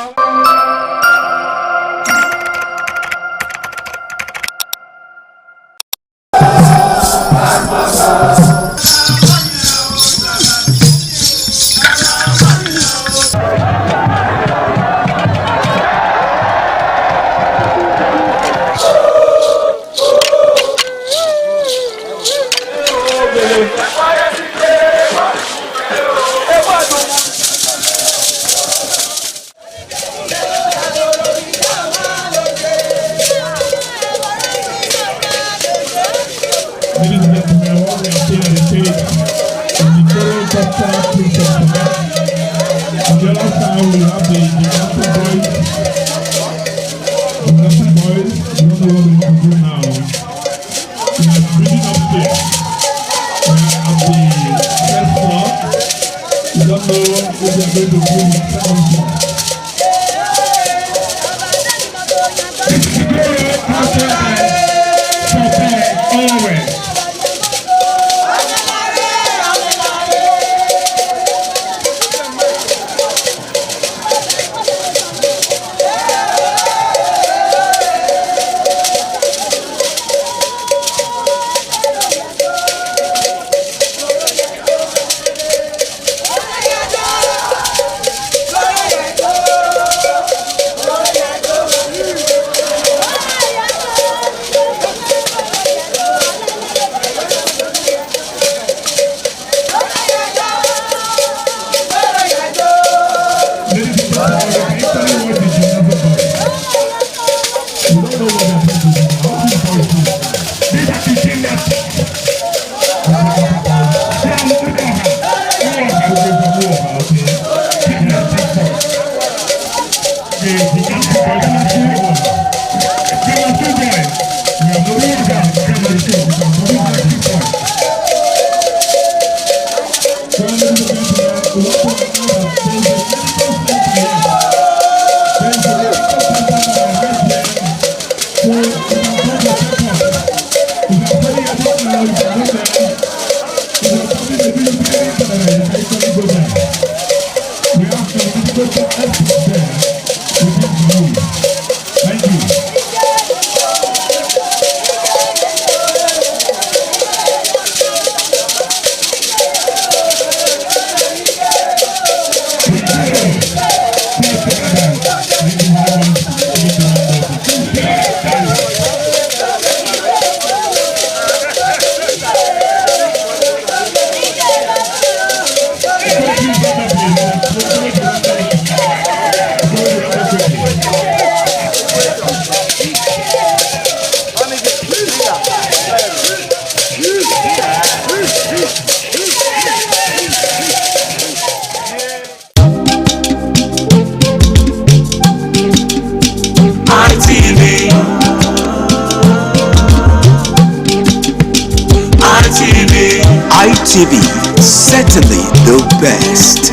ITV, certainly the best.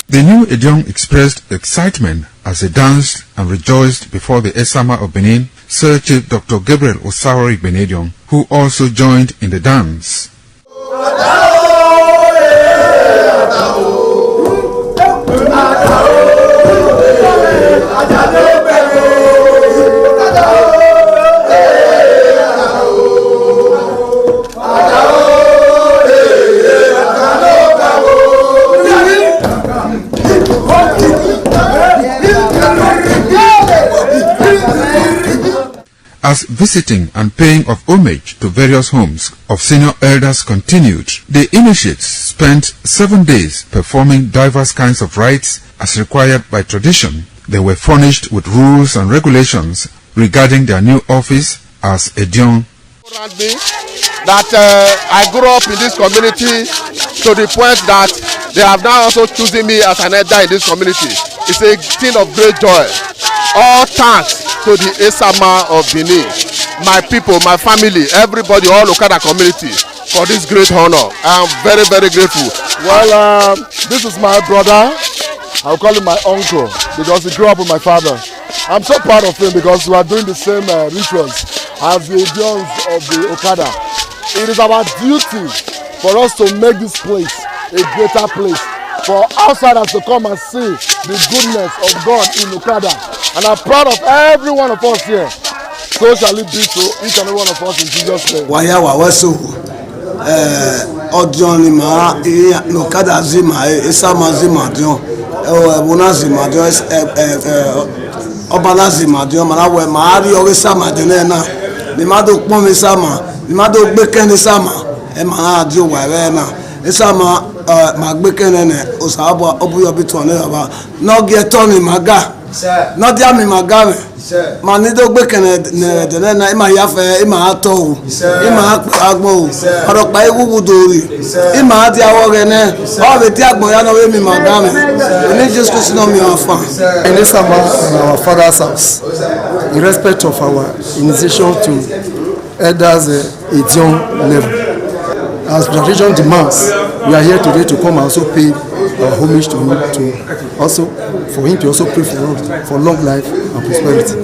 The new Edion expressed excitement as he danced and rejoiced before the Esama of Benin, Sir Chief Dr. Gabriel Osawori Benedion, who also joined in the dance. As visiting and paying of homage to various homes of senior elders continued, the initiates spent 7 days performing diverse kinds of rites as required by tradition. They were furnished with rules and regulations regarding their new office as Edion. That I grew up in this community to the point that they have now also chosen me as an elder in this community. It's a thing of great joy. All thanks to the Esama of Benin, my people, my family, everybody, all Okada community for this great honor. I am very, very grateful. Well, this is my brother. I'll call him my uncle because he grew up with my father. I'm so proud of him because we are doing the same rituals as the Edions of the Okada. It is our duty for us to make this place a greater place, for outsiders to come and see the goodness of God in Okada. And I'm proud of every one of us here. So shall it be to each and every one of us in Jesus' name. Odion ma Okada zima Esama zima Dion Ebuna zima Dion Obala zima Dion Marawe Mari Esama Dionena Nimado Pom Esama Nimado Beken Esama Emana Dio Warena Esama Magbekene Osaba Obuyo Bitone Aba no get Tony Maga no diami Magame Manido Bekene Dena Ima Yafe Ima Ato Ima Agmo Arokpa Ewu Dori Ima Adi Awogene all the Tiagmo Yano Emi Magame we need just to know me afan. In Esama, in our father's house, in respect of our initiation to elders Edion level, as tradition demands, we are here today to come and also pay our homage to him, for him to also pray for us for long life and prosperity.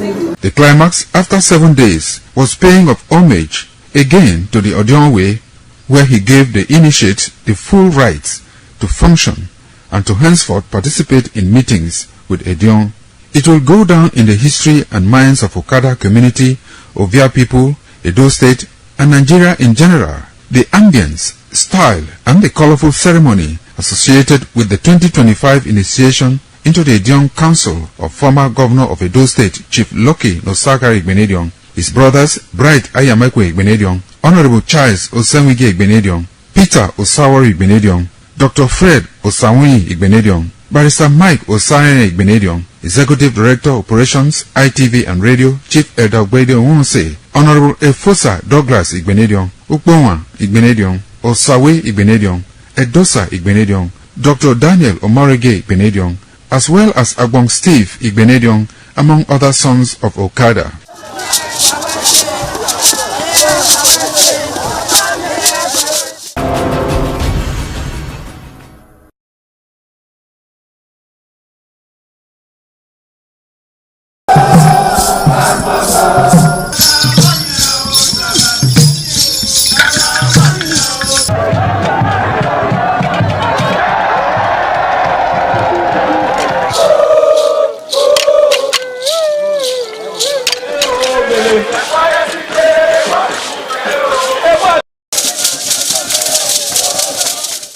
The climax after 7 days was paying of homage again to the Odion way, where he gave the initiate the full rights to function and to henceforth participate in meetings with Edion. It will go down in the history and minds of Okada community, Ovia people, Edo State, and Nigeria in general. The ambience, style, and the colorful ceremony associated with the 2025 initiation into the Edion Council of former Governor of Edo State, Chief Lucky Nosagari Igbenedion, his brothers Bright Ayamekwe Igbenedion, Honorable Charles Osenwige Igbenedion, Peter Osawori Igbenedion, Dr. Fred Osawuni Igbenedion, Barrister Mike Osayene Igbenedion, Executive Director Operations, ITV and Radio, Chief Elder Ogbeide Onwunse, Honorable Efosa Douglas Igbenedion, Ukponwa Igbenedion, Osawe Igbenedion, Edosa Igbenedion, Dr. Daniel Omorege Igbenedion, as well as Agbong Steve Igbenedion, among other sons of Okada.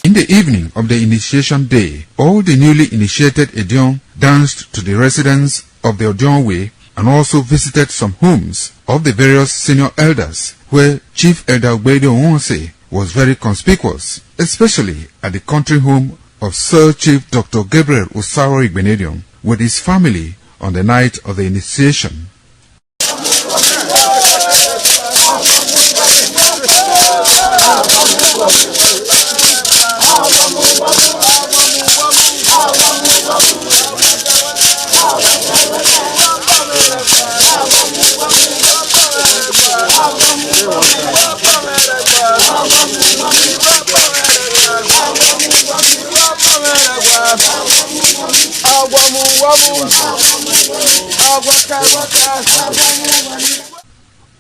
In the evening of the initiation day, all the newly initiated Edion danced to the residents of the Odion way and also visited some homes of the various senior elders, where Chief Elder Ogbeide Onwunse was very conspicuous, especially at the country home of Sir Chief Dr. Gabriel Osawori Igbenedion with his family on the night of the initiation.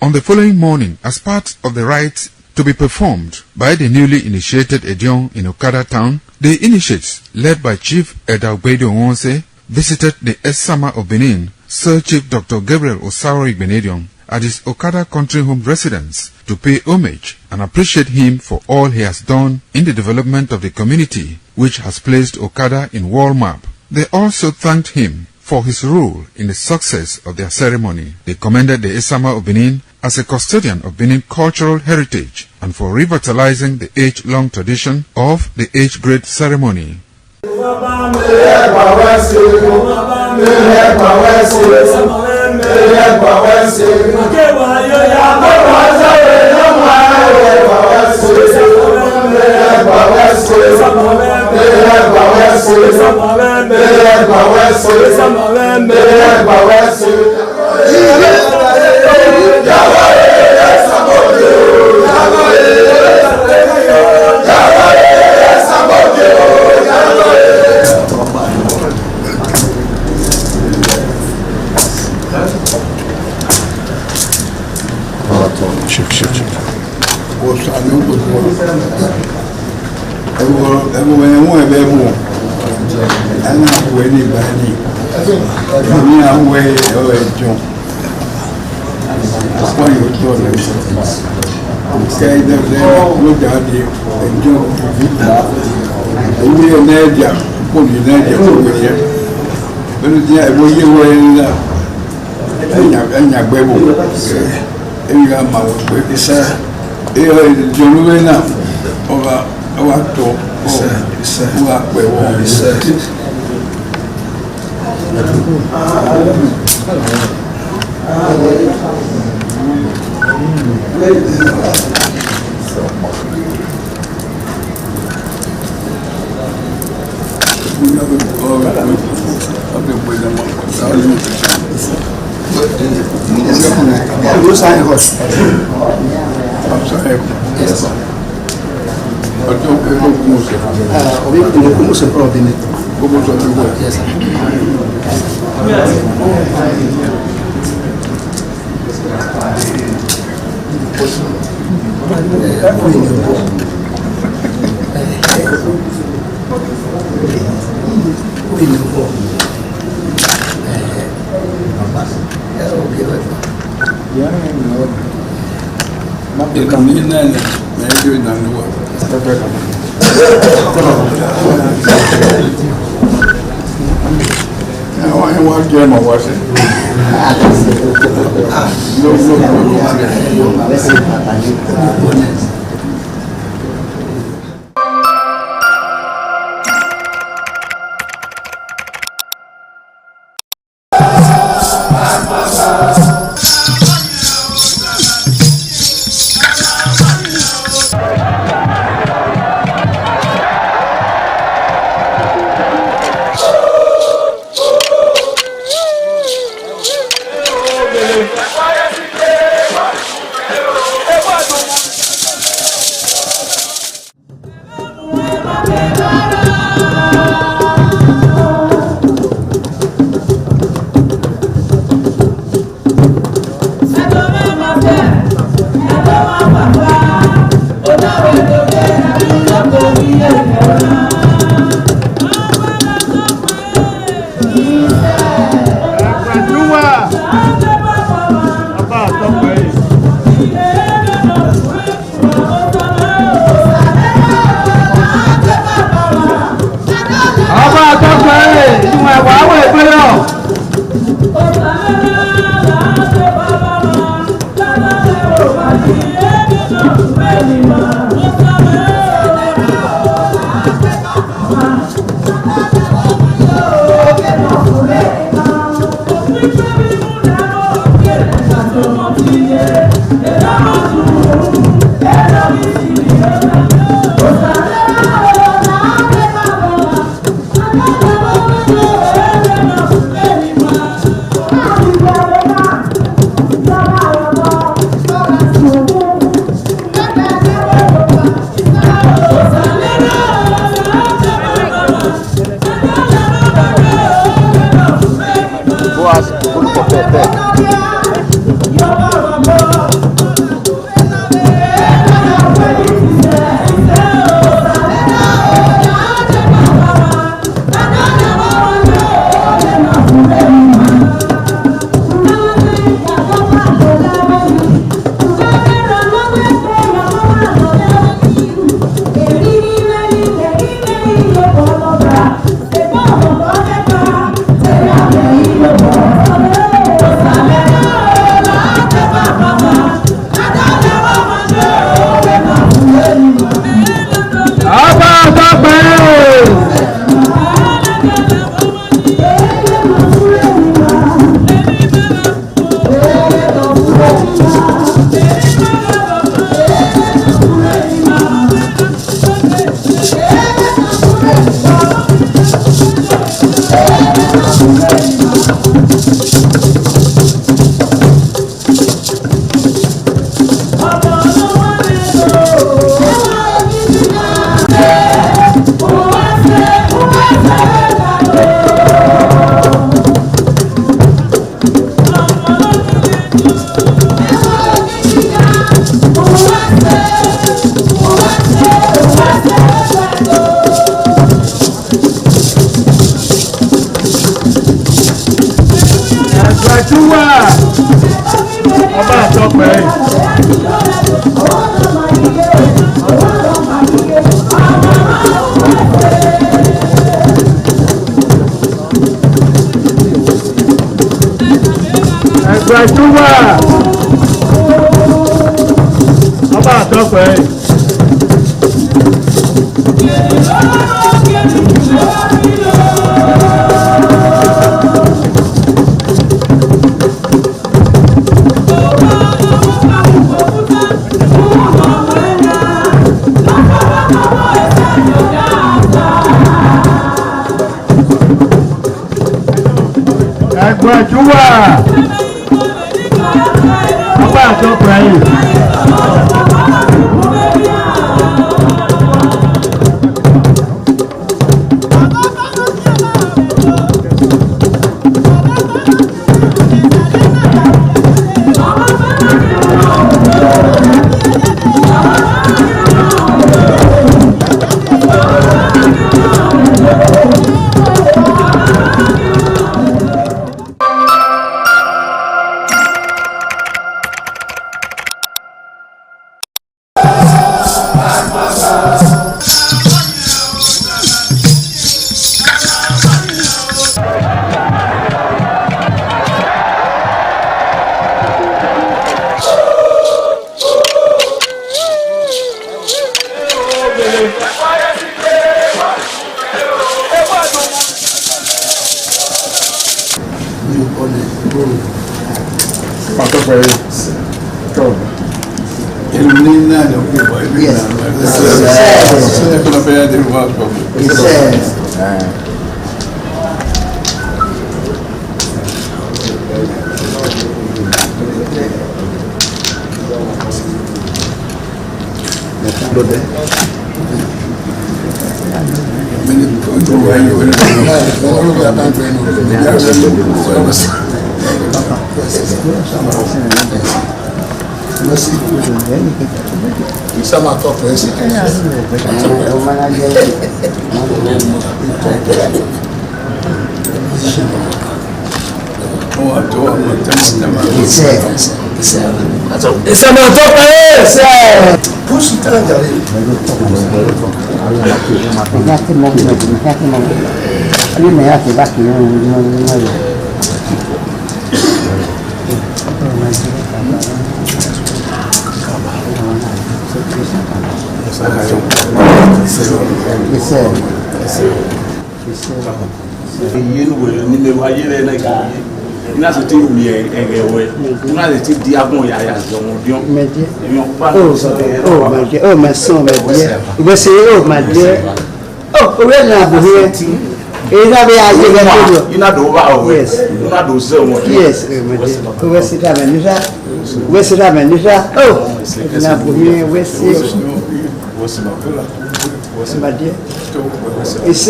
On the following morning, as part of the rites to be performed by the newly initiated Edion in Okada town, the initiates, led by Chief Elder Ogbeide Onwunse, visited the Esama of Benin, Sir Chief Dr. Gabriel Osawori Igbenedion, at his Okada country home residence to pay homage and appreciate him for all he has done in the development of the community, which has placed Okada in world map. They also thanked him for his role in the success of their ceremony. They commended the Esama of Benin as a custodian of Benin cultural heritage and for revitalizing the age-long tradition of the age-grade ceremony. ẹ̀túwà ọba àtọ́pẹ́. ẹ̀túwà ọba àtọ́pẹ́. Ẹ̀túwà ọba àtọ́pẹ́ yìí. Oh, my son, my dear. You say, oh, my dear. Oh, we're not here. It's not the idea. You're not over. Yes. You're not those. Yes, my dear. Where's the manager? Where's the manager? Oh, it's not here. Where's the my dear? It's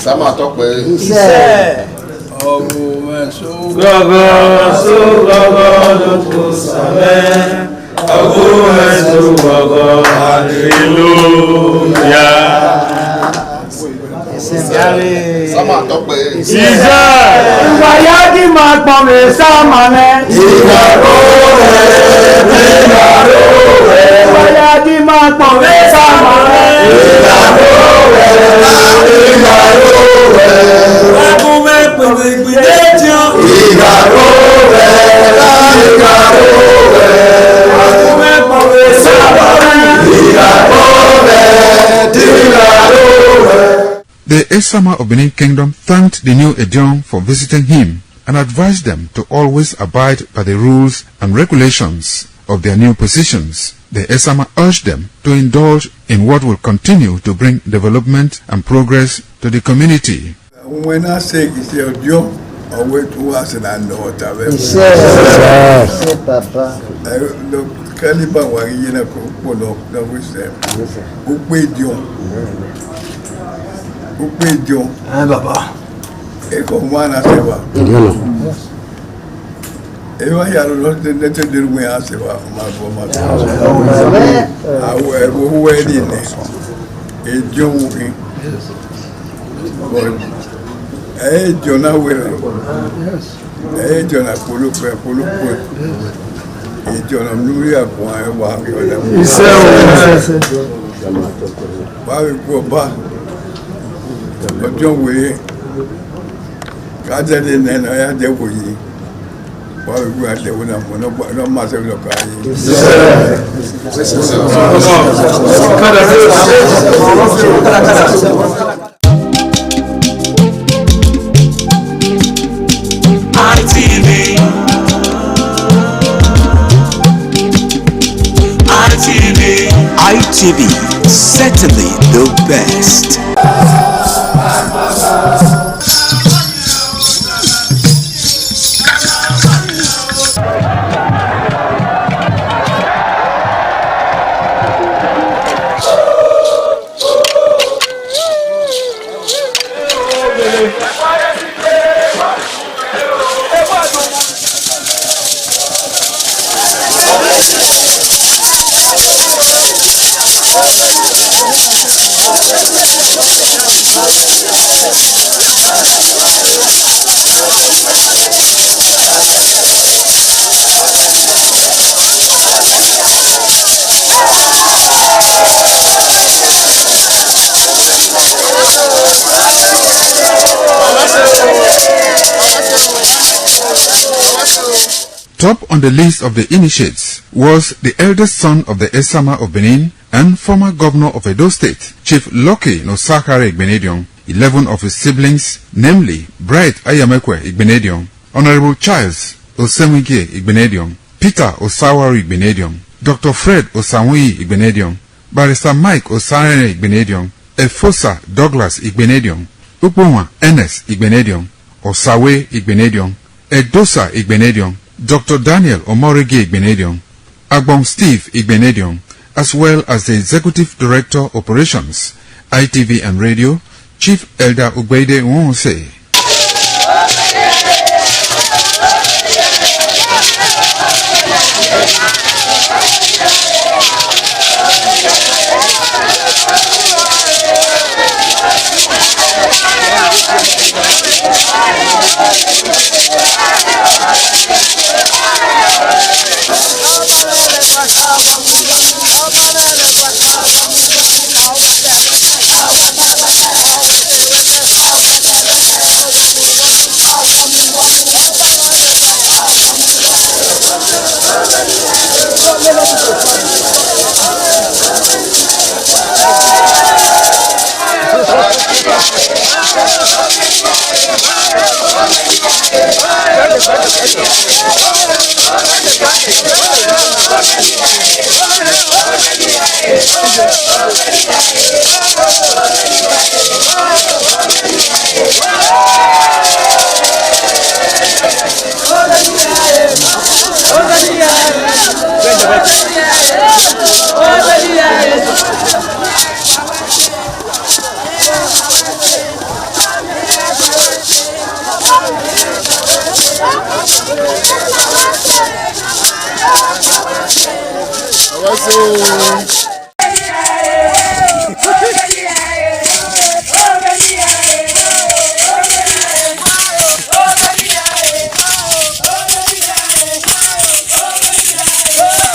Sama tọpẹ. Sama tọpẹ. Ìwàyájí máa pọ̀ mí sáàmà mẹ́. Ìgbàgbọ́ rẹ̀. Ìwàyájí máa pọ̀ mí sáàmà mẹ́. Lákúnmẹ́ pẹ̀lú ìgbìlẹ̀ jẹun. Ìgbàgbọ́ rẹ̀. Lákúnmẹ́ pẹ̀lú sáàmà mẹ́. Ìgbàgbọ́ rẹ̀. The Esama of Benin Kingdom thanked the new Edion for visiting him and advised them to always abide by the rules and regulations of their new positions. The Esama urged them to indulge in what will continue to bring development and progress to the community. When I say it's your job, I wait to us and I know what I've ever Papa. Caliban was in a couple of them. Who paid you? Who paid you? Papa. eko mwana seba ewa ya lo de dirwe ya seba ma awe wo ni ne ejo wi jona wera jona polo jona mluri akwa wa ba ko ba ojo we ka je ne na ya je wo yi ba we ate wo na mo no ma se lo ka yi ITV, certainly the best. Top on the list of the initiates was the eldest son of the Esama of Benin and former governor of Edo State, Chief Lucky Nosakare Igbenedion. 11 of his siblings, namely Bright Ayamekwe Igbenedion, Honorable Charles Osemwike Igbenedion, Peter Osawari Igbenedion, Dr. Fred Osanwi Igbenedion, Barrister Mike Osarene Igbenedion, Efosa Douglas Igbenedion, Upoma Ernest Igbenedion, Osawe Igbenedion, Edosa Igbenedion, Dr. Daniel Omorige Igbenedion, Agbon Steve Igbenedion, as well as the Executive Director Operations, ITV and Radio, Chief Elder Ugbeide Nwonse.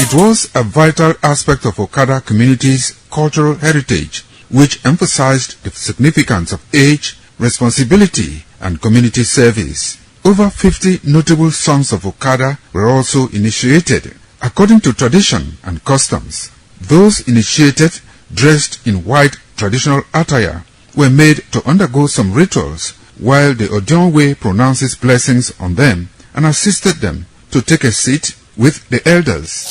It was a vital aspect of Okada community's cultural heritage, which emphasized the significance of age, responsibility, and community service. Over 50 notable sons of Okada were also initiated. According to tradition and customs, those initiated, dressed in white traditional attire, were made to undergo some rituals, while the Odionwe pronounces blessings on them and assisted them to take a seat with the elders.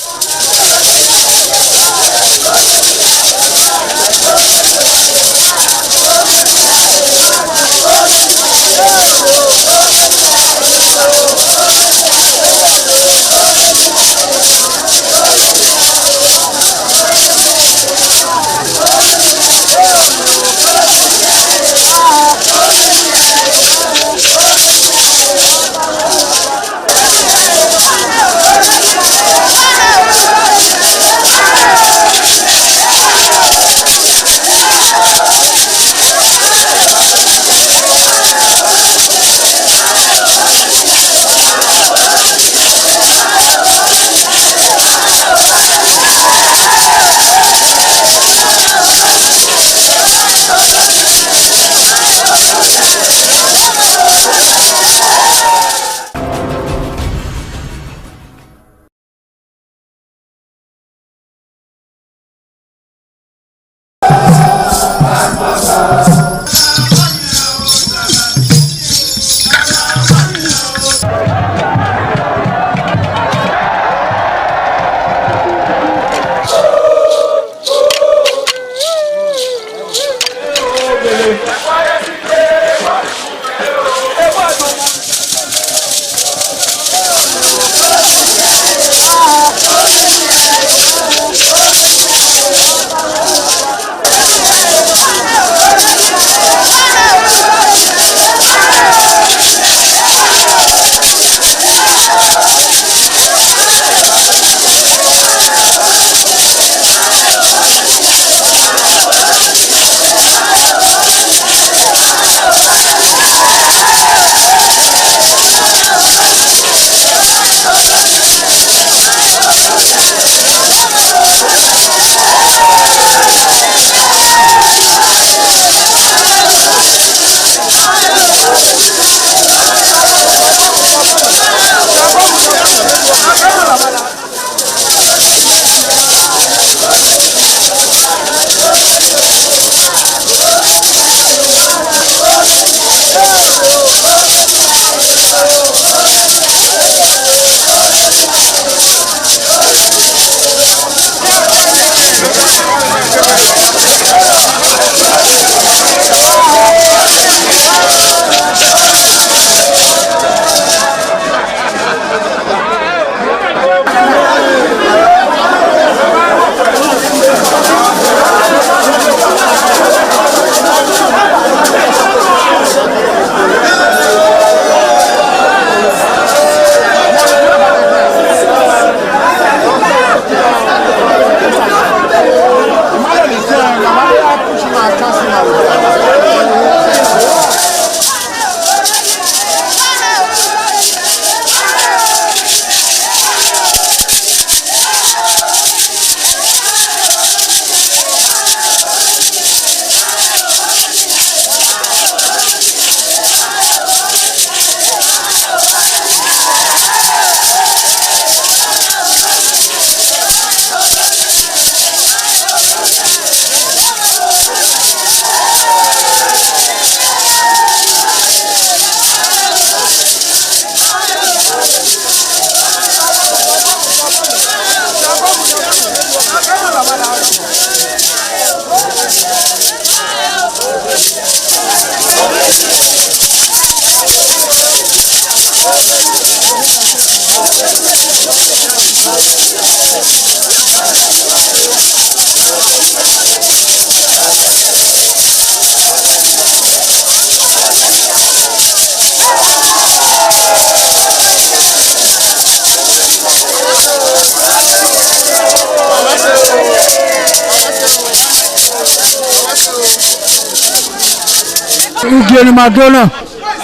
Ugieni Madonna,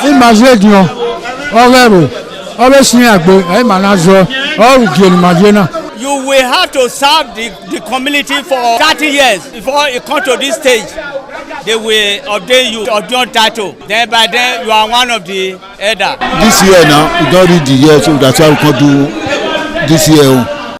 in Mazedio, Overo, Ovesniagbo, Manazo, or Ugieni Madonna. You will have to serve the community for 30 years before you come to this stage. They will ordain you ordain title. Then by then you are one of the elder. This year now, we don't read the year, so that's why we can do this year.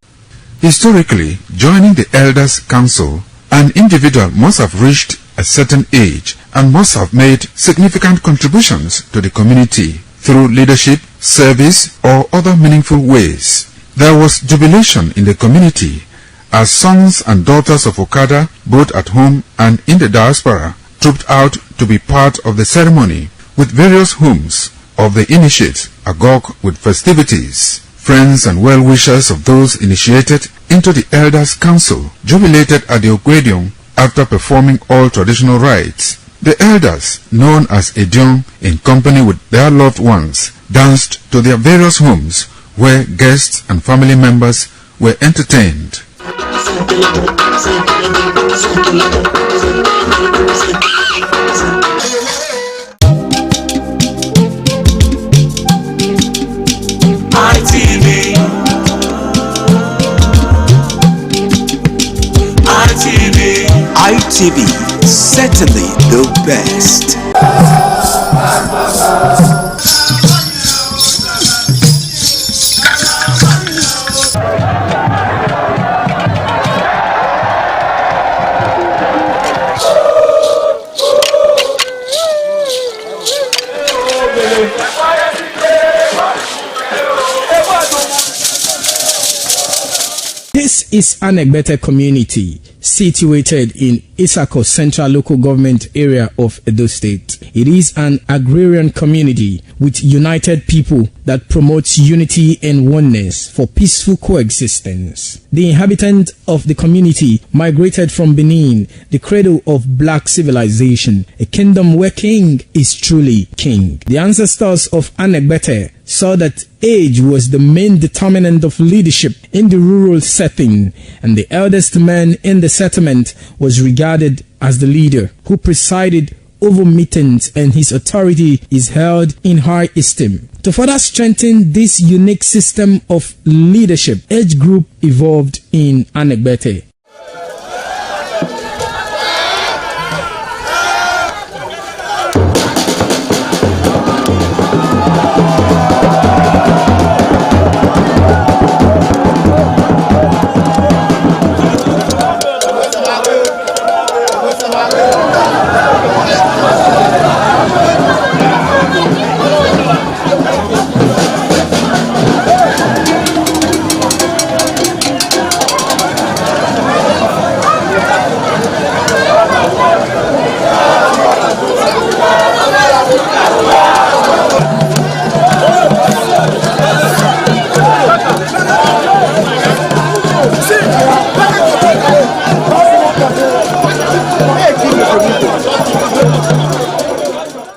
Historically, joining the Elders' Council, an individual must have reached a certain age and must have made significant contributions to the community through leadership, service, or other meaningful ways. There was jubilation in the community as sons and daughters of Okada, both at home and in the diaspora, trooped out to be part of the ceremony, with various homes of the initiates agog with festivities. Friends and well-wishers of those initiated into the Elders' Council jubilated at the Ogwedion after performing all traditional rites. The elders, known as Edion, in company with their loved ones, danced to their various homes where guests and family members were entertained. ITV, certainly the best. This is Anegbete community, situated in Isako Central Local Government Area of Edo State. It is an agrarian community with united people that promotes unity and oneness for peaceful coexistence. The inhabitants of the community migrated from Benin, the cradle of black civilization, a kingdom where king is truly king. The ancestors of Anegbete saw that age was the main determinant of leadership in the rural setting, and the eldest man in the settlement was regarded as the leader who presided over meetings, and his authority is held in high esteem. To further strengthen this unique system of leadership, age group evolved in Anegbete.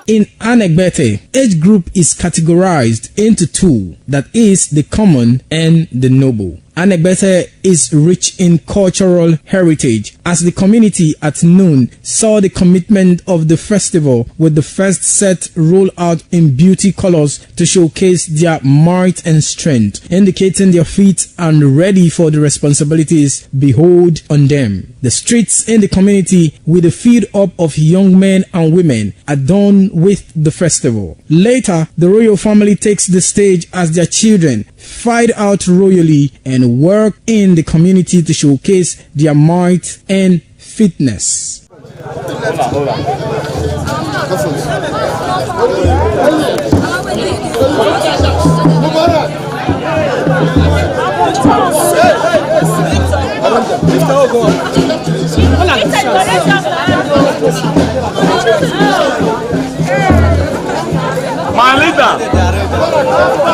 In Anegbete, age group is categorized into two, that is, the common and the noble. Anegbete is rich in cultural heritage, as the community at noon saw the commitment of the festival with the first set rolled out in beauty colors to showcase their might and strength, indicating their feet and ready for the responsibilities behold on them. The streets in the community with a feed up of young men and women adorned with the festival. Later, the royal family takes the stage as their children fight out royally and work in the community to showcase their might and fitness. My leader.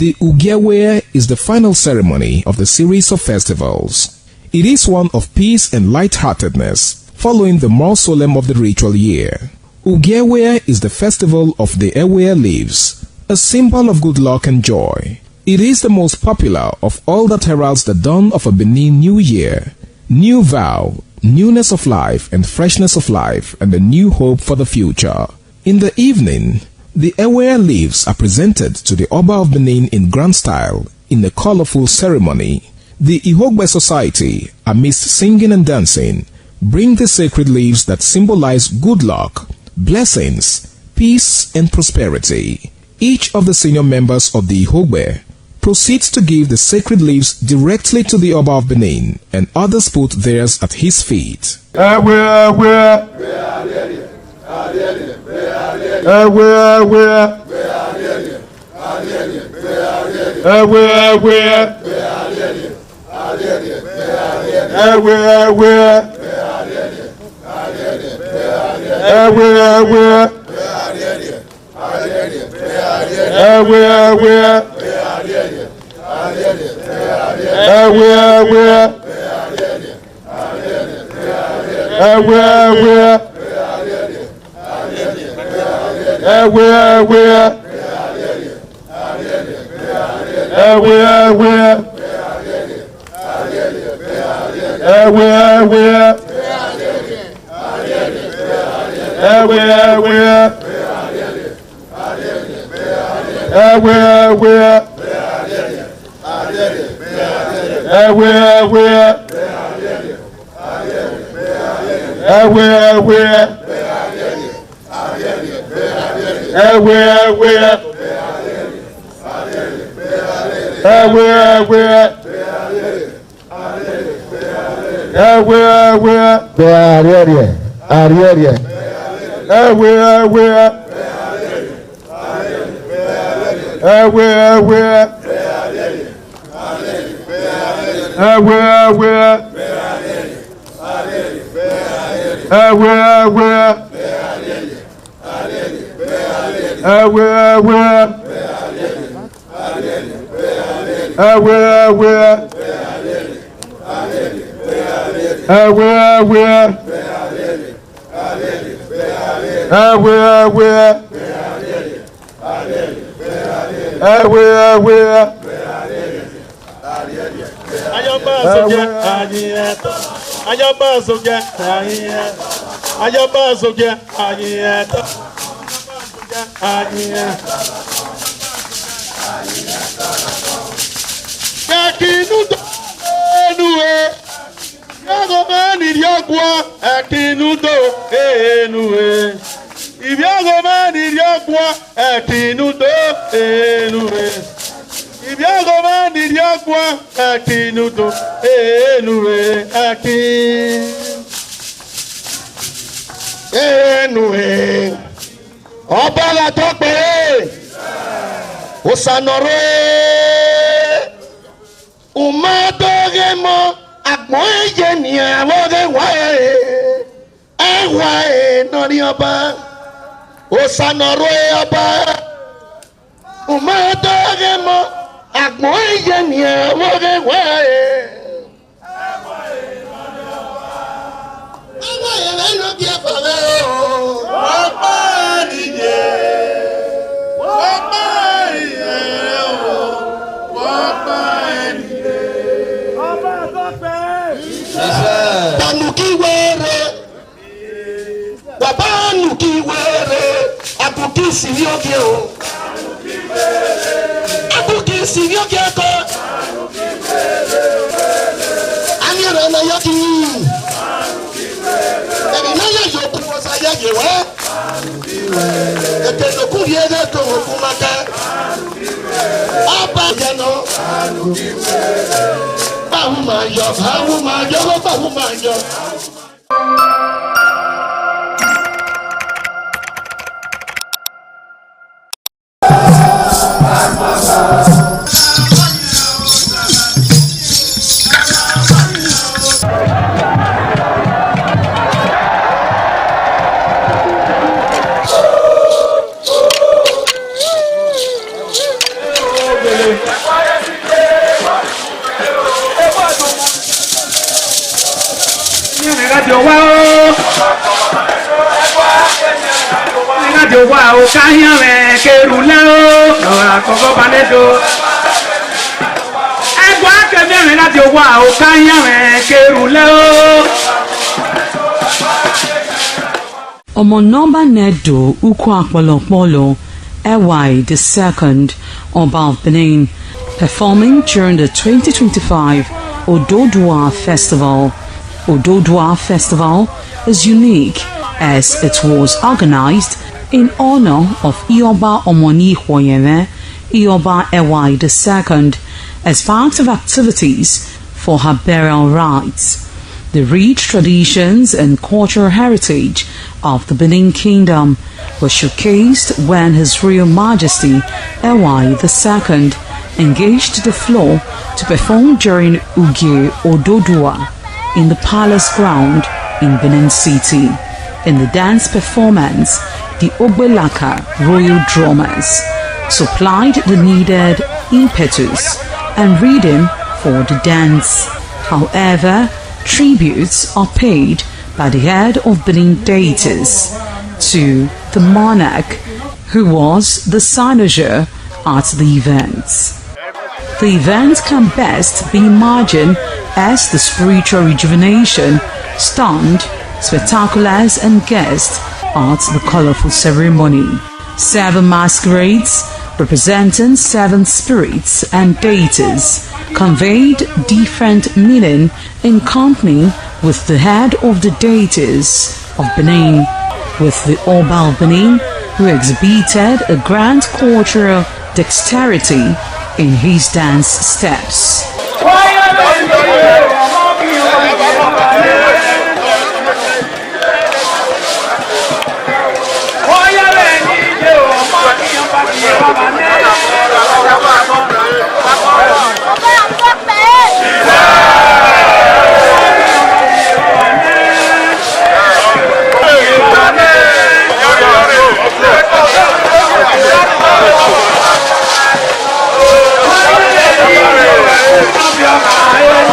The Ugewe is the final ceremony of the series of festivals. It is one of peace and lightheartedness, following the more solemn of the ritual year. Ugewe is the festival of the Ewe leaves, a symbol of good luck and joy. It is the most popular of all that heralds the dawn of a Benin New Year, new vow, newness of life and freshness of life, and a new hope for the future. In the evening, the Ewe leaves are presented to the Oba of Benin in grand style in a colorful ceremony. The Ihogbe Society, amidst singing and dancing, bring the sacred leaves that symbolize good luck, blessings, peace, and prosperity. Each of the senior members of the Ihogbe proceeds to give the sacred leaves directly to the Oba of Benin, and others put theirs at his feet. Radio wow. Radio wow, kaya me kerulao. Ora koko panedo. Egwa kebe radio wow, kaya me kerulao. Omonomba Nedo Ukwakwalopolo Ewai II, Oba of Benin, performing during the 2025 Ododua Festival. Ododua Festival is unique as it was organized in honor of Ioba Omoni Hwoyeme, Ioba Ewai II, as part of activities for her burial rites. The rich traditions and cultural heritage of the Benin Kingdom were showcased when His Royal Majesty Ewai II engaged the floor to perform during Ugie Ododua in the palace ground in Benin City. In the dance performance, the Ogbelaka Royal Drummers supplied the needed impetus and rhythm for the dance. However, tributes are paid by the head of Benin deities to the monarch, who was the cynosure at the events. The event can best be imagined as the spiritual rejuvenation, stunned, spectaculars and guests at the colorful ceremony. 7 masquerades representing 7 spirits and deities conveyed different meaning in company with the head of the deities of Benin, with the Oba of Benin, who exhibited a grand cultural dexterity in his dance steps. Yeah.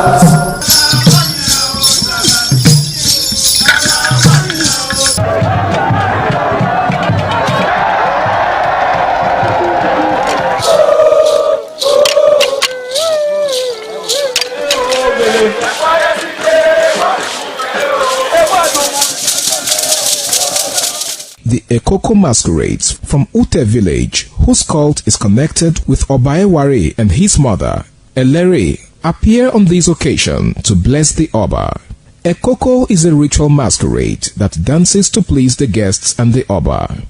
The Ekoko masquerades from Ute village, whose cult is connected with Obaeware and his mother, Elere, appear on this occasion to bless the Oba. Ekoko is a ritual masquerade that dances to please the guests and the Oba.